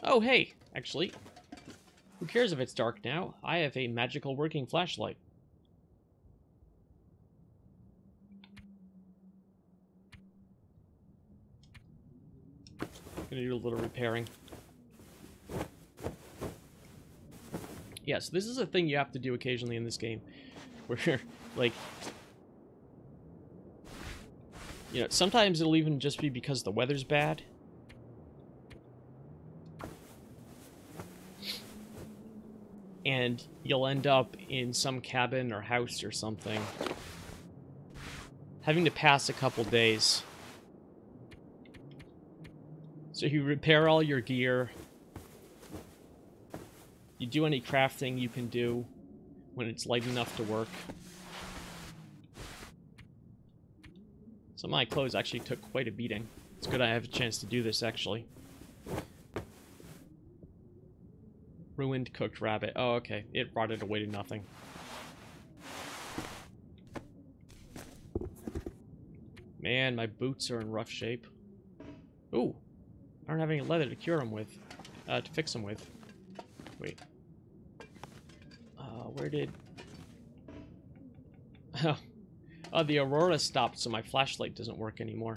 A: Oh, hey, actually, who cares if it's dark now? I have a magical working flashlight. Gonna do a little repairing. Yes, this is a thing you have to do occasionally in this game, where, like, you know, sometimes it'll even just be because the weather's bad. And you'll end up in some cabin or house or something, having to pass a couple days. So you repair all your gear. You do any crafting you can do when it's light enough to work. Some of my clothes actually took quite a beating. It's good I have a chance to do this, actually. Ruined cooked rabbit. Oh, okay. It rotted away to nothing. Man, my boots are in rough shape. Ooh. I don't have any leather to cure them with. To fix them with. Wait. Where did... Oh, the aurora stopped, so my flashlight doesn't work anymore.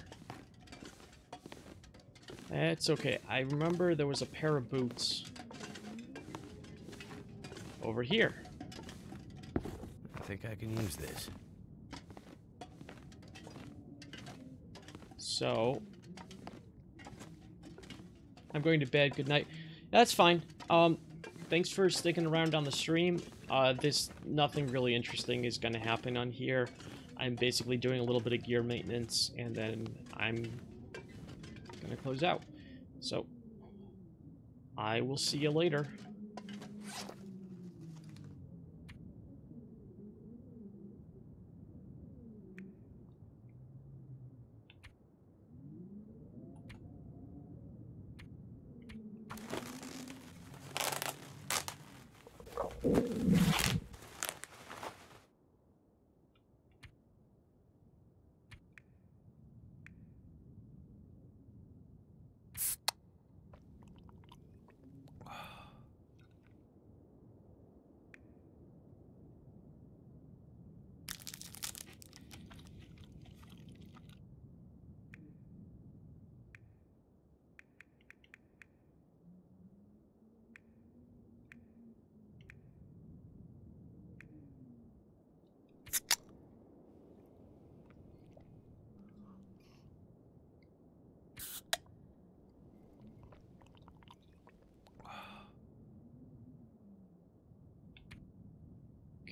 A: It's okay. I remember there was a pair of boots over here.
B: I think I can use this.
A: So, I'm going to bed. Good night. That's fine. Thanks for sticking around on the stream. Nothing really interesting is going to happen on here. I'm basically doing a little bit of gear maintenance, and then I'm going to close out. So, I will see you later.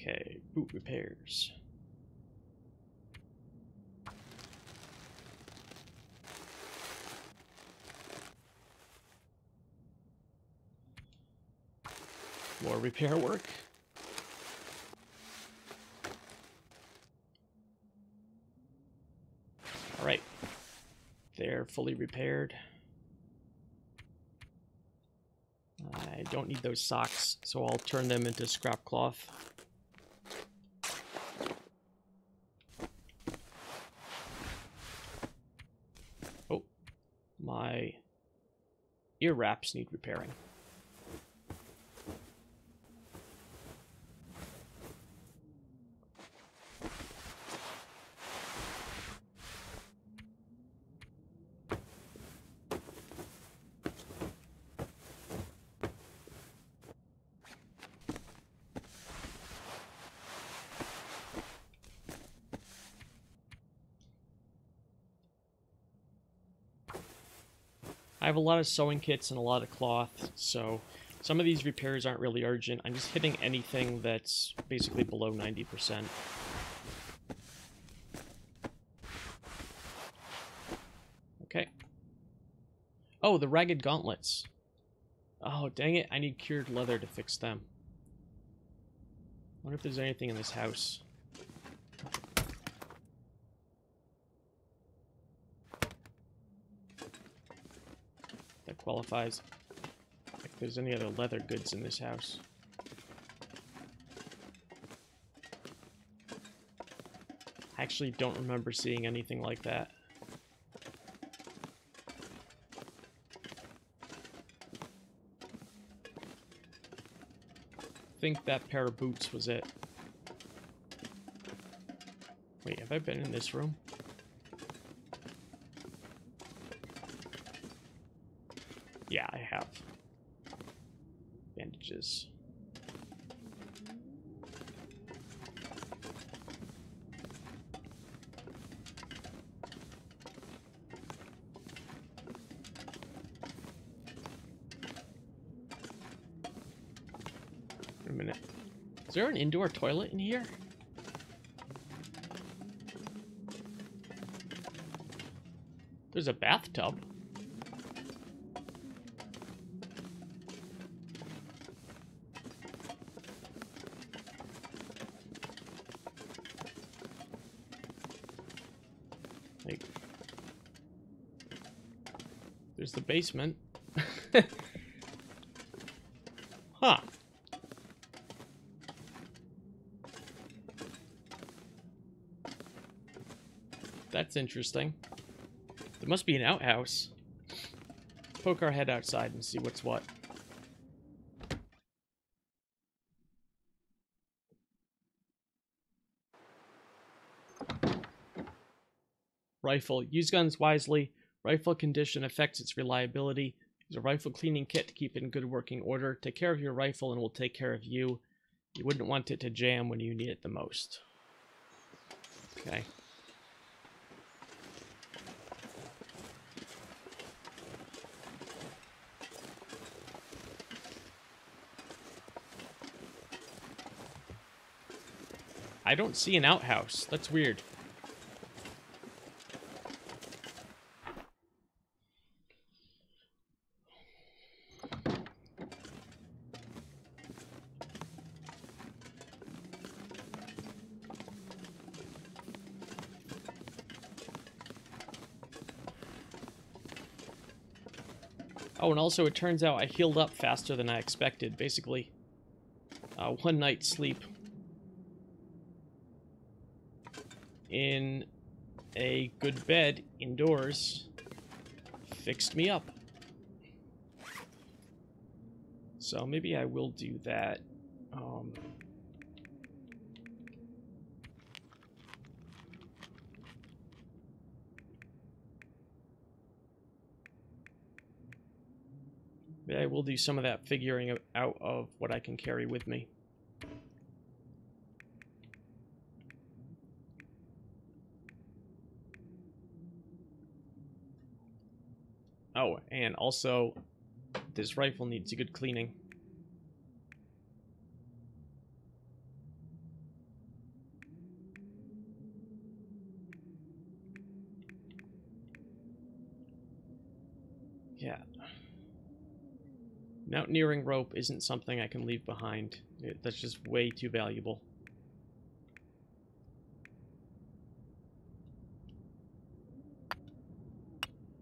A: Okay, boot repairs. More repair work. All right, they're fully repaired. I don't need those socks, so I'll turn them into scrap cloth. Oh, my ear wraps need repairing. I have a lot of sewing kits and a lot of cloth, so some of these repairs aren't really urgent. I'm just hitting anything that's basically below 90%. Okay. Oh, the ragged gauntlets. Oh, dang it. I need cured leather to fix them. I wonder if there's anything in this house. That qualifies. Like there's any other leather goods in this house. I actually don't remember seeing anything like that. I think that pair of boots was it. Wait, have I been in this room? Yeah, I have. Bandages. Wait a minute. Is there an indoor toilet in here? There's a bathtub. Like, there's the basement. Huh. That's interesting. There must be an outhouse. Poke our head outside and see what's what. Rifle. Use guns wisely. Rifle condition affects its reliability. Use a rifle cleaning kit to keep it in good working order. Take care of your rifle and it will take care of you. You wouldn't want it to jam when you need it the most. Okay. I don't see an outhouse. That's weird. Oh, and also it turns out I healed up faster than I expected. Basically, one night's sleep in a good bed indoors fixed me up. So maybe I will do that. Maybe I will do some of that figuring out of what I can carry with me. Oh, and also, this rifle needs a good cleaning. Yeah. Mountaineering rope isn't something I can leave behind. That's just way too valuable.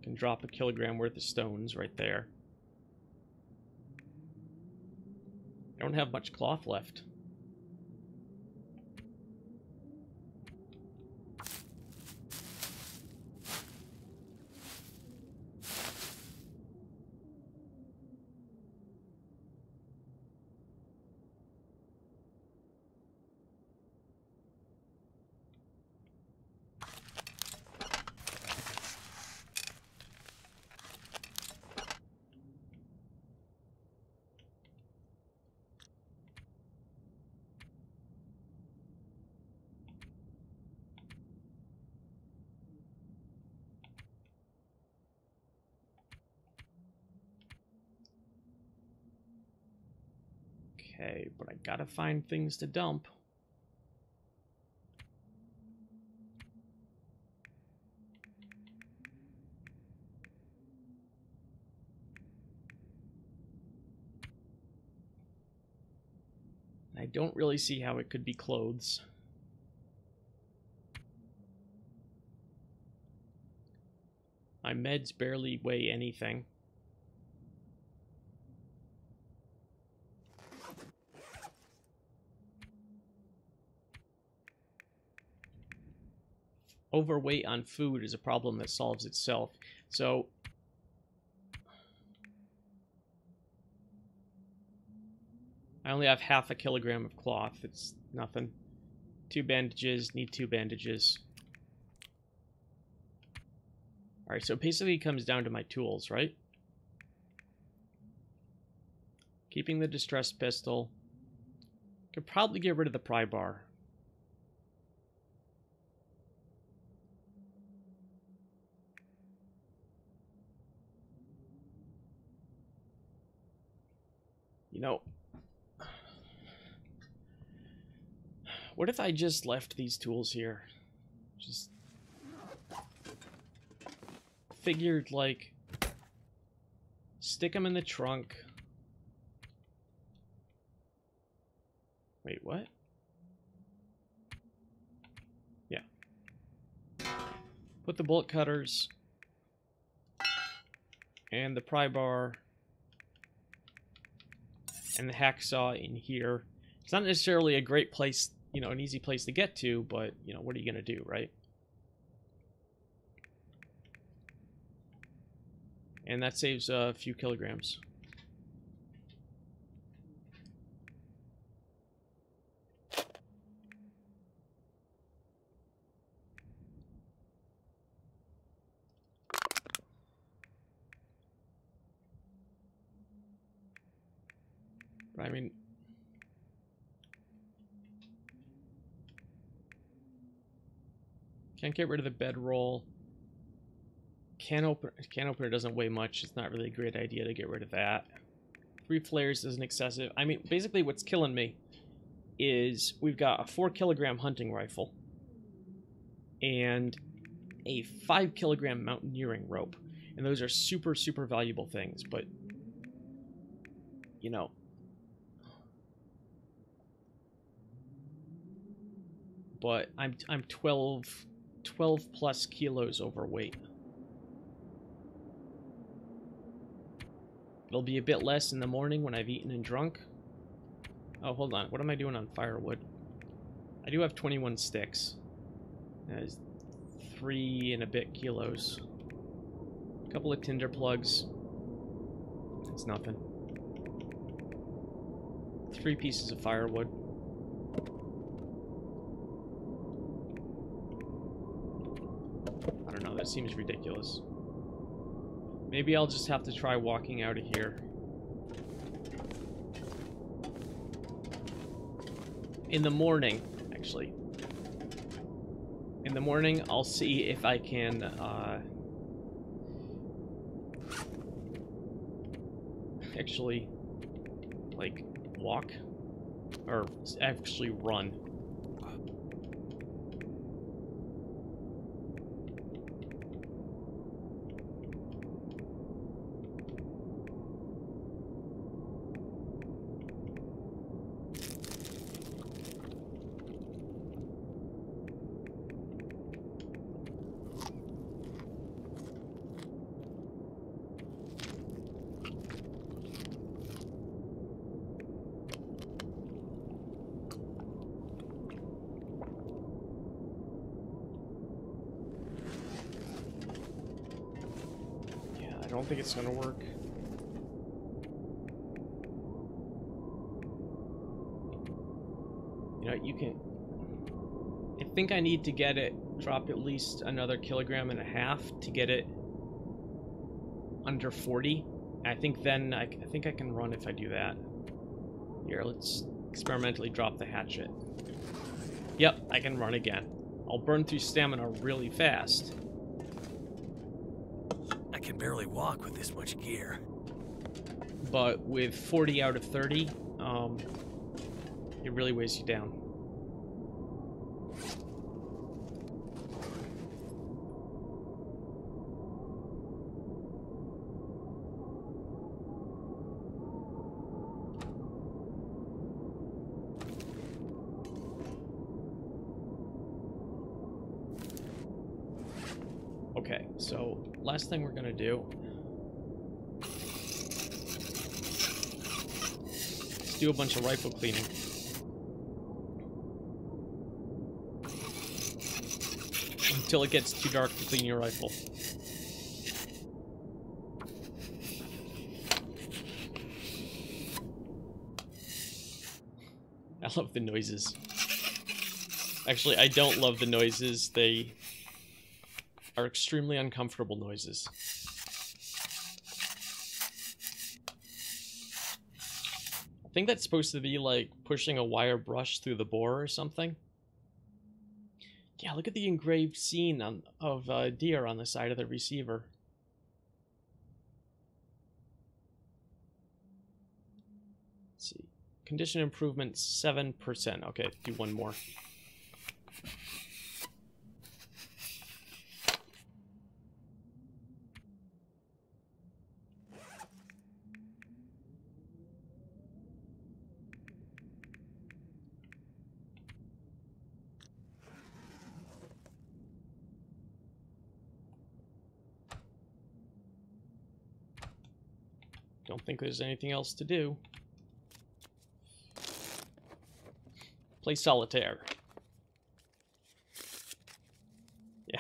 A: Can drop a kilogram worth of stones right there. I don't have much cloth left. Okay, but I gotta find things to dump. I don't really see how it could be clothes. My meds barely weigh anything. overweight on food is a problem that solves itself. So I only have half a kilogram of cloth. It's nothing. 2 bandages. Need 2 bandages. Alright, so basically it comes down to my tools, right? Keeping the distress pistol. Could probably get rid of the pry bar. You know, what if I just left these tools here? Just figured, like, stick them in the trunk. Wait, what? Yeah. Put the bolt cutters and the pry bar and the hacksaw in here. It's not necessarily a great place, you know, an easy place to get to, but, you know, what are you going to do, right? And that saves a few kilograms. But I mean, can't get rid of the bedroll. Can opener doesn't weigh much. It's not really a great idea to get rid of that. 3 flares isn't excessive. I mean, basically what's killing me is we've got a 4 kilogram hunting rifle and a 5 kilogram mountaineering rope. And those are super, super valuable things, but, you know, but I'm 12 plus kilos overweight. It'll be a bit less in the morning when I've eaten and drunk. Oh, hold on. What am I doing on firewood? I do have 21 sticks. That is 3 and a bit kilos. A couple of tinder plugs. It's nothing. 3 pieces of firewood. I don't know, that seems ridiculous. Maybe I'll just have to try walking out of here. In the morning, actually. In the morning, I'll see if I can, actually, like, walk? Or actually run. I don't think it's gonna work. You know, you can... I think I need to get it, drop at least another 1.5 kilograms to get it under 40. I think then, I think I can run if I do that. Here, let's experimentally drop the hatchet. Yep, I can run again. I'll burn through stamina really fast.
B: I can barely walk with this much gear.
A: But with 40 out of 30, it really weighs you down. Okay, so last thing we're gonna do is do a bunch of rifle cleaning. until it gets too dark to clean your rifle. I love the noises. Actually, I don't love the noises. They are extremely uncomfortable noises. I think that's supposed to be like pushing a wire brush through the bore or something. Yeah, look at the engraved scene of deer on the side of the receiver. Let's see. Condition improvement 7%. Okay, do one more. Don't think there's anything else to do. Play solitaire. Yeah.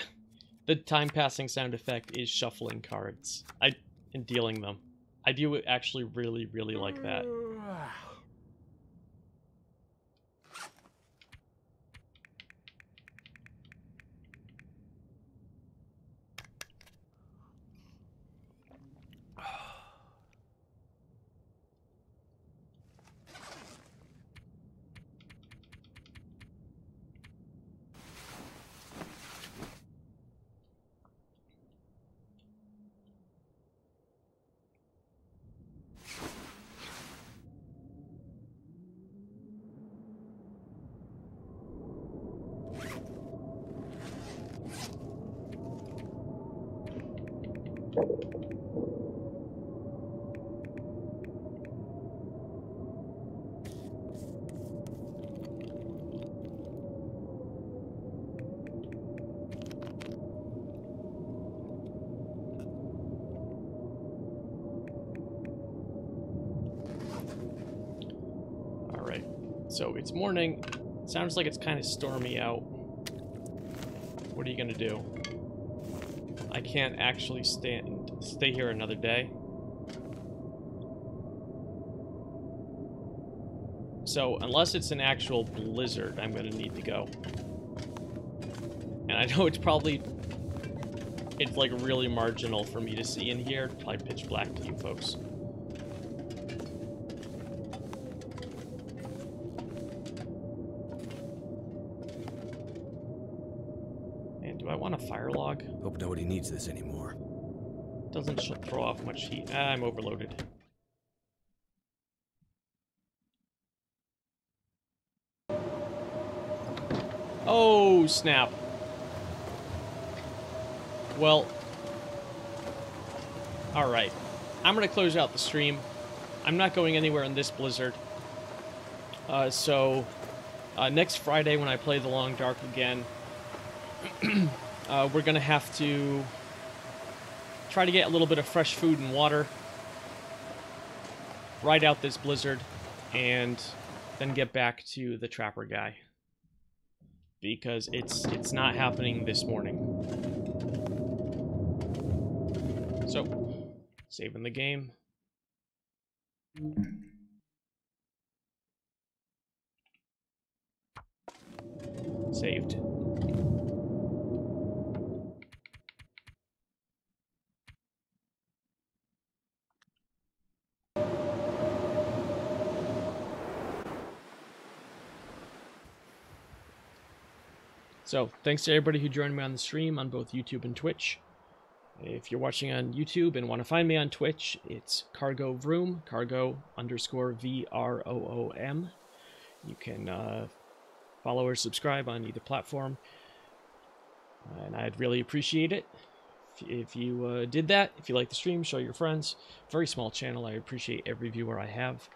A: The time-passing sound effect is shuffling cards. And dealing them. I do actually really, really like that. Alright, so it's morning. Sounds like it's kind of stormy out. What are you gonna do? I can't actually stay here another day. So, unless it's an actual blizzard, I'm gonna need to go. And I know it's like really marginal for me to see in here. It's probably pitch black to you folks. And do I want a fire log?
B: Hope nobody needs this anymore.
A: Doesn't throw off much heat. I'm overloaded. Oh, snap. Well, alright. I'm going to close out the stream. I'm not going anywhere in this blizzard. So, next Friday when I play The Long Dark again, we're going to have to try to get a little bit of fresh food and water, ride out this blizzard, and then get back to the trapper guy. Because it's not happening this morning. So, saving the game. Saved. So, thanks to everybody who joined me on the stream on both YouTube and Twitch. If you're watching on YouTube and want to find me on Twitch, it's Cargo Vroom, Cargo_VROOM. You can follow or subscribe on either platform, and I'd really appreciate it if you did that. If you like the stream, show your friends. Very small channel. I appreciate every viewer I have.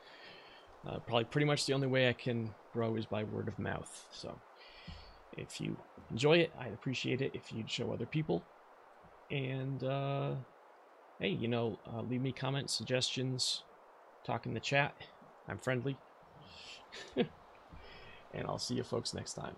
A: Probably pretty much the only way I can grow is by word of mouth. So if you enjoy it, I'd appreciate it if you'd show other people. And, hey, you know, leave me comments, suggestions, talk in the chat. I'm friendly. And I'll see you folks next time.